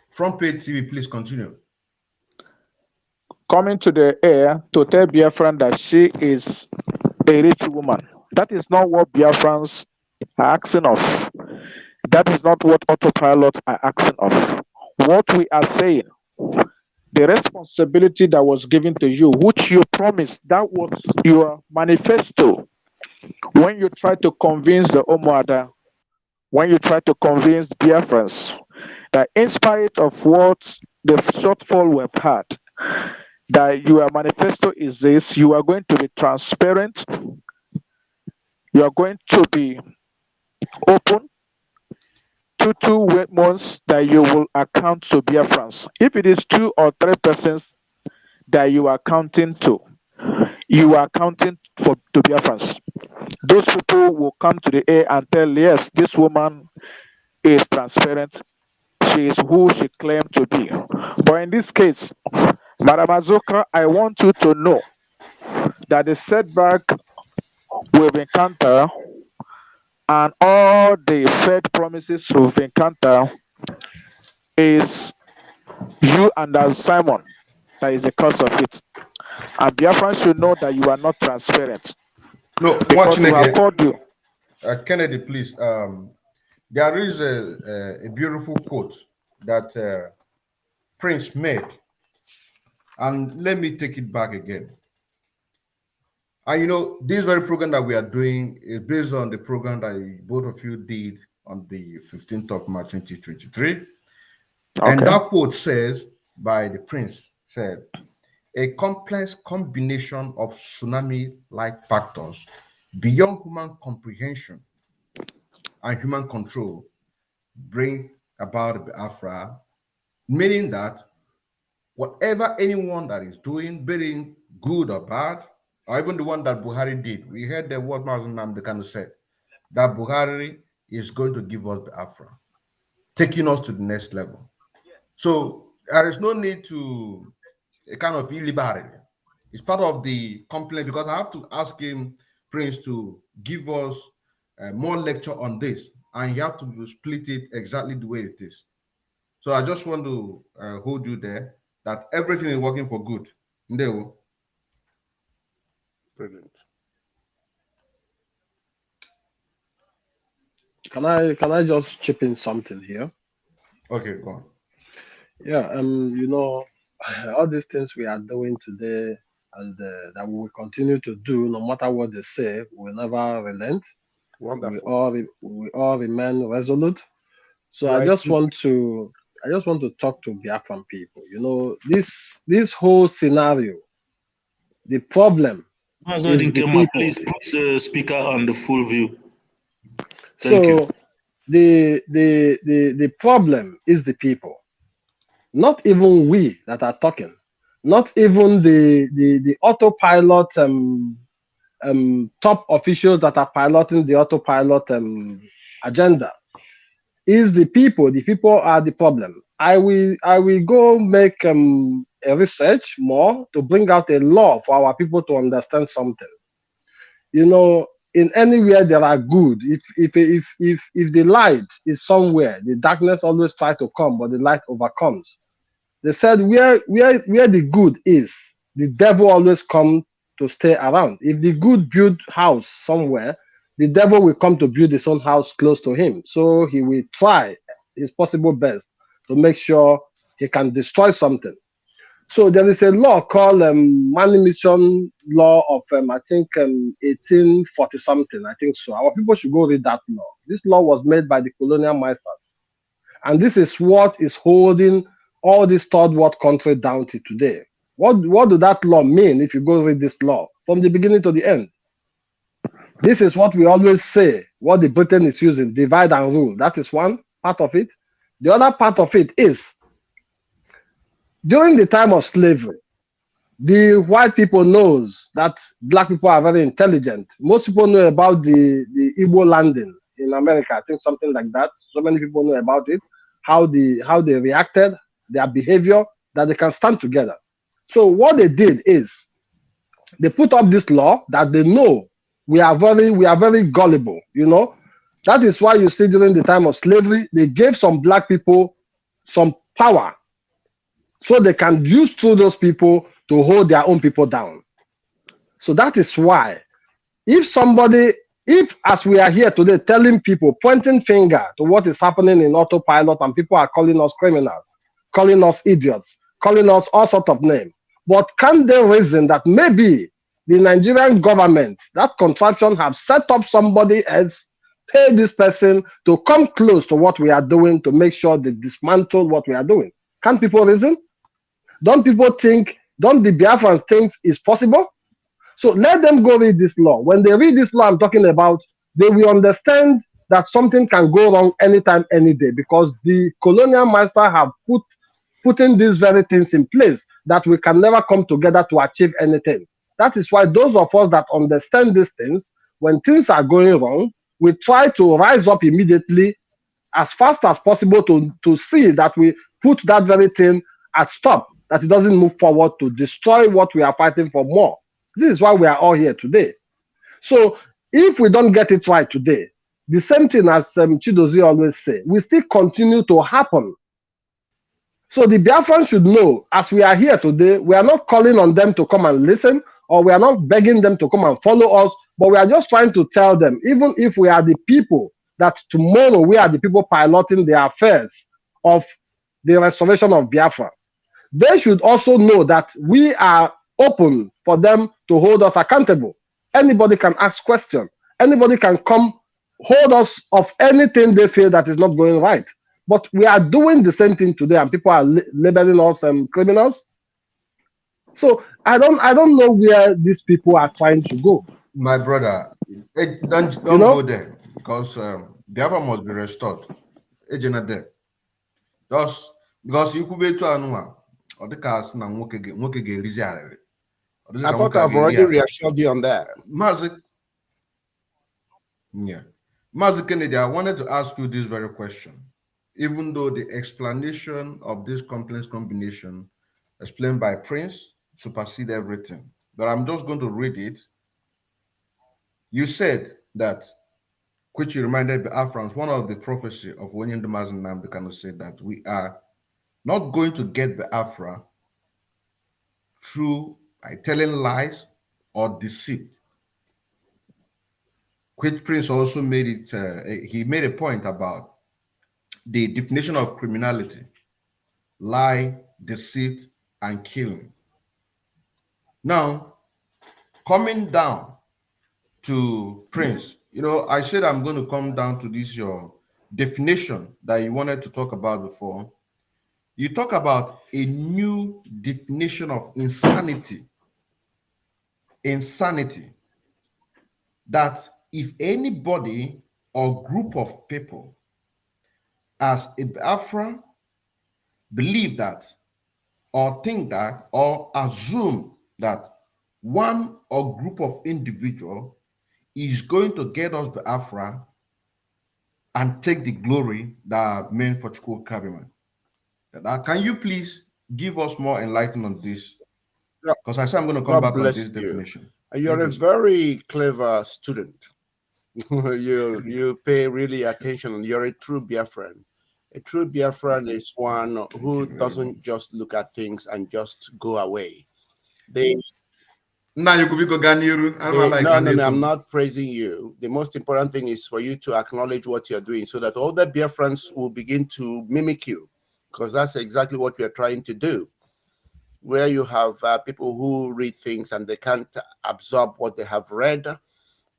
Front page TV, please continue. Coming to the air to tell Biafran that she is a rich woman. That is not what Biafrans are asking of. That is not what autopilot are asking of. What we are saying, the responsibility that was given to you, which you promised, that was your manifesto. When you try to convince the Omoada, when you try to convince Biafrans that in spite of what the shortfall we've had, that your manifesto is this, you are going to be transparent, you are going to be open, 2 months that you will account to Biafrans. If it is 2 or 3 persons that you are counting to, you are counting to Biafrans. Those people will come to the air and tell, yes, this woman is transparent. She is who she claimed to be. But in this case, Madam Azoka, I want you to know that the setback we've encountered and all the failed promises we've encountered is you and Simon that is the cause of it. And Biafran should know that you are not transparent. No, because we have called you. Kennedy, please. There is a beautiful quote that Prince made, and let me take it back again. And you know, this very program that we are doing is based on the program that both of you did on the 15th of March 2023. Okay. And that quote says, by the Prince, said, a complex combination of tsunami-like factors beyond human comprehension and human control bring about Biafra, meaning that whatever anyone that is doing, being good or bad, or even the one that Buhari did, we heard the word Mazen Nandekala said, that Buhari is going to give us Biafra, taking us to the next level. So there is no need to a kind of illiberal. It's part of the complaint, because I have to ask him, Prince, to give us more lecture on this, and you have to split it exactly the way it is. So I just want to hold you there, that everything is working for good. Ndeo. Brilliant. Can I just chip in something here? Okay, go on. Yeah, you know, all these things we are doing today and that we will continue to do, no matter what they say, we'll never relent. Wonderful. We all remain resolute. So Right. I just want to talk to Biafran people. You know, this whole scenario, the problem is the people. Please put the speaker on the full view. Thank you. The problem is the people. Not even we that are talking, not even the autopilot top officials that are piloting the autopilot agenda. Is the people. The people are the problem. I will go make a research more to bring out a law for our people to understand something. you know, in anywhere there are good. If the light is somewhere, the darkness always try to come, but the light overcomes. They said where the good is, the devil always come to stay around. If the good build house somewhere, the devil will come to build his own house close to him. So he will try his possible best to make sure he can destroy something. So there is a law called Manumission Law of I think 1840 something. I think so. Our people should go read that law. This law was made by the colonial masters, and this is what is holding all these third world countries down to today. What do that law mean? If you go read this law from the beginning to the end, this is what we always say. What the Britain is using: divide and rule. That is one part of it. The other part of it is during the time of slavery, the white people knows that black people are very intelligent. Most people know about the Igbo landing in America. I think something like that. So many people know about it, how they reacted, their behavior, that they can stand together. So what they did is they put up this law that they know we are very gullible, you know. That is why you see during the time of slavery, they gave some black people some power so they can use through those people to hold their own people down. So that is why if as we are here today telling people, pointing finger to what is happening in autopilot, and people are calling us criminals, calling us idiots, calling us all sorts of names, but can they reason that maybe the Nigerian government, that contraption, have set up somebody else, pay this person to come close to what we are doing to make sure they dismantle what we are doing? Can people reason? Don't people think, don't the Biafrans think it's possible? So let them go read this law. When they read this law I'm talking about, they will understand that something can go wrong anytime, any day, because the colonial master have putting these very things in place that we can never come together to achieve anything. That is why those of us that understand these things, when things are going wrong, we try to rise up immediately as fast as possible to see that we put that very thing at stop, that it doesn't move forward to destroy what we are fighting for more. This is why we are all here today. So if we don't get it right today, the same thing as Chidozie always say, we still continue to happen. So the Biafrans should know, as we are here today, we are not calling on them to come and listen, or we are not begging them to come and follow us, but we are just trying to tell them, even if we are the people that tomorrow we are the people piloting the affairs of the restoration of Biafra, they should also know that we are open for them to hold us accountable. Anybody can ask questions. Anybody can come hold us of anything they feel that is not going right. But we are doing the same thing today, and people are labeling us criminals. So I don't know where these people are trying to go. My brother, don't go there, because Biafra must be restored. Just because you could be to Anua or the cast now, I thought I've already reassured you on that. Mazi Kennedy, I wanted to ask you this very question. Even though the explanation of this complex combination explained by Prince supersede everything, but I'm just going to read it. You said that, which you reminded the Biafrans, one of the prophecy of Wenyen Damazin Namdekano said that we are not going to get the Biafra through by telling lies or deceit. Which Prince also made it, he made a point about the definition of criminality: lie, deceit, and killing. Now, coming down to Prince, I said I'm going to come down to this, your definition that you wanted to talk about before. You talk about a new definition of insanity. Insanity. That if anybody or group of people as a Biafra believe that, or think that, or assume that one or group of individual is going to get us Biafra and take the glory that are meant for Chukwu Kabiman. Can you please give us more enlightenment on this? Because I said I'm going to come back on this definition. You're a very clever student. you pay really attention. You're a true Biafran. A true Biafran is one who doesn't just look at things and just go away. Now you could be Ganiru. No, I'm not praising you. The most important thing is for you to acknowledge what you're doing so that all the Biafrans will begin to mimic you, because that's exactly what we're trying to do. Where you have people who read things and they can't absorb what they have read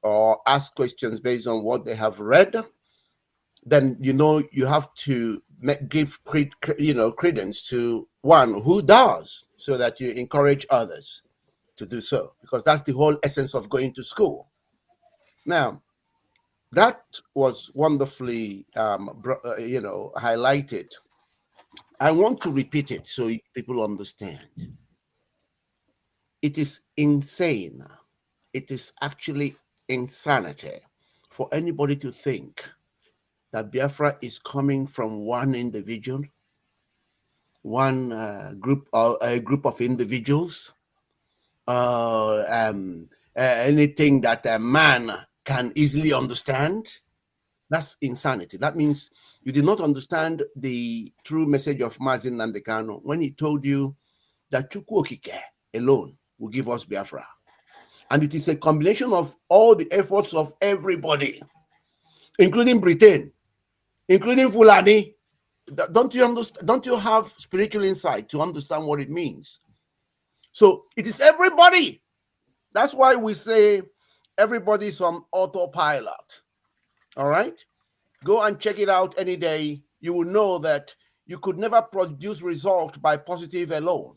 or ask questions based on what they have read, then you have to give credence to one who does, so that you encourage others to do so, because that's the whole essence of going to school. Now, that was wonderfully highlighted. I want to repeat it so people understand. It is insane. It is actually insanity for anybody to think that Biafra is coming from one individual, one group, or a group of individuals, anything that a man can easily understand. That's insanity. That means you did not understand the true message of Mazin Nandekano when he told you that Chukwokike alone will give us Biafra. And it is a combination of all the efforts of everybody, including Britain, including Fulani. Don't you understand? Don't you have spiritual insight to understand what it means? So it is everybody. That's why we say everybody's on autopilot. All right? Go and check it out any day. You will know that you could never produce result by positive alone.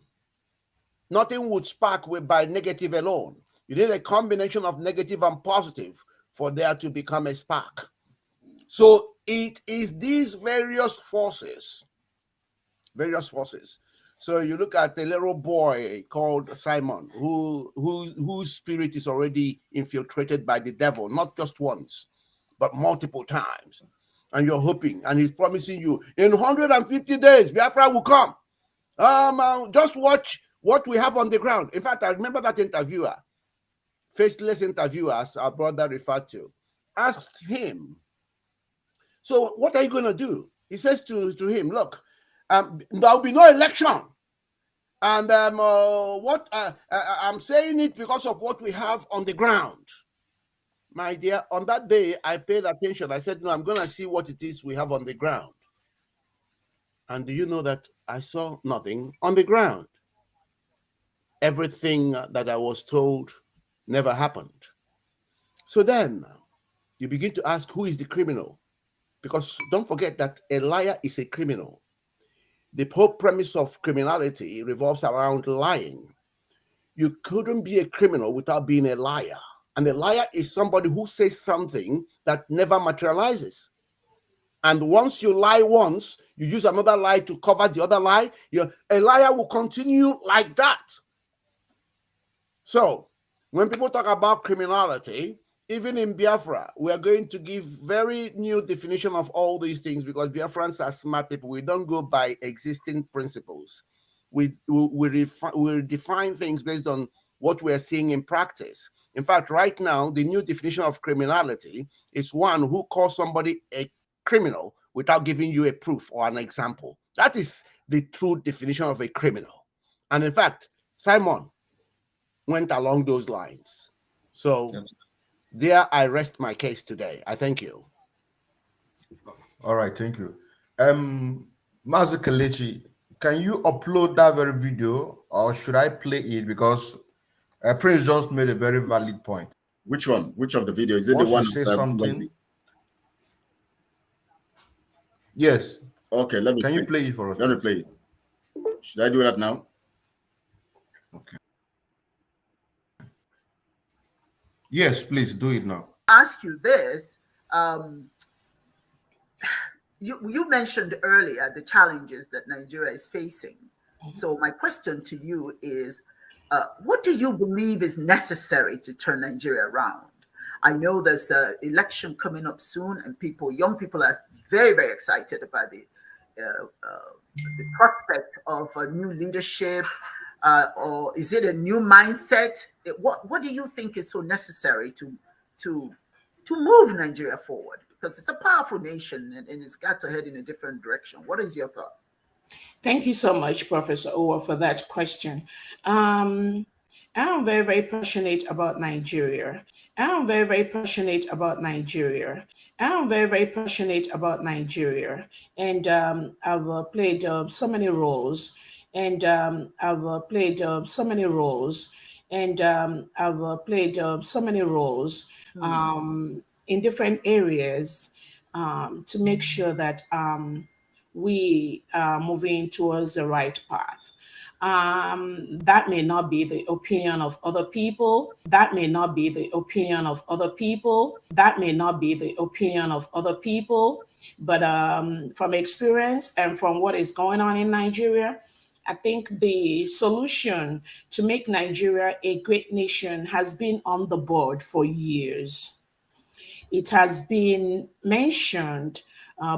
Nothing would spark by negative alone. You need a combination of negative and positive for there to become a spark. So it is these various forces. So you look at a little boy called Simon, whose spirit is already infiltrated by the devil, not just once, but multiple times. And you're hoping, and he's promising you, in 150 days, Biafra will come. Just watch what we have on the ground. In fact, I remember that interviewer, faceless interviewer, as our brother referred to, asked him, so what are you going to do? He says to him, look, there'll be no election. And I'm saying it because of what we have on the ground. My dear, on that day, I paid attention. I said, no, I'm going to see what it is we have on the ground. And do you know that I saw nothing on the ground? Everything that I was told never happened. So then you begin to ask, who is the criminal? Because don't forget that a liar is a criminal. The whole premise of criminality revolves around lying. You couldn't be a criminal without being a liar. And a liar is somebody who says something that never materializes. And once you lie once, you use another lie to cover the other lie. A liar will continue like that. So when people talk about criminality, even in Biafra, we are going to give very new definition of all these things, because Biafrans are smart people. We don't go by existing principles. We define things based on what we're seeing in practice. In fact, right now, the new definition of criminality is one who calls somebody a criminal without giving you a proof or an example. That is the true definition of a criminal. And in fact, Simon went along those lines. So there I rest my case today. I thank you. All right, thank you. Master Kelechi, can you upload that very video, or should I play it? Because Prince just made a very valid point. Which one? Which of the videos? Is it Once the one you say of something? Yes. Okay, let me. Can you play it for us? Let me play it. Should I do that now? Okay. Yes, please do it now. Ask you this. You mentioned earlier the challenges that Nigeria is facing. So my question to you is, what do you believe is necessary to turn Nigeria around? I know there's an election coming up soon, and young people are very, very excited about the prospect of a new leadership, or is it a new mindset What do you think is so necessary to move Nigeria forward? Because it's a powerful nation and it's got to head in a different direction. What is your thought? Thank you so much, Professor Owa, for that question. I'm very, very passionate about Nigeria. I'm very, very passionate about Nigeria. I'm very, very passionate about Nigeria. And I've played so many roles. And I've played so many roles. And I've played so many roles in different areas to make sure that we are moving towards the right path. That may not be the opinion of other people. That may not be the opinion of other people. That may not be the opinion of other people. But from experience and from what is going on in Nigeria, I think the solution to make Nigeria a great nation has been on the board for years. It has been mentioned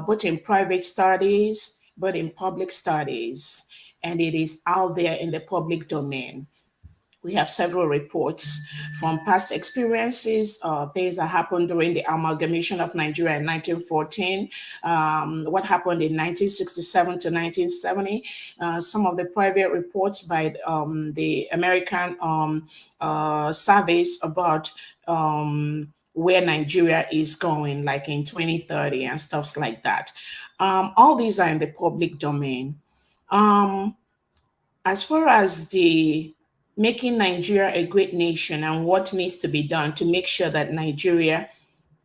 both in private studies, but in public studies, and it is out there in the public domain. We have several reports from past experiences, things that happened during the amalgamation of Nigeria in 1914, what happened in 1967 to 1970, some of the private reports by the American surveys about where Nigeria is going, like in 2030 and stuff like that. All these are in the public domain. As far as the making Nigeria a great nation and what needs to be done to make sure that Nigeria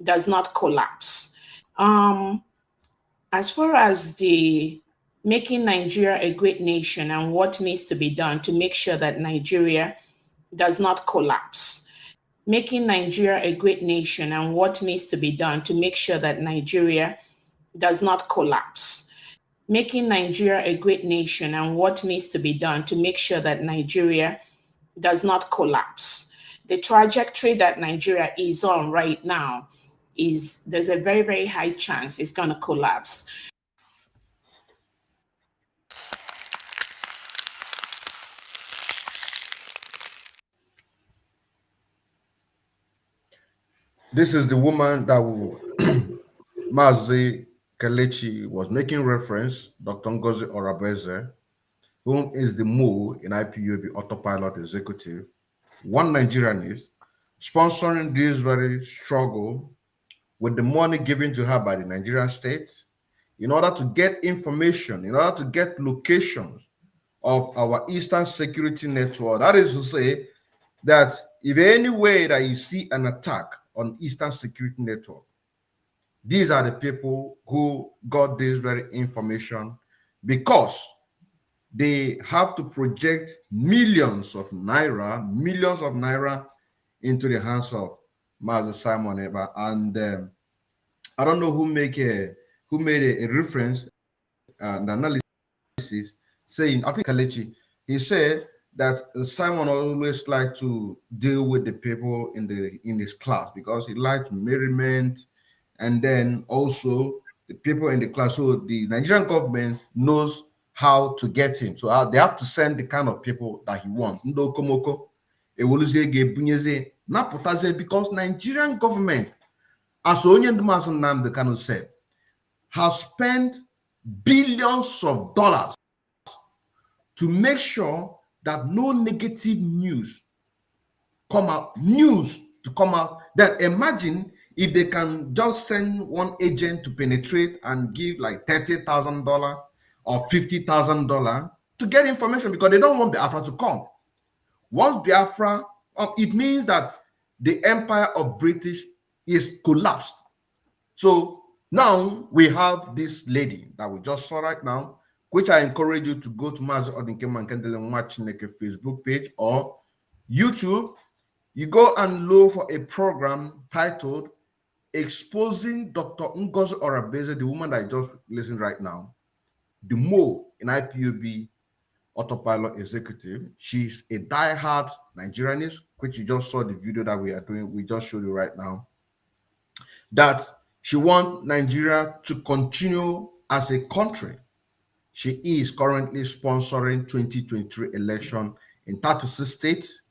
does not collapse. As far as the making Nigeria a great nation and what needs to be done to make sure that Nigeria does not collapse. Making Nigeria a great nation and what needs to be done to make sure that Nigeria does not collapse. Making Nigeria a great nation and what needs to be done to make sure that Nigeria does not collapse. The trajectory that Nigeria is on right now there's a very, very high chance it's going to collapse. This is the woman that Mazi Kelechi was making reference, Dr. Ngozi Orabeze, whom is the MO in IPUB Autopilot Executive, one Nigerianist, sponsoring this very struggle with the money given to her by the Nigerian state in order to get information, in order to get locations of our Eastern Security Network. That is to say that if any way that you see an attack on Eastern Security Network, these are the people who got this very information, because they have to project millions of naira into the hands of Master Simon Eba. And I don't know who made a reference and analysis saying, I think Kelechi, he said that Simon always liked to deal with the people in his class because he liked merriment, and then also the people in the class. So the Nigerian government knows how to get him. So they have to send the kind of people that he wants. Because Nigerian government, as Onyen Nnamdi Kanu said, has spent billions of dollars to make sure that no negative news come out. Then imagine if they can just send one agent to penetrate and give like $30,000 or $50,000 to get information, because they don't want Biafra to come. Once Biafra, it means that the empire of British is collapsed. So now we have this lady that we just saw right now, which I encourage you to go to Mazi Odinke Mankendele Mwachineke Facebook page or YouTube. You go and look for a program titled Exposing Dr. Ngozi Orabeze, the woman that I just listened right now, the Mo in IPUB Autopilot Executive. She's a diehard Nigerianist, which you just saw the video that we are doing. We just showed you right now. That she wants Nigeria to continue as a country. She is currently sponsoring 2023 election in 36 states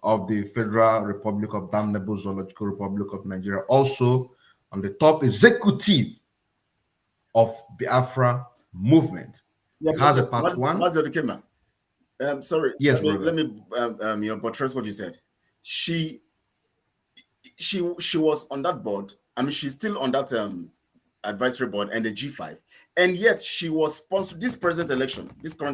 of the Federal Republic of Damnable Zoological Republic of Nigeria, also on the top executive of Biafra movement. Yeah, It has a part one. Sorry, yes, let me buttress what you said. She was on that board. I mean, she's still on that advisory board and the G5, and yet she was sponsoring this current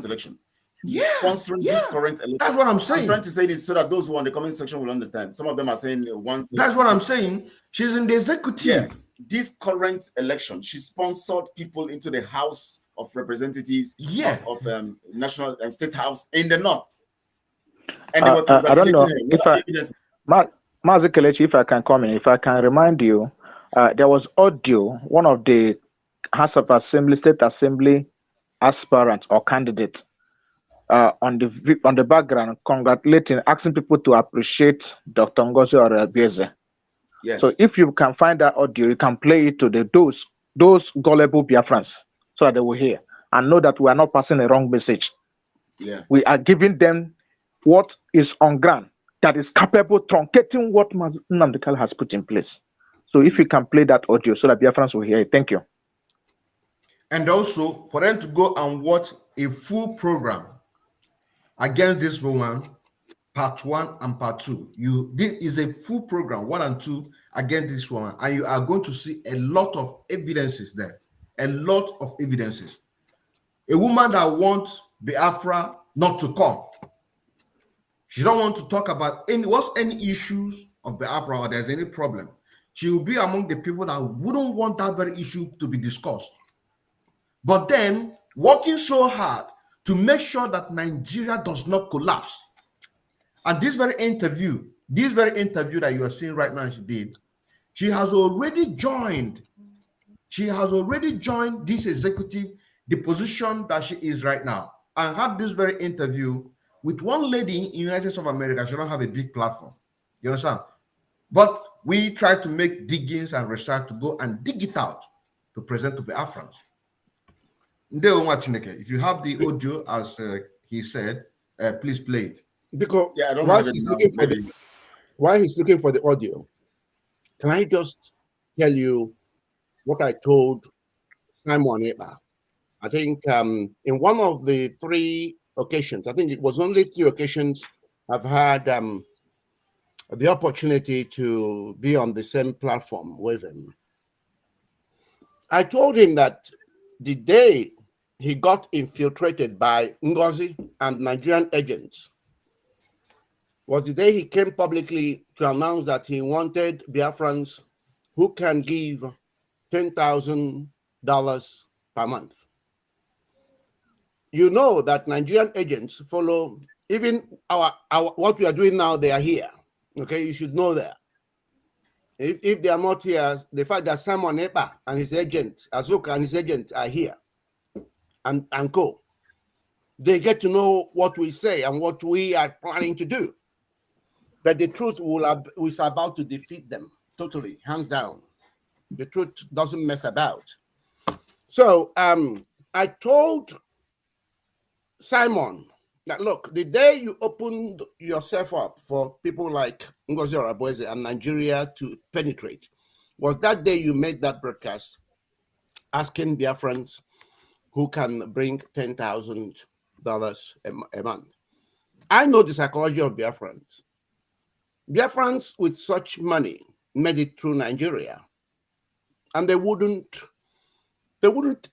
election. Yeah, sponsoring this current election. That's what I'm saying. I'm trying to say this so that those who are in the comment section will understand. Some of them are saying one thing. That's what I'm saying. She's in the executive. Yes, this current election, she sponsored people into the House of Representatives, House of National and State House in the North. And they were I don't know if Mazi Kelechi, if I can comment, if I can remind you, there was audio, one of the House of Assembly, State Assembly aspirants or candidates on the background congratulating, asking people to appreciate Dr. Ngozi Orebieze. Yes. So if you can find that audio, you can play it to those gullible Biafrans so that they will hear and know that we are not passing a wrong message. Yeah. We are giving them what is on ground that is capable truncating what Nnamdi Kanu has put in place. So if you can play that audio so that Biafrans will hear it, thank you. And also for them to go and watch a full program against this woman, part 1 and part 2. This is a full program, 1 and 2, against this woman, and you are going to see a lot of evidences there. A lot of evidences. A woman that wants Biafra not to come. She don't want to talk about any issues of Biafra or there's any problem. She will be among the people that wouldn't want that very issue to be discussed. But then working so hard to make sure that Nigeria does not collapse. And this very interview that you are seeing right now, she has already joined this executive, the position that she is right now, and had this very interview with one lady in the United States of America. She don't have a big platform. You understand? But we try to make diggings and research to go and dig it out to present to the Biafrans. If you have the audio, as he said, please play it. Because I don't while have it he's now, looking for while he's looking for the audio, can I just tell you what I told Simon Eba? I think in one of the 3 occasions, I think it was only 3 occasions, I've had the opportunity to be on the same platform with him. I told him that the day he got infiltrated by Ngozi and Nigerian agents was the day he came publicly to announce that he wanted Biafrans who can give $10,000 per month. You know that Nigerian agents follow even our what we are doing now. They are here. Okay, you should know that. If they are not here, the fact that Simon Eba and his agent, Azuka and his agent are here, and co, they get to know what we say and what we are planning to do. But the truth is about to defeat them totally, hands down. The truth doesn't mess about. So I told Simon that, look, the day you opened yourself up for people like Ngozi Orebieze and Nigeria to penetrate was that day you made that broadcast asking Biafrans who can bring $10,000 a month. I know the psychology of Biafrans. Biafrans with such money made it through Nigeria, and they wouldn't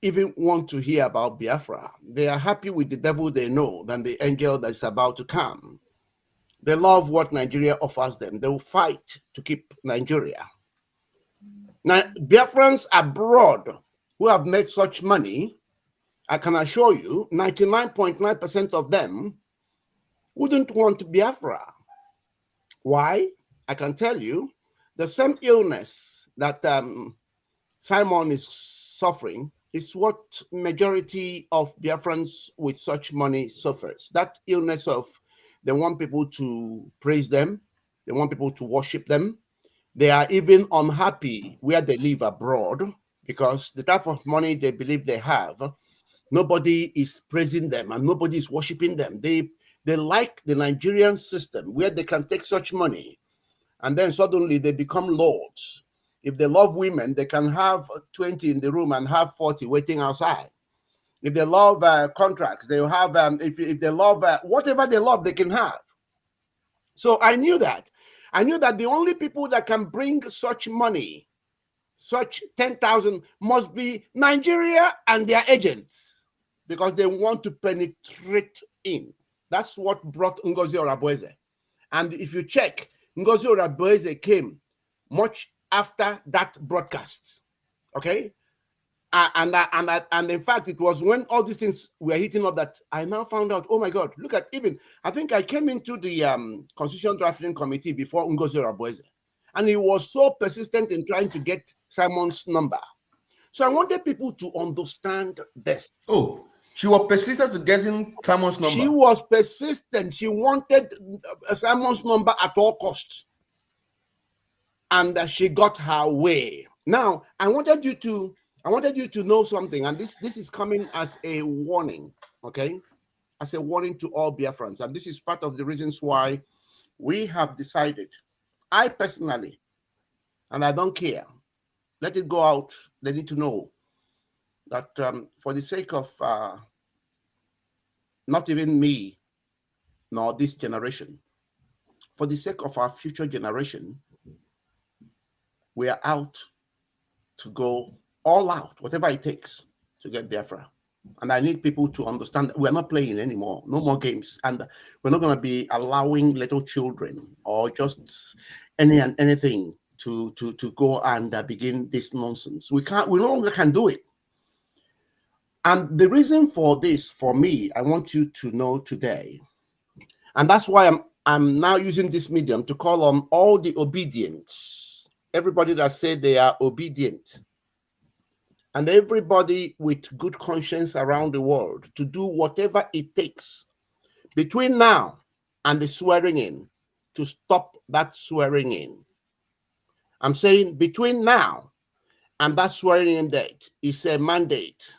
even want to hear about Biafra. They are happy with the devil they know than the angel that's about to come. They love what Nigeria offers them. They will fight to keep Nigeria. Now, Biafrans abroad who have made such money, I can assure you, 99.9% of them wouldn't want Biafra. Why? I can tell you, the same illness that Simon is suffering is what majority of Biafrans with such money suffers. That illness of they want people to praise them, they want people to worship them. They are even unhappy where they live abroad because the type of money they believe they have, nobody is praising them and nobody is worshiping them. They They like the Nigerian system where they can take such money and then suddenly they become lords. If they love women, they can have 20 in the room and have 40 waiting outside. If they love contracts, they'll have, if they love whatever they love, they can have. So I knew that. I knew that the only people that can bring such money, such 10,000, must be Nigeria and their agents, because they want to penetrate in. That's what brought Ngozi Orabueze. And if you check, Ngozi Orabueze came much after that broadcast, okay? And in fact, it was when all these things were hitting up that I now found out, oh my God, look at even, I think I came into the Constitution Drafting Committee before Ngozi Orabueze, and he was so persistent in trying to get Simon's number. So I wanted people to understand this. Oh, she was persistent to getting Simon's number. She was persistent. She wanted Simon's number at all costs. And she got her way. Now, I wanted you to know something, and this is coming as a warning, okay? As a warning to all Biafrans. And this is part of the reasons why we have decided, I personally, and I don't care, let it go out, they need to know that for the sake of not even me, nor this generation, for the sake of our future generation, we are out to go all out, whatever it takes to get Biafra. And I need people to understand that we're not playing anymore, no more games. And we're not going to be allowing little children or just anything to go and begin this nonsense. We no longer can do it. And the reason for this, for me, I want you to know today, and that's why I'm now using this medium to call on all the obedience, everybody that said they are obedient, and everybody with good conscience around the world to do whatever it takes between now and the swearing in to stop that swearing in. I'm saying between now and that swearing in date is a mandate,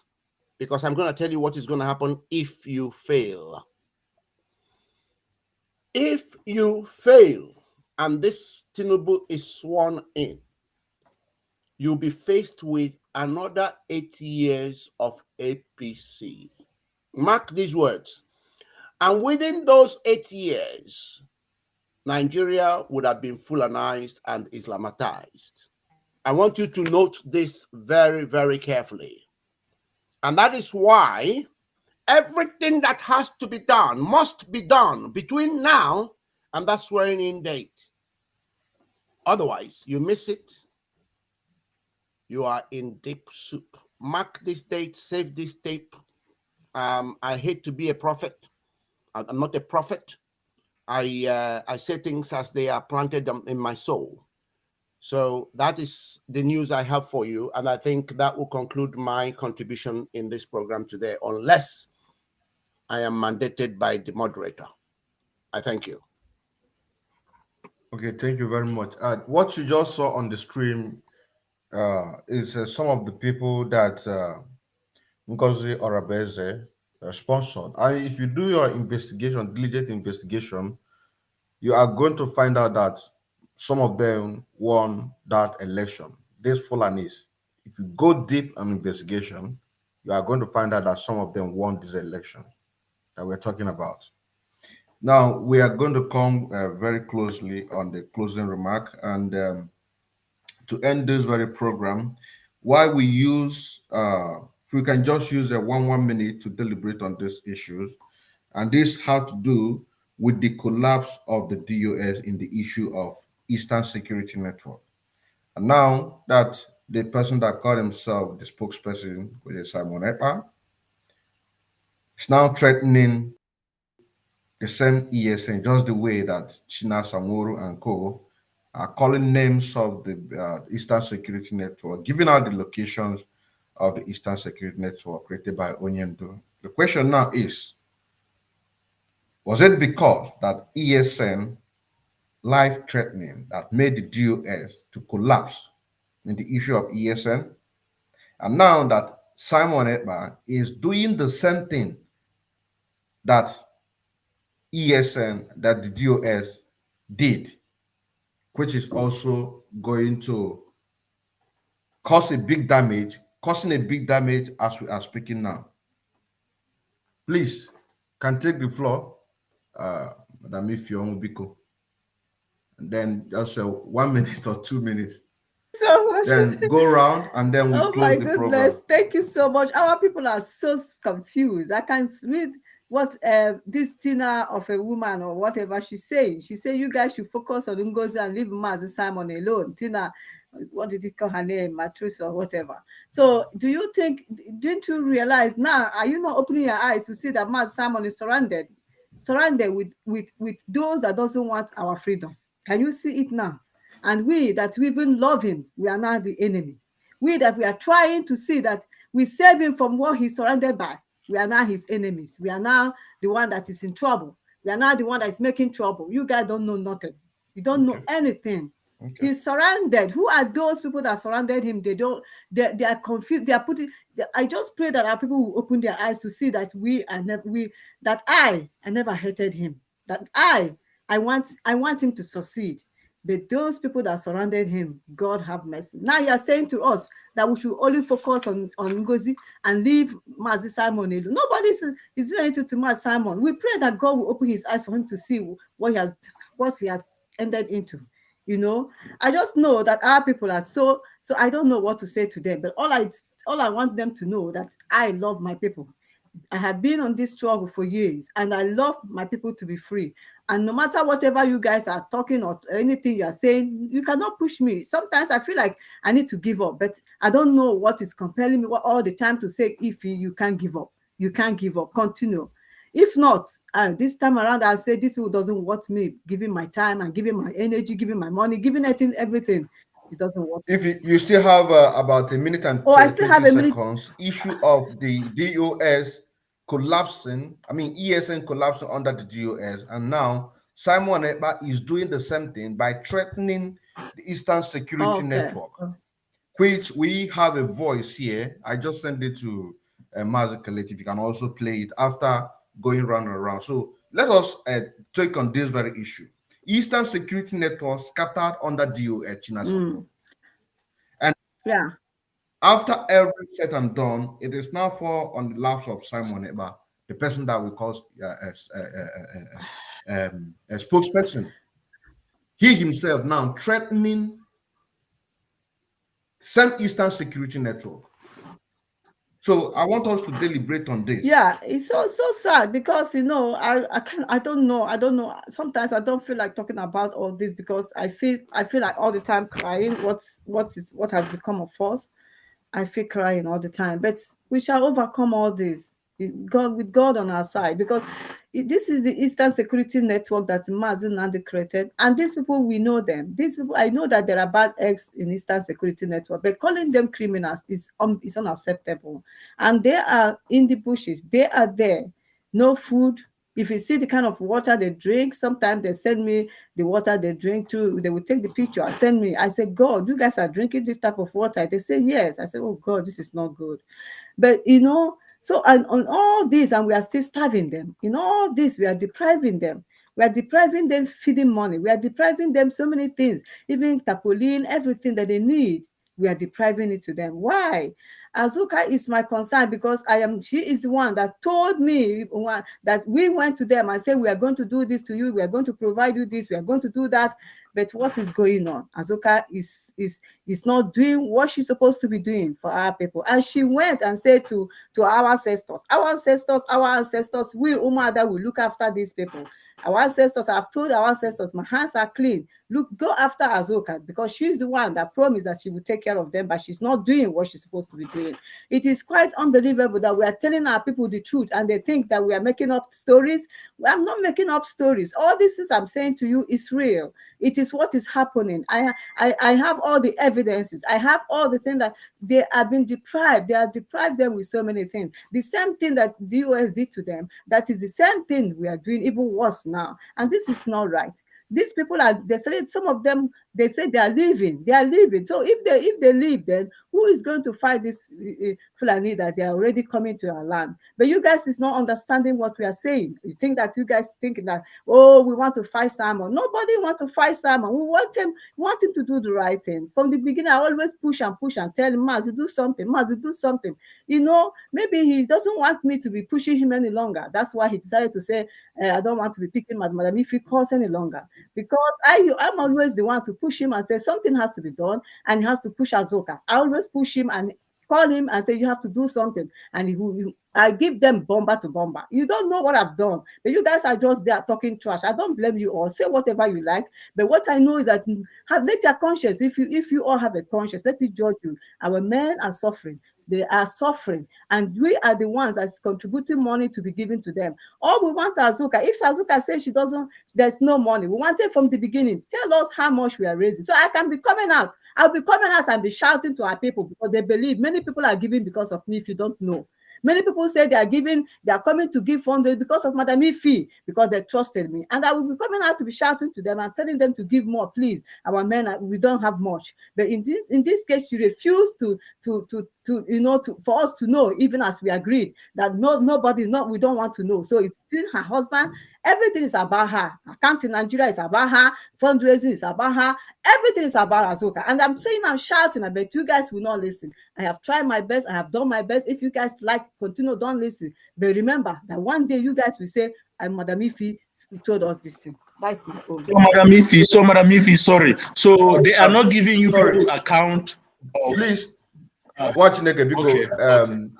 because I'm going to tell you what is going to happen if you fail. If you fail and this Tinubu is sworn in, you'll be faced with another 8 years of APC. Mark these words. And within those 8 years, Nigeria would have been Fulanized and Islamatized. I want you to note this very, very carefully. And that is why everything that has to be done must be done between now and that swearing in date. Otherwise, you miss it, you are in deep soup. Mark this date, save this tape. I hate to be a prophet. I'm not a prophet. I say things as they are planted in my soul. So that is the news I have for you. And I think that will conclude my contribution in this program today, unless I am mandated by the moderator. I thank you. Okay, thank you very much. What you just saw on the stream is some of the people that Ngozi Orabueze sponsored. And if you do your investigation, diligent investigation, you are going to find out that some of them won that election. These Fulanis, if you go deep on investigation, you are going to find out that some of them won this election that we're talking about. Now, we are going to come very closely on the closing remark, and to end this very program, why we use, we can just use a 1 minute to deliberate on these issues, and this had to do with the collapse of the DOS in the issue of Eastern Security Network. And now that the person that called himself the spokesperson, which is Simon Ekpa, is now threatening the same ESN, just the way that China Samuru and co are calling names of the Eastern Security Network, giving out the locations of the Eastern Security Network created by Onyendo. The question now is, was it because that ESN life-threatening that made the DOS to collapse in the issue of ESN? And now that Simon Ekpa is doing the same thing that ESN that the DOS did, which is also going to cause a big damage, causing a big damage as we are speaking now. Please, can take the floor, Madam Ifeoma Biko. And then just 1 minute or 2 minutes. So much. Then go around and then we close the program. Thank you so much. Our people are so confused. I can't read what this Tina of a woman or whatever she's saying. She said you guys should focus on Ngozi and leave Mazi Simon alone. Tina, what did he call her name? Matrice or whatever. So do you think, didn't you realize now, are you not opening your eyes to see that Mazi Simon is surrounded with those that doesn't want our freedom? Can you see it now? And we that we even love him, we are now the enemy. We that we are trying to see that we save him from what he's surrounded by, we are now his enemies. We are now the one that is in trouble. We are now the one that is making trouble. You guys don't know nothing. You don't know anything. Okay. He's surrounded. Who are those people that surrounded him? They are confused. They are putting. I just pray that our people will open their eyes to see that I never hated him. That I want him to succeed. But those people that surrounded him, God have mercy. Now you are saying to us that we should only focus on Ngozi and leave Mazi Simon alone. Nobody is doing anything to Mazi Simon. We pray that God will open his eyes for him to see what he has ended into. You know, I just know that our people are so I don't know what to say to them. But all I want them to know that I love my people. I have been on this struggle for years, and I love my people to be free. And no matter whatever you guys are talking or anything you are saying, you cannot push me. Sometimes I feel like I need to give up, but I don't know what is compelling me all the time to say, if you can't give up, you can't give up, continue. If not, this time around, I'll say this people doesn't want me giving my time and giving my energy, giving my money, giving everything. It doesn't work. If you still have about a minute and 20 seconds, issue of the DOS collapsing, ESN collapsing under the DOS, and now Simon Ekpa is doing the same thing by threatening the Eastern Security Network, which we have a voice here. I just sent it to Mazi Kelechi. If you can also play it after going round and around. So let us take on this very issue. Eastern Security Network scattered under DOS, Chinaso. And after every said and done, it is now on the laps of Simon Ekpa, the person that we call a spokesperson. He himself now threatening some Eastern Security Network. So I want us to deliberate on this. Yeah, it's so sad because I don't know. Sometimes I don't feel like talking about all this because I feel like all the time crying. What has become of us? I feel crying all the time. But we shall overcome all this. With God on our side, because this is the Eastern Security Network that Mazi Nandi created, and these people, we know them. These people, I know that there are bad eggs in Eastern Security Network, but calling them criminals is unacceptable. And they are in the bushes. They are there, no food. If you see the kind of water they drink, sometimes they send me the water they drink too. They will take the picture and send me. I say, God, you guys are drinking this type of water? They say yes. I say, oh God, this is not good. But so on all this, and we are still starving them. In all this, we are depriving them. We are depriving them feeding money. We are depriving them so many things, even tarpaulin, everything that they need. We are depriving it to them. Why? Azuka is my concern because she is the one that told me that we went to them and said, we are going to do this to you. We are going to provide you this. We are going to do that. But what is going on? Azuka is not doing what she's supposed to be doing for our people. And she went and said to our ancestors, we Umada will look after these people. Our ancestors have told our ancestors, my hands are clean. Look, go after Azuka because she's the one that promised that she would take care of them, but she's not doing what she's supposed to be doing. It is quite unbelievable that we are telling our people the truth and they think that we are making up stories. I'm not making up stories. All this is I'm saying to you is real. It is what is happening. I have all the evidences. I have all the things that they have been deprived. They have deprived them with so many things. The same thing that the US did to them, that is the same thing we are doing, even worse now. And this is not right. These people are, they said, some of them, they say they are leaving. They are leaving. So if they leave, then who is going to fight this Fulani that they are already coming to our land? But you guys is not understanding what we are saying. You think that you guys think that, oh, we want to fight Simon. Nobody want to fight Simon. We want him to do the right thing. From the beginning, I always push and tell him, Maz, do something. Maz, do something. You know, maybe he doesn't want me to be pushing him any longer. That's why he decided to say, I don't want to be picking Madam Ifi calls any longer. Because I'm always the one to push him and say something has to be done, and he has to push Azoka. I always push him and call him and say you have to do something, and I give them bomber to bomber. You don't know what I've done, but you guys are just there talking trash. I don't blame you all. Say whatever you like, but what I know is that let your conscience. If you all have a conscience, let it judge you. Our men are suffering. They are suffering, and we are the ones that's contributing money to be given to them. All we want Azuka. If Azuka says she doesn't, there's no money. We want it from the beginning. Tell us how much we are raising, so I can be coming out. I'll be coming out and be shouting to our people, because they believe many people are giving because of me. If you don't know, many people say they are giving, they are coming to give funds because of Madam Ifi, because they trusted me. And I will be coming out to be shouting to them and telling them to give more, please. Our men, we don't have much. But in this case, she refused for us to know, even as we agreed that we don't want to know. So it's her husband. Everything is about her. Account in Nigeria is about her. Fundraising is about her. Everything is about Azuka. And I'm saying, I'm shouting. I bet you guys will not listen. I have tried my best. I have done my best. If you guys continue, don't listen. But remember that one day you guys will say, Madam Ifi told us this thing. That's my own. Madam Ifi, sorry. So they are not giving you full account of... Please. Watch Neke, because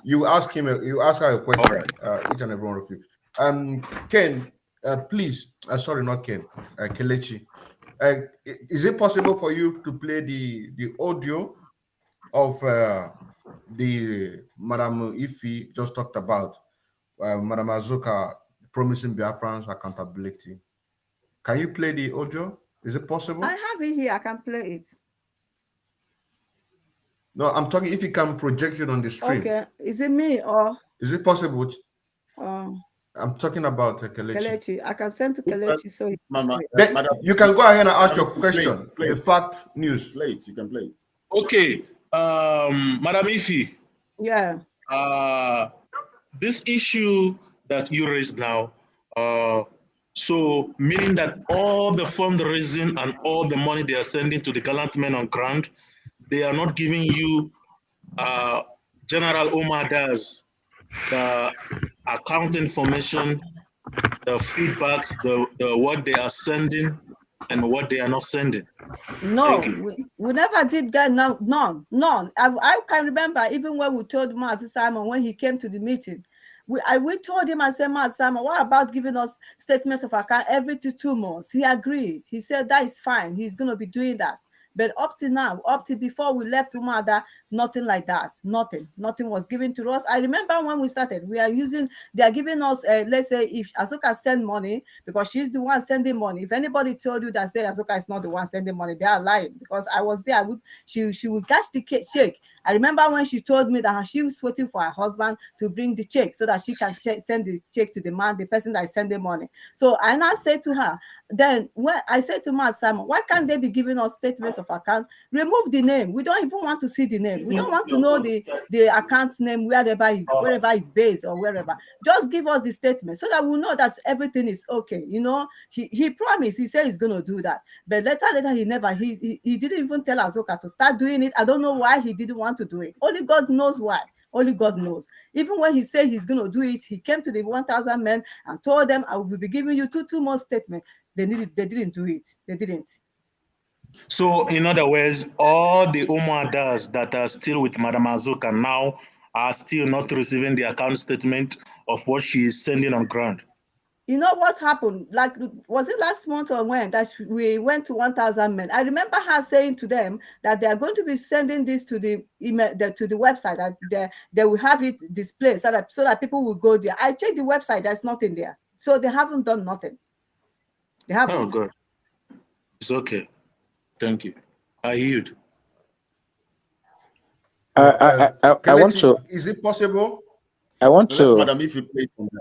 you ask her a question, each and every one of you. Ken, please, sorry, not Ken, Kelechi. Is it possible for you to play the audio of the Madam Ifi just talked about, Madam Azuka promising Biafrans accountability? Can you play the audio? Is it possible? I have it here. I can play it. No, I'm talking if you can project it on the stream. Okay. Is it me or? Is it possible? I'm talking about Kelechi. Kelechi. I can send to Kelechi. So you can go ahead and ask your question. The fact news. Play it. You can play it. Okay. Madam Ifi. Yeah. This issue that you raised now, so meaning that all the fundraising and all the money they are sending to the gallant men on ground, they are not giving you General Omar does the account information, the feedbacks, the what they are sending and what they are not sending. No, we never did that. None. I can remember even when we told Master Simon when he came to the meeting. We told him, I said, Master Simon, what about giving us statement of account every 2 months? He agreed. He said that is fine. He's going to be doing that. But up to now, up to before we left Umada, nothing like that. Nothing was given to us. I remember when we started, they are giving us, let's say, if Azuka send money, because she's the one sending money. If anybody told you that say Azuka is not the one sending money, they are lying, because I was there. She would catch the check. I remember when she told me that she was waiting for her husband to bring the check so that she can send the check to the person that is sending money. So I now say to her, then when I said to Master Simon, why can't they be giving us statement of account? Remove the name. We don't even want to see the name. We don't want to know the account name wherever it's based or wherever. Just give us the statement so that we know that everything is okay. You know, he promised. He said he's going to do that, but later he didn't even tell Azuka to start doing it. I don't know why he didn't want to do it. Only God knows why. Only God knows. Even when he said he's going to do it, he came to the 1,000 men and told them, I will be giving you two more statements. They didn't do it. They didn't. So, in other words, all the Omadas that are still with Madam Azuka now are still not receiving the account statement of what she is sending on ground. You know what happened? Like, was it last month or when that we went to 1,000 men? I remember her saying to them that they are going to be sending this to the email, to the website, that they will have it displayed so that people will go there. I checked the website; there's nothing there, so they haven't done nothing. They haven't. Oh, good. It's okay. Thank you. I yield. I want to. Is it possible? I want to. Madam, if you play from there.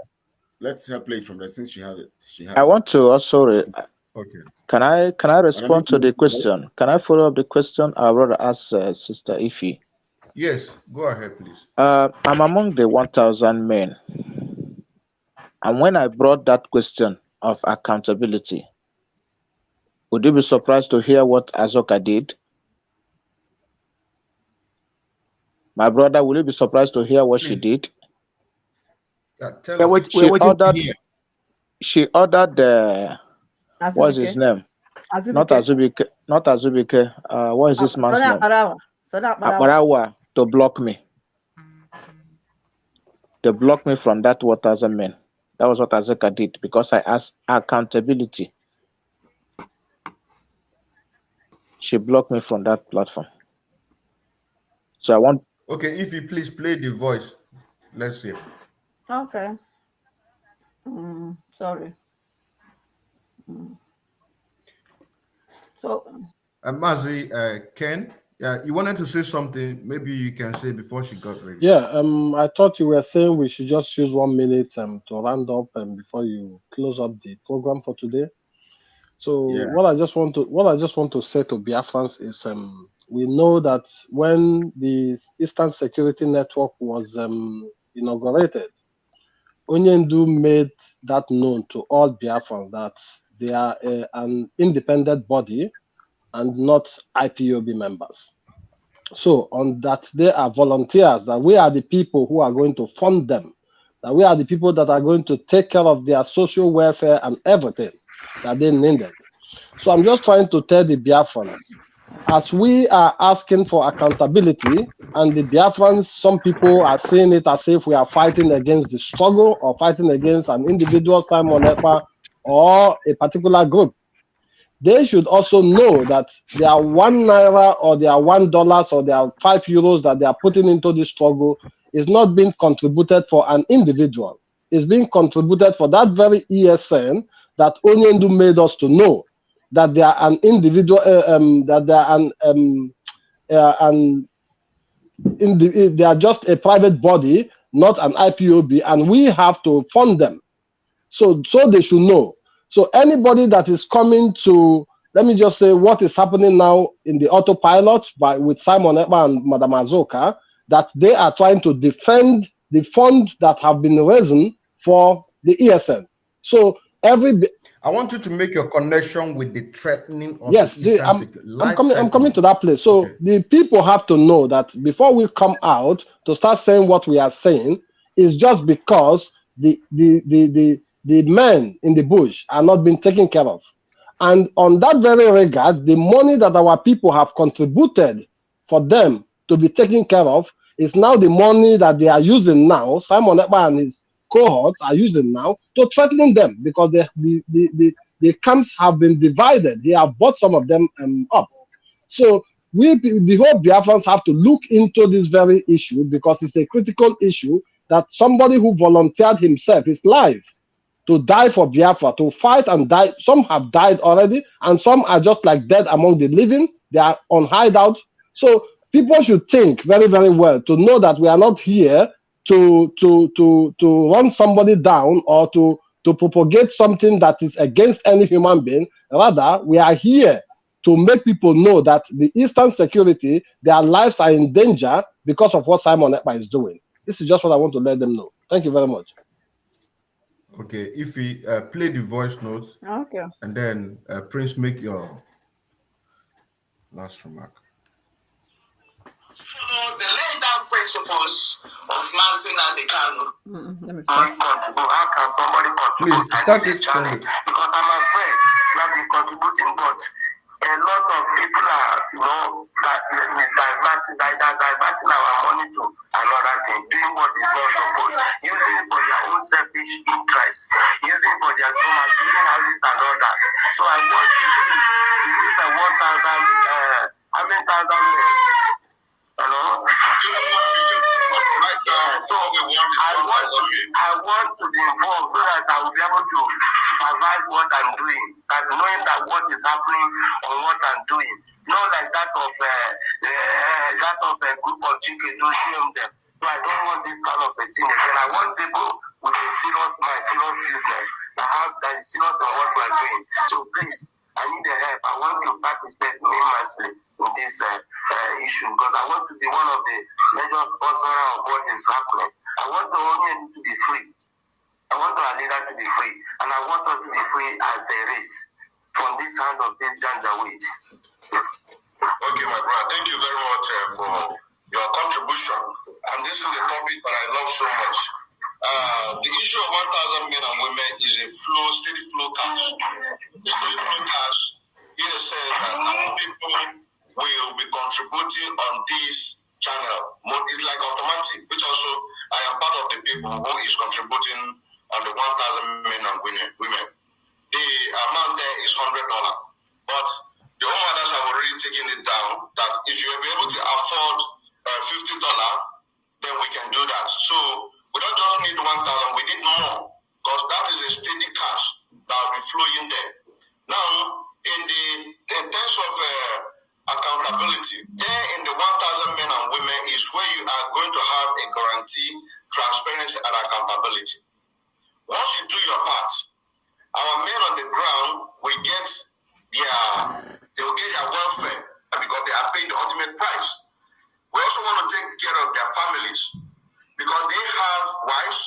Let's her play from there since she has it. I want to also Okay. Can I respond to the question? Can I follow up the question I rather ask Sister Ife? Yes, go ahead, please. I'm among the 1,000 men. And when I brought that question of accountability, would you be surprised to hear what Azoka did? My brother, will you be surprised to hear what she did? She ordered the what's his name? Not Azubike. Not Azubike. What is this man's name? Akbarawa to block me. They blocked me from that 1,000 men. That was what Azeka did because I asked accountability. She blocked me from that platform. So I want. Okay, if you please play the voice, let's see. Okay. Sorry. So. Mazi, Ken, you wanted to say something. Maybe you can say before she got ready. Yeah. I thought you were saying we should just use 1 minute to round up before you close up the program for today. So Yeah. what I just want to say to Biafrans is we know that when the Eastern Security Network was inaugurated, Onyendu made that known to all Biafrans that they are an independent body and not IPOB members. So on that they are volunteers, that we are the people who are going to fund them, that we are the people that are going to take care of their social welfare and everything that they needed. So I'm just trying to tell the Biafrans, as we are asking for accountability, and the Biafrans, some people are seeing it as if we are fighting against the struggle or fighting against an individual, Simon Ekpa, or a particular group. They should also know that their 1 naira or their $1 or their €5 that they are putting into this struggle is not being contributed for an individual. It's being contributed for that very ESN that Onyendu made us to know that they are an individual, that they are they are just a private body, not an IPOB, and we have to fund them. So they should know. So anybody that is coming to, let me just say what is happening now in the autopilot with Simon Ekpa and Madam Azoka, that they are trying to defend the fund that have been risen for the ESN. So I want you to make your connection with the threatening of yes, the Eastern I'm coming to that place. So the people have to know that before we come out to start saying what we are saying is just because the men in the bush are not being taken care of. And on that very regard, the money that our people have contributed for them to be taken care of is now the money that they are using now. Simon Ekpa and his cohorts are using now to threaten them because the camps have been divided. He have bought some of them up. So the whole Biafrans have to look into this very issue because it's a critical issue that somebody who volunteered himself, his life, to die for Biafra, to fight and die. Some have died already, and some are just like dead among the living. They are on hideout. So people should think very, very well to know that we are not here to run somebody down or to propagate something that is against any human being. Rather, we are here to make people know that the Eastern security, their lives are in danger because of what Simon Ekpa is doing. This is just what I want to let them know. Thank you very much. Okay, if we play the voice notes, okay, and then Prince, make your last remark. The laid down principles of Manzin and the Kano. How can somebody contribute? Please start it slowly. Because I'm afraid we have been contributing, but a lot of people are, diverting our money to another thing, doing what is not supposed, using it for their own selfish interests, using it for their stomach, using houses and all that. So I want to see this 1,000, how many thousand men? Hello? I want to be involved so that I will be able to supervise what I'm doing, and knowing that what is happening or what I'm doing. Not like that of a group of chicken to shame them. So I don't want this kind of a thing again. I want people with a serious mind, serious business, that is serious on what we're doing. So please, our leader to be free, and I want us to be free as a race from this hand of this Janjaweed. Okay, my brother, thank you very much for your contribution. And this is a topic that I love so much. The issue of 1,000 men and women is a steady flow cash. The steady flow cash, in a sense that people will be contributing on this channel. It's like automatic, which also I am part of the people who is contributing on the 1,000 men and women. The amount there is $100, but the owners have already taken it down that if you will be able to afford $50, then we can do that. So we don't just need 1,000, we need more, because that is a steady cash that will be flowing there. Now, in terms of accountability, there in the 1,000 men and women is where you are going to have a guarantee, transparency, and accountability. Once you do your part, our men on the ground will get their welfare because they are paying the ultimate price. We also want to take care of their families because they have wives.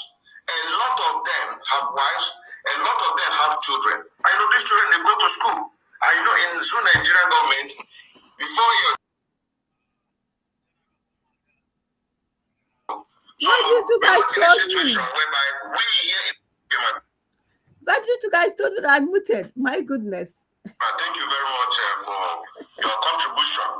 A lot of them have wives. A lot of them have children. I know these children, they go to school. And you know, in the Nigerian government, before you... Why did you guys told me? Why did you guys told me that I'm muted? My goodness. Thank you very much for your contribution.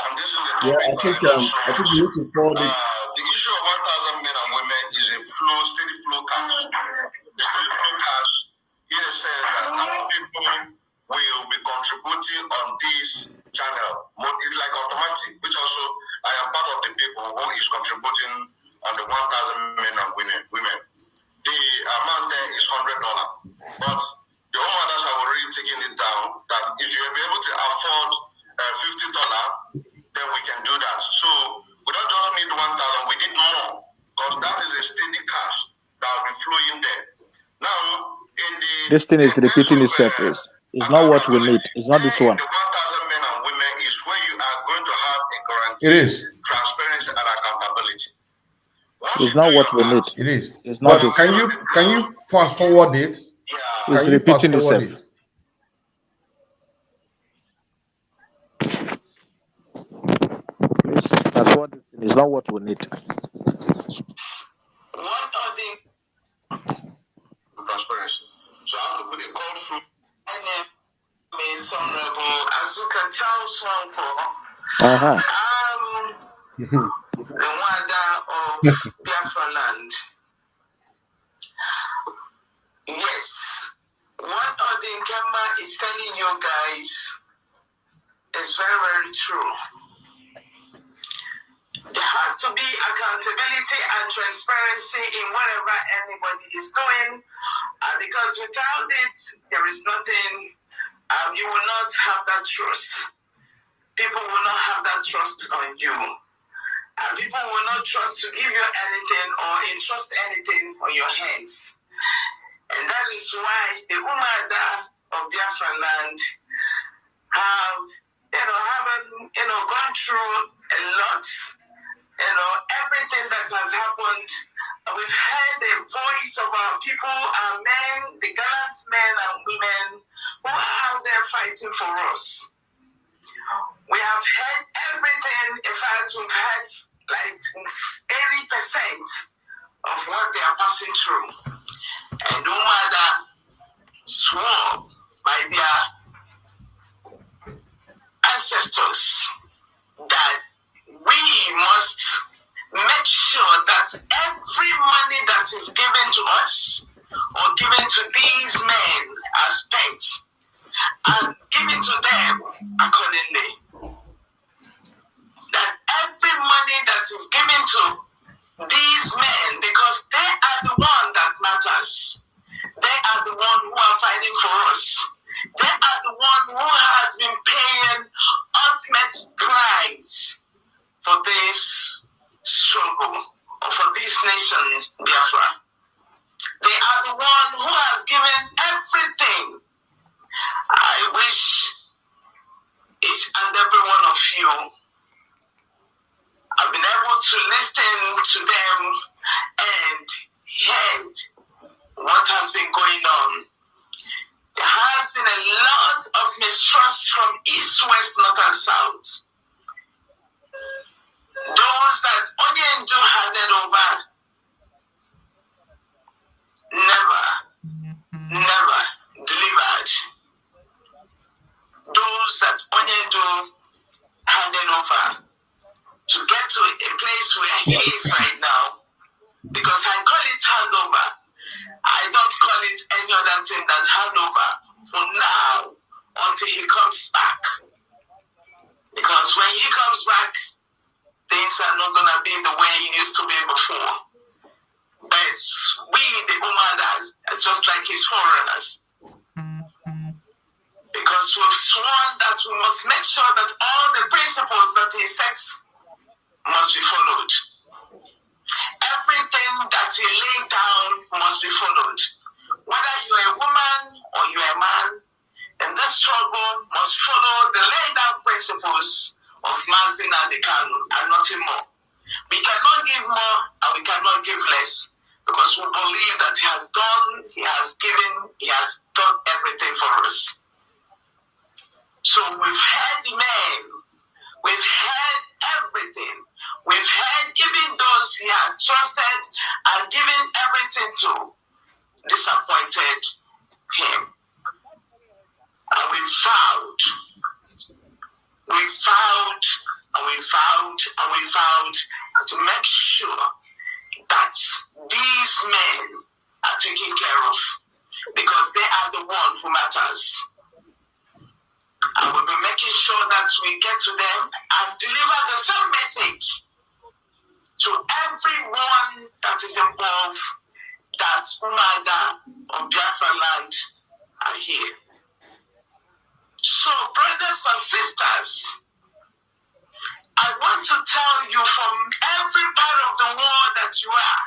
And this is the Yeah, topic I think you need to forward it. the issue of 1,000 men and women is a steady flow cash. The steady flow cash, in a sense that people will be contributing on this channel. It's like automatic, which also I am part of the people who is contributing on the 1,000 men and women. The amount there is $100, but the owners have already taken it down that if you will be able to afford $50, then we can do that. So we don't just need 1,000, we need more, because that is a steady cash that will be flowing there. Now, This thing is repeating itself. It's not what we need. It's not this one. The 1,000 men and women is where you are going to have a guarantee, It is. transparency, and accountability. It's not what we need. It is. It's not But this. can you fast forward it? It's repeating itself. Please, that's what it's not what we need. Transparency. So I have to put a call through. My name is Honorable, as you can tell, the Wanda of Biafra land. Yes, what Odin Kema is telling you guys is very, very true. There has to be accountability and transparency in whatever anybody is doing, because without it, there is nothing. You will not have that trust. People will not have that trust on you. People will not trust to give you anything or entrust anything on your hands. And that is why the Umada of Biafra land have, gone through a lot. Everything that has happened. We've heard the voice of our people, our men, the gallant men and women who are out there fighting for us. We have heard everything. In fact, we've heard like 80% of what they are passing through. And no matter swore by their ancestors that we must make sure that every money that is given to us or given to these men are spent and given to them accordingly. That every money that is given to these men, because they are the one that matters. They are the one who are fighting for us. They are the one who has been paying ultimate price for this struggle or for this nation, Biafra. They are the one who has given everything. I wish each and every one of you have been able to listen to them and heard what has been going on. There has been a lot of mistrust from east, west, north, and south. Those that Onyendu handed over never delivered. Those that Onyendu handed over to get to a place where he is right now, because I call it handover. I don't call it any other thing than handover for now until he comes back. Because when he comes back, things are not going to be the way it used to be before. But we, the Umadas, are just like his foreigners. Because we've sworn that we must make sure that all the principles that he sets must be followed. Everything that he laid down must be followed. Whether you're a woman or you're a man, in this struggle must follow the laid down principles of Mazin and the Kanu and nothing more. We cannot give more and we cannot give less, because we believe that he has done, he has given, he has done everything for us. So we've heard the men, we've heard everything. We've heard even those he had trusted and given everything to disappointed him. And we vowed, to make sure that these men are taken care of, because they are the one who matters. And we'll be making sure that we get to them and deliver the same message to everyone that is involved, that Umaga or Biafra land are here. So, brothers and sisters, I want to tell you from every part of the world that you are,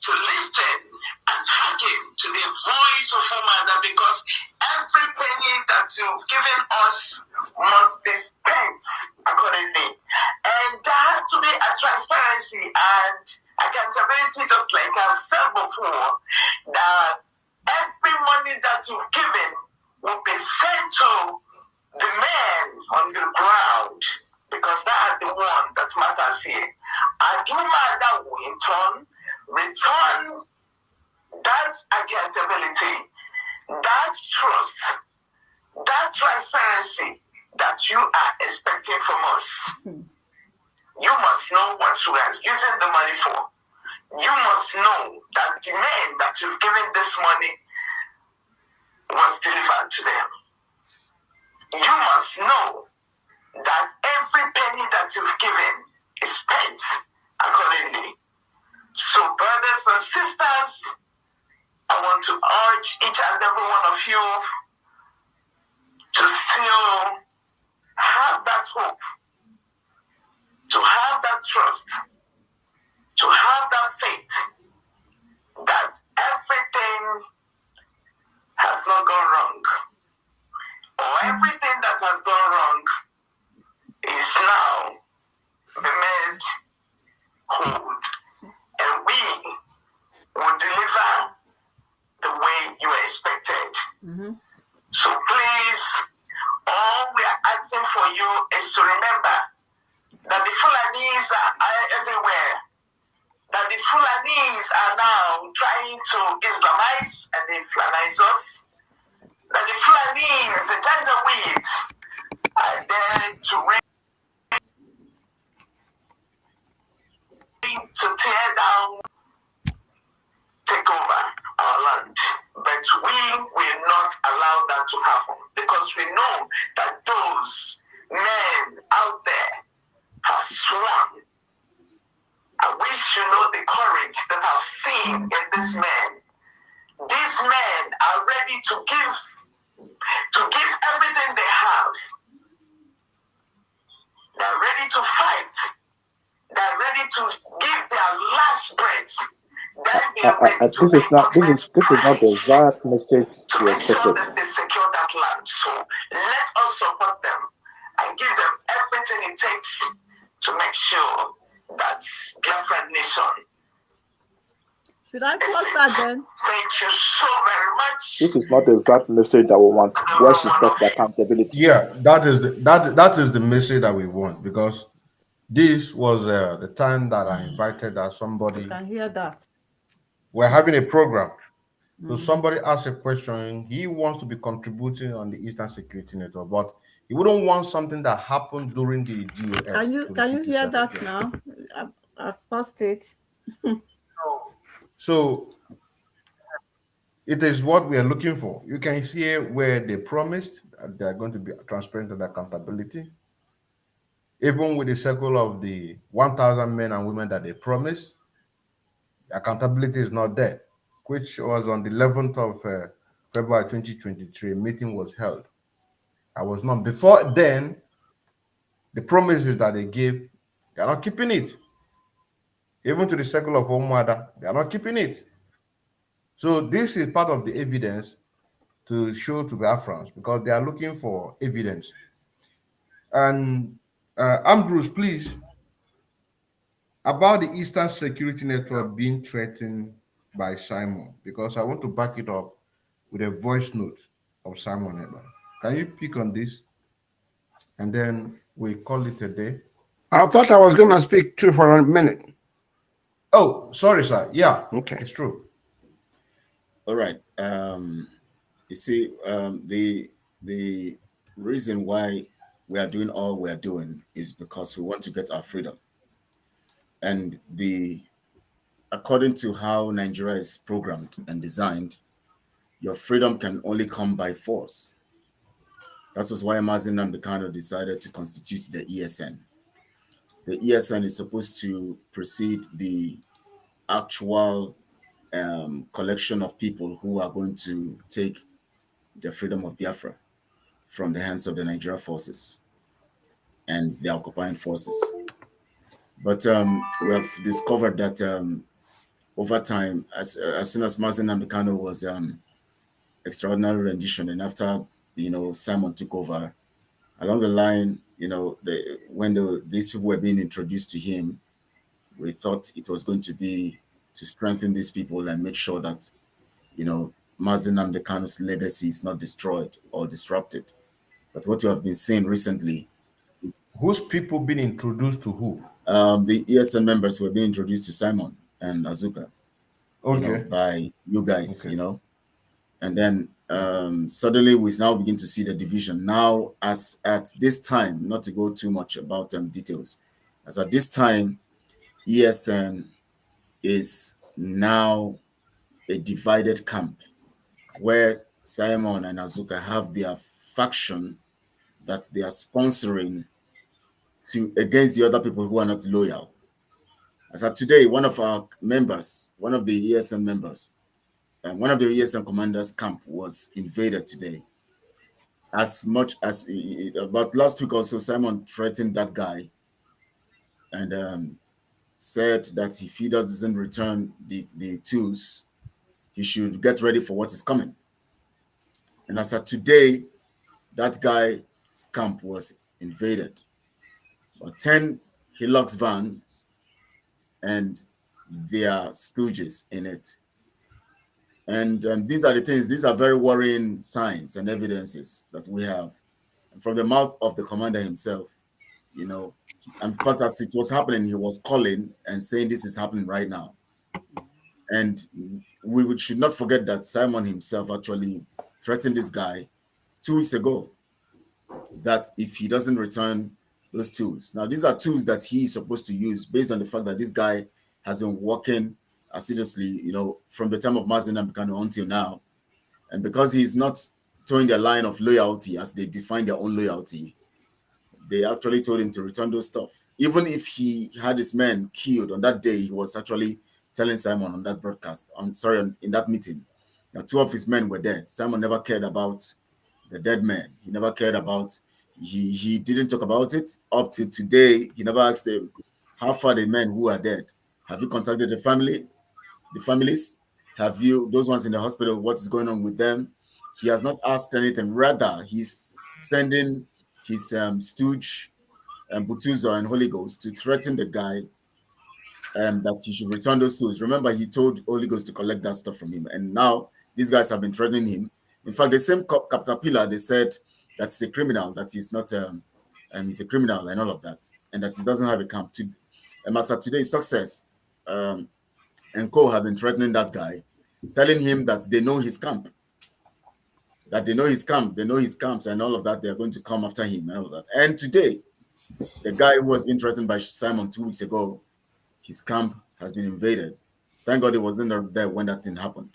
to listen and hearken to the voice of Umaga, because every penny that you've given us must be spent accordingly. And there has to be a transparency and accountability, just like I've said before, that every money that you've given will be sent to the men on the ground, because that's the one that matters here. And Umaga will in turn return that accountability, that trust, that transparency that you are expecting from us. You must know what you are using the money for. You must know that the men that you've given this money was delivered to them. You must know that every penny that you've given is spent accordingly. So, brothers and sisters, I want to urge each and every one of you to still have that hope, to have that trust, to have that faith that everything has not gone wrong, or everything that has gone wrong is now made whole, and we will deliver the way you are expected. So please, all we are asking for you is to remember that the Fulanis are everywhere, that the Fulanis are now trying to Islamize and Islamize us, that the Fulanis, the Janjaweeds, are there to tear down, take over our land. But we will not allow that to happen, because we know that those men out there have sworn. I wish you know the courage that I've seen in these men. These men are ready to give everything they have. They're ready to fight. They're ready to give their last breath. This is not the exact message you expected. They secure that land. So let us support them and give them everything it takes to make sure that Biafran nation Should I post that then? Thank you so very much. This is not the exact message that we want, where she talks accountability. Yeah, that is the message that we want, because this was the time that I invited that somebody. You can hear that. We're having a program. So somebody asked a question. He wants to be contributing on the Eastern Security Network, but he wouldn't want something that happened during the DOS. Can you hear that now? I've paused it. So it is what we are looking for. You can see where they promised that they are going to be transparent and accountability. Even with the circle of the 1,000 men and women that they promised, accountability is not there, which was on the 11th of February 2023. A meeting was held. I was not. Before then, the promises that they gave, they are not keeping it. Even to the circle of Omada, they are not keeping it. So this is part of the evidence to show to Biafrans, because they are looking for evidence. And Ambrose, please, about the Eastern Security Network being threatened by Simon, because I want to back it up with a voice note of Simon Eber. Can you pick on this? And then we call it a day. I thought I was going to speak too for a minute. Oh, sorry, sir. Yeah, okay, it's true. All right. You see, the reason why we are doing all we are doing is because we want to get our freedom. And according to how Nigeria is programmed and designed, your freedom can only come by force. That was why Mazi Nnamdi Kanu decided to constitute the ESN. The ESN is supposed to precede the actual collection of people who are going to take the freedom of Biafra from the hands of the Nigeria forces and the occupying forces. But we have discovered that over time, as soon as Mazi Nnamdi Kanu was extraordinary rendition, and after Simon took over, along the line, when these people were being introduced to him, we thought it was going to be to strengthen these people and make sure that Mazi Nnamdi Kanu's legacy is not destroyed or disrupted. But what you have been seeing recently, whose people being introduced to who? The ESN members were being introduced to Simon and Azuka, by you guys, and then suddenly we now begin to see the division. Now, as at this time, not to go too much about details, as at this time, ESN is now a divided camp where Simon and Azuka have their faction that they are sponsoring against the other people who are not loyal. As of today, one of our members, one of the ESN members, and one of the ESN commanders' camp was invaded today. As much as about last week also, Simon threatened that guy and said that if he doesn't return the tools, he should get ready for what is coming. And as of today, that guy's camp was invaded. About 10 Hilux vans and their stooges in it. And these are the things, these are very worrying signs and evidences that we have. And from the mouth of the commander himself, in fact, as it was happening, he was calling and saying this is happening right now. And we should not forget that Simon himself actually threatened this guy 2 weeks ago that if he doesn't return those tools. Now, these are tools that he is supposed to use based on the fact that this guy has been working assiduously, from the time of Mazi Nnamdi Kanu until now. And because he's not towing their line of loyalty as they define their own loyalty, they actually told him to return those stuff. Even if he had his men killed on that day, he was actually telling Simon on that broadcast, in that meeting, that 2 of his men were dead. Simon never cared about the dead men. He never cared about, he didn't talk about it up to today. He never asked them, how far the men who are dead? Have you contacted the families? Have you, those ones in the hospital, what is going on with them? He has not asked anything. Rather, he's sending his stooge and Butuzo and Holy Ghost to threaten the guy that he should return those tools. Remember, he told Holy Ghost to collect that stuff from him, and now these guys have been threatening him. In fact, the same caterpillar, they said that he's a criminal, that he's not, he's a criminal and all of that, and that he doesn't have a camp. And as of today's success, and Co have been threatening that guy, telling him that they know his camp, they know his camps and all of that. They're going to come after him and all of that. And today, the guy who was being threatened by Simon 2 weeks ago, his camp has been invaded. Thank God he wasn't there when that thing happened.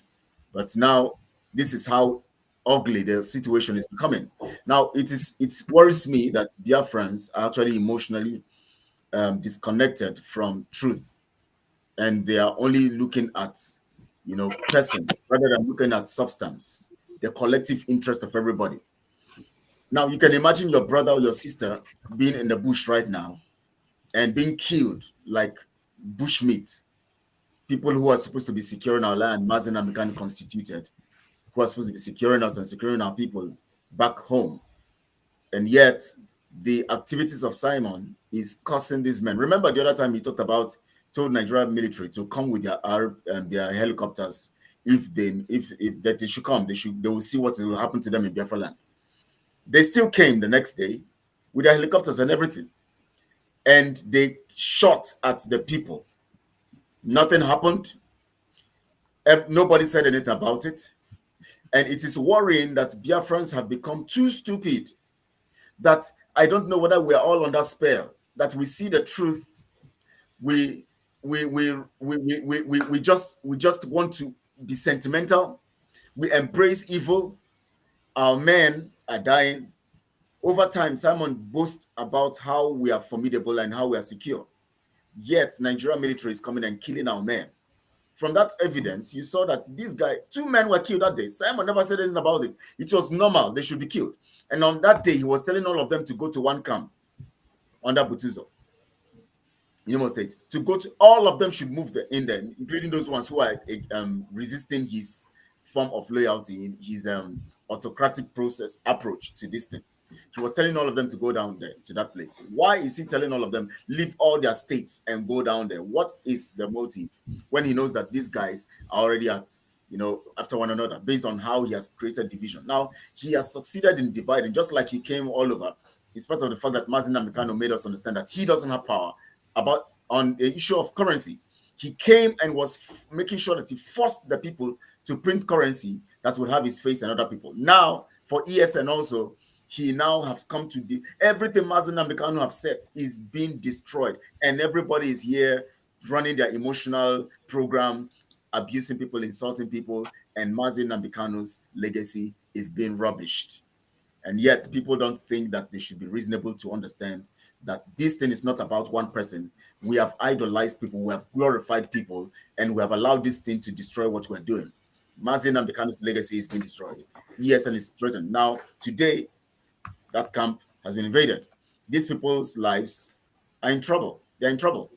But now, this is how ugly the situation is becoming. Now, it worries me that Biafrans are actually emotionally disconnected from truth, and they are only looking at, persons rather than looking at substance, the collective interest of everybody. Now, you can imagine your brother or your sister being in the bush right now and being killed like bushmeat. People who are supposed to be securing our land, Mazen and Mekan constituted, who are supposed to be securing us and securing our people back home. And yet, the activities of Simon is causing these men. Remember the other time he told Nigerian military to come with their helicopters. If they should come, they will see what will happen to them in Biafra land. They still came the next day with their helicopters and everything, and they shot at the people. Nothing happened. Nobody said anything about it. And it is worrying that Biafrans have become too stupid, that I don't know whether we are all under spell, that we see the truth. We just want to be sentimental. We embrace evil. Our men are dying. Over time, Simon boasts about how we are formidable and how we are secure. Yet, Nigerian military is coming and killing our men. From that evidence, you saw that this guy, 2 men were killed that day. Simon never said anything about it. It was normal. They should be killed. And on that day, he was telling all of them to go to one camp under Butuzo, in Imo State. To go to, all of them should move in there, including those ones who are resisting his form of loyalty, his autocratic approach to this thing. He was telling all of them to go down there to that place. Why is he telling all of them leave all their states and go down there? What is the motive when he knows that these guys are already after one another based on how he has created division? Now he has succeeded in dividing, just like he came all over. In spite of the fact that Mazen Namikano made us understand that he doesn't have power on the issue of currency. He came and was making sure that he forced the people to print currency that would have his face and other people. Now for ESN also, he now has come to everything Mazen and Mekan have said is being destroyed, and everybody is here running their emotional program, abusing people, insulting people, and Mazen and Mekano's legacy is being rubbished. And yet people don't think that they should be reasonable to understand that this thing is not about one person. We have idolized people, we have glorified people, and we have allowed this thing to destroy what we're doing. Mazen and Mekano's legacy is being destroyed. ESN is threatened. Now, today, that camp has been invaded. These people's lives are in trouble. They're in trouble,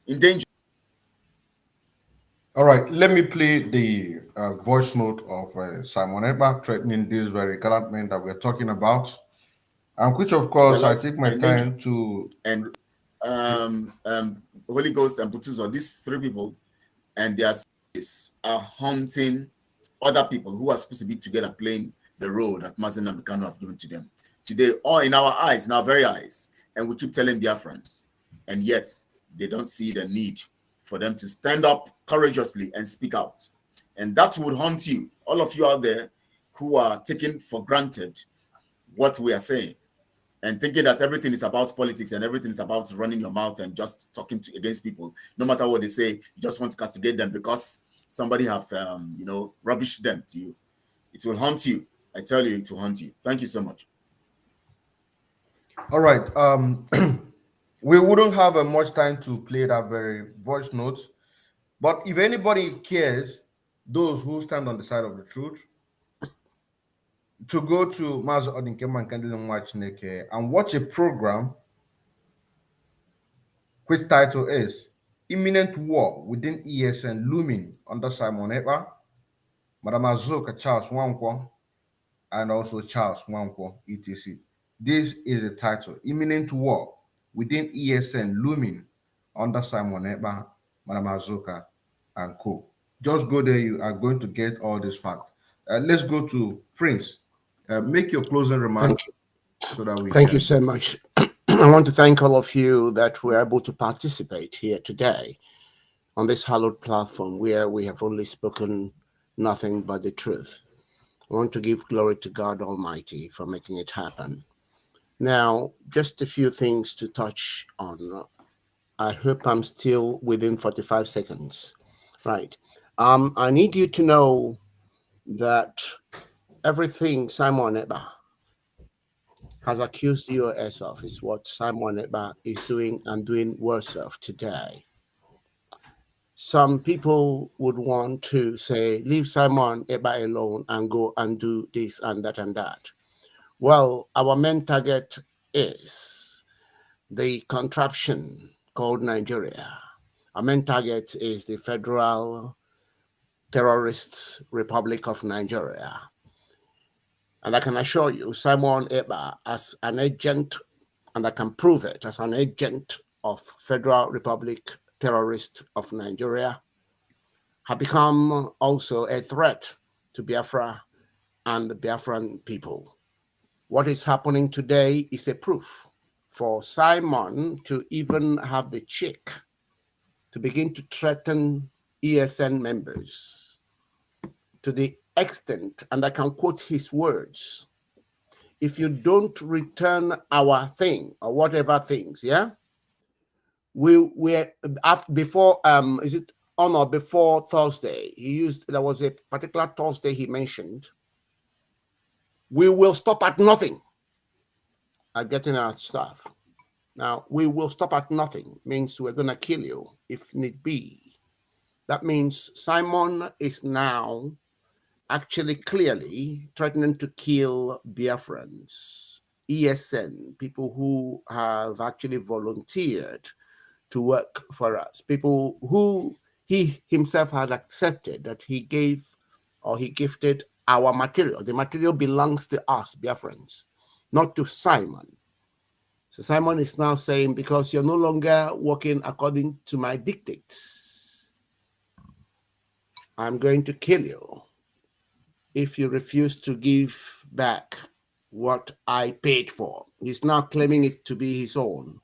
in danger. All right, let me play the voice note of Simon Ekpa threatening these very gallant men that we're talking about, and which, of course, I take my time to... And Holy Ghost and Butuzo, these 3 people, and their associates are hunting other people who are supposed to be together playing the role that Mazen and Mekano have given to them. Today, all in our eyes, in our very eyes, and we keep telling Biafrans, and yet they don't see the need for them to stand up courageously and speak out. And that would haunt you, all of you out there who are taking for granted what we are saying and thinking that everything is about politics and everything is about running your mouth and just talking against people. No matter what they say, you just want to castigate them because somebody have, rubbished them to you. It will haunt you. I tell you, it will haunt you. Thank you so much. All right. We wouldn't have much time to play that very voice note, but if anybody cares, those who stand on the side of the truth, to go to Mazo Odinkeman Candle and watch a program which title is Imminent War Within ESN Looming under Simon Ekpa, Madam Azuka Charles Wankwo, and also Charles Wankwo, etc. This is the title, Imminent War Within ESN Looming under Simon Ekpa Madam Azuka, and co. Just go there, you are going to get all this fact. Let's go to Prince. Make your closing remarks. Thank you. So that we Thank can... you so much. I want to thank all of you that were able to participate here today on this hallowed platform where we have only spoken nothing but the truth. I want to give glory to God Almighty for making it happen. Now, just a few things to touch on. I hope I'm still within 45 seconds. Right. I need you to know that everything Simon Eba has accused the US of is what Simon Eba is doing and doing worse of today. Some people would want to say, leave Simon Eba alone and go and do this and that and that. Well, our main target is the contraption called Nigeria. Our main target is the Federal Terrorist Republic of Nigeria. And I can assure you, Simon Eba, as an agent, and I can prove it, as an agent of Federal Republic Terrorist of Nigeria, have become also a threat to Biafra and the Biafran people. What is happening today is a proof for Simon to even have the cheek to begin to threaten ESN members to the extent, and I can quote his words, if you don't return our thing or whatever things, yeah, we after before is it on or before Thursday? He used, there was a particular Thursday he mentioned, we will stop at nothing at getting our stuff. Now, we will stop at nothing means we're going to kill you if need be. That means Simon is now actually clearly threatening to kill Biafrans, ESN, people who have actually volunteered to work for us, people who he himself had accepted that he gave or he gifted our material. The material belongs to us, Biafrans, not to Simon. So Simon is now saying, because you're no longer working according to my dictates, I'm going to kill you if you refuse to give back what I paid for. He's now claiming it to be his own.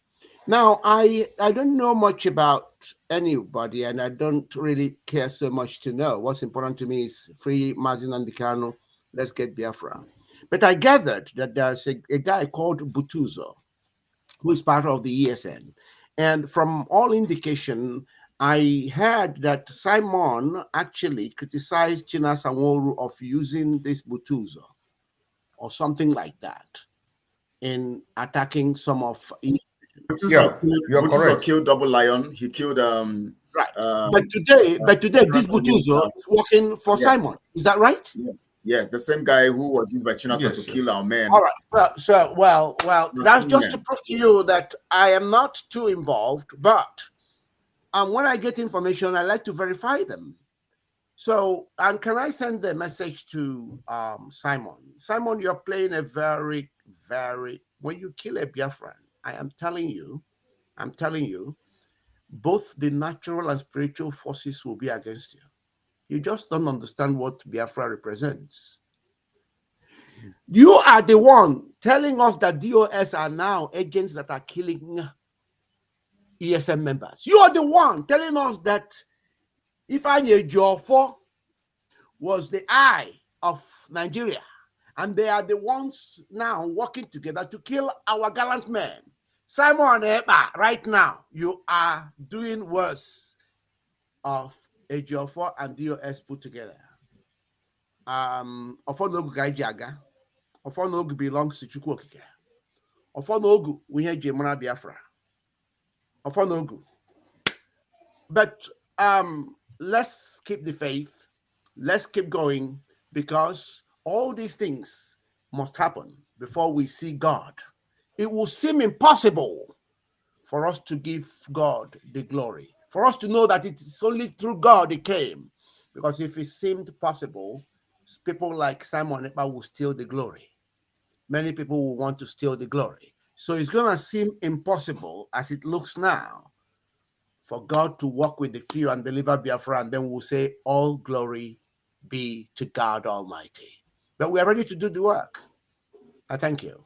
Now, I don't know much about anybody, and I don't really care so much to know. What's important to me is free Mazin and Bikano, let's get Biafra. But I gathered that there's a guy called Butuzo, who is part of the ESN. And from all indication, I heard that Simon actually criticized China Sanworu of using this Butuzo or something like that in attacking some of. Butuzo killed Double Lion. He killed right. But today, this Butuzo is working for Simon. Is that right? Yeah. Yes, the same guy who was used by Chinasa to kill our men. All right. Well, that's just to prove to you that I am not too involved, but when I get information, I like to verify them. So, and can I send the message to Simon? Simon, you're playing a very, when you kill a Biafran, I'm telling you, both the natural and spiritual forces will be against you. You just don't understand what Biafra represents. You are the one telling us that DOS are now agents that are killing ESM members. You are the one telling us that Ifeanyi Ejiofor was the eye of Nigeria, and they are the ones now working together to kill our gallant men. Simon Eba, right now, you are doing worse of Ejiofor and DOS put together. Ofonogu Gaijaga. Ofonogu belongs to Chukwu Okike. Ofonogu, we have Jemana Biafra. Ofonogu. But let's keep the faith. Let's keep going, because all these things must happen before we see God. It will seem impossible for us to give God the glory, for us to know that it is only through God it came. Because if it seemed possible, people like Simon Ekpa will steal the glory. Many people will want to steal the glory. So it's going to seem impossible, as it looks now, for God to work with the few and deliver Biafra, and then we'll say, all glory be to God Almighty. But we are ready to do the work. I thank you.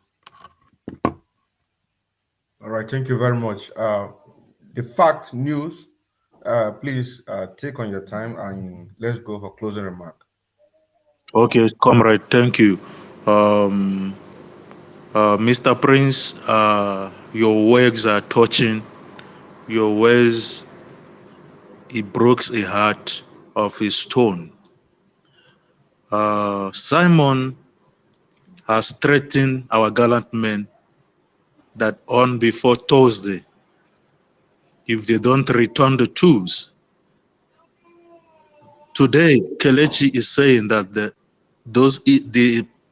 All right, thank you very much. The fact news, please take on your time and let's go for closing remark. Okay, comrade, thank you. Mr. Prince, your words are touching. Your words, it breaks a heart of a stone. Simon has threatened our gallant men that on before Thursday, if they don't return the tools. Today, Kelechi is saying that the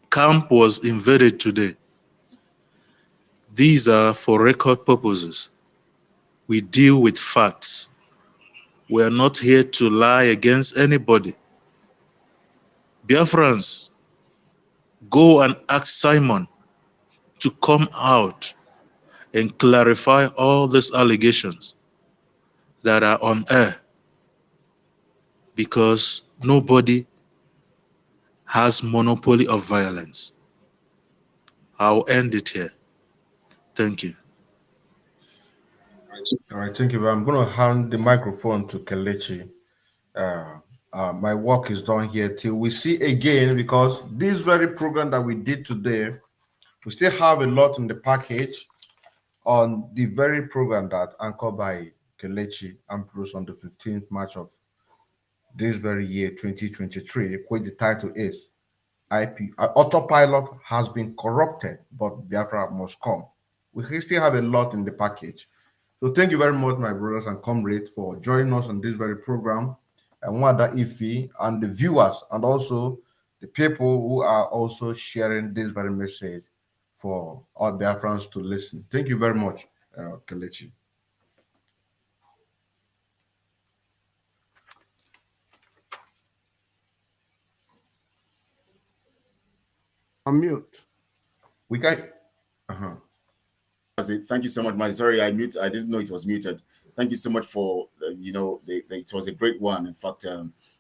camp was invaded today. These are for record purposes. We deal with facts. We are not here to lie against anybody. Biafrans, go and ask Simon to come out and clarify all these allegations that are on air, because nobody has monopoly of violence. I'll end it here. Thank you. All right, thank you. I'm going to hand the microphone to Kelechi. My work is done here till we see again, because this very program that we did today, we still have a lot in the package on the very program that anchored by Kelechi Ambrose on the 15th March of this very year, 2023, which the title is Autopilot has been corrupted, but Biafra must come. We still have a lot in the package. So thank you very much, my brothers and comrades, for joining us on this very program. And Wada Ifi and the viewers, and also the people who are also sharing this very message for all Biafrans to listen. Thank you very much, Kelechi. Unmute. We can. Thank you so much, sorry, I didn't know it was muted. Thank you so much for it was a great one. In fact,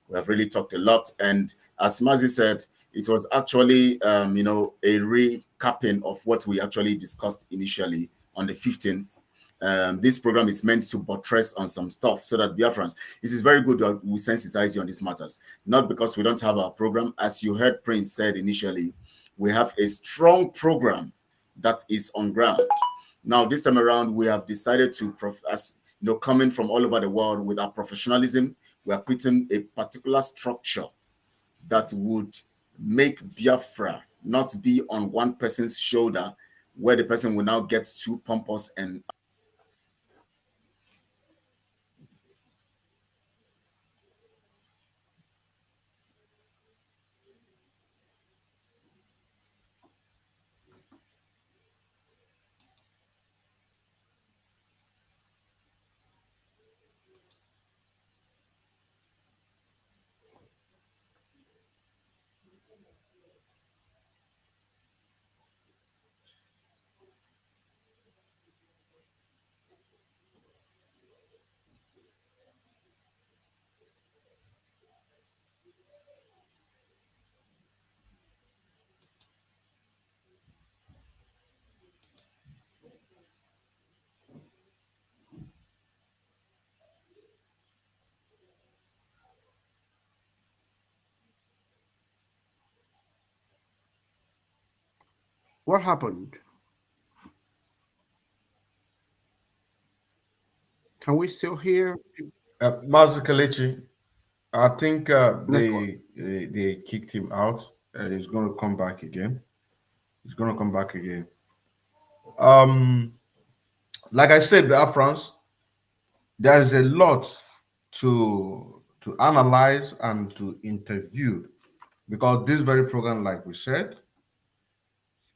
we have really talked a lot, and as Mazi said, it was actually a recapping of what we actually discussed initially on the 15th. This program is meant to buttress on some stuff so that Biafrans, this is very good that we sensitize you on these matters, not because we don't have our program. As you heard Prince said initially, we have a strong program that is on ground. Now, this time around, we have decided to, coming from all over the world with our professionalism, we are putting a particular structure that would make Biafra not be on one person's shoulder, where the person will now get too pompous and What happened? Can we still hear? Master Kelechi, I think they kicked him out, and he's going to come back again. Like I said, Biafrans, there is a lot to analyze and to interview, because this very program, like we said,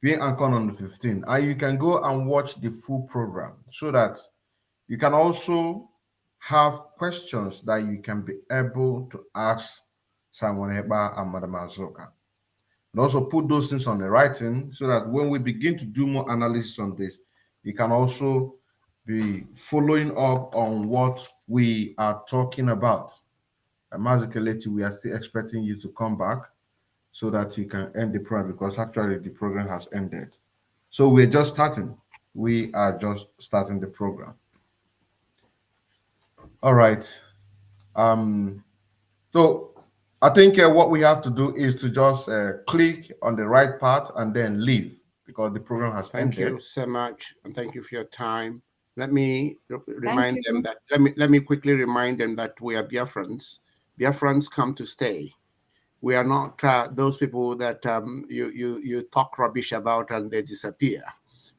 being anchored on the 15th, and you can go and watch the full program so that you can also have questions that you can be able to ask Simon Heba and Madam Azoka. And also put those things on the writing so that when we begin to do more analysis on this, you can also be following up on what we are talking about. Mazi Kelechi, we are still expecting you to come back so that you can end the program, because actually the program has ended. So we're just starting. We are just starting the program. All right. So I think what we have to do is to just click on the right part and then leave, because the program has ended. Thank you so much, and thank you for your time. Let me remind them that let me quickly remind them that we are Biafrans. Biafrans come to stay. We are not those people that you talk rubbish about and they disappear.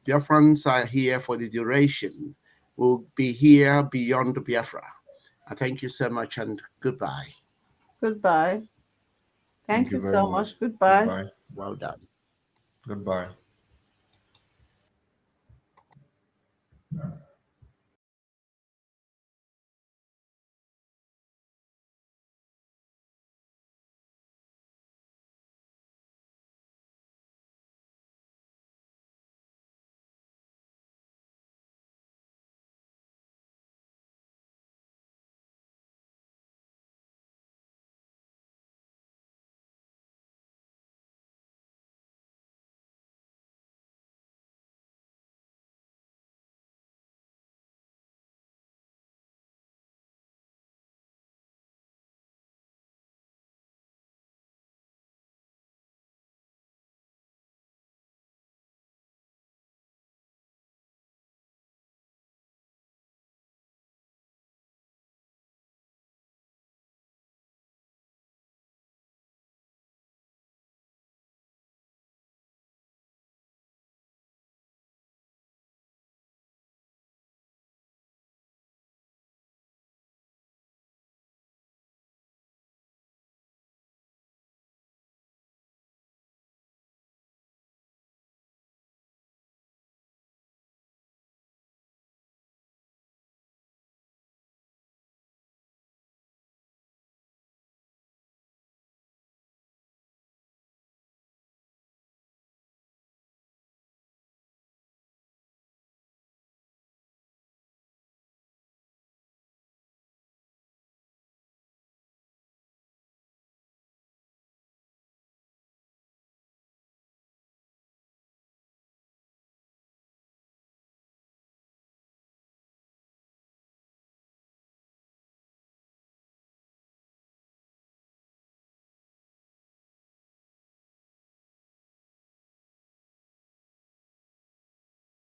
Biafrans are here for the duration. We'll be here beyond Biafra. Thank you so much, and goodbye. Goodbye. Thank you so much. Goodbye. Goodbye. Well done. Goodbye.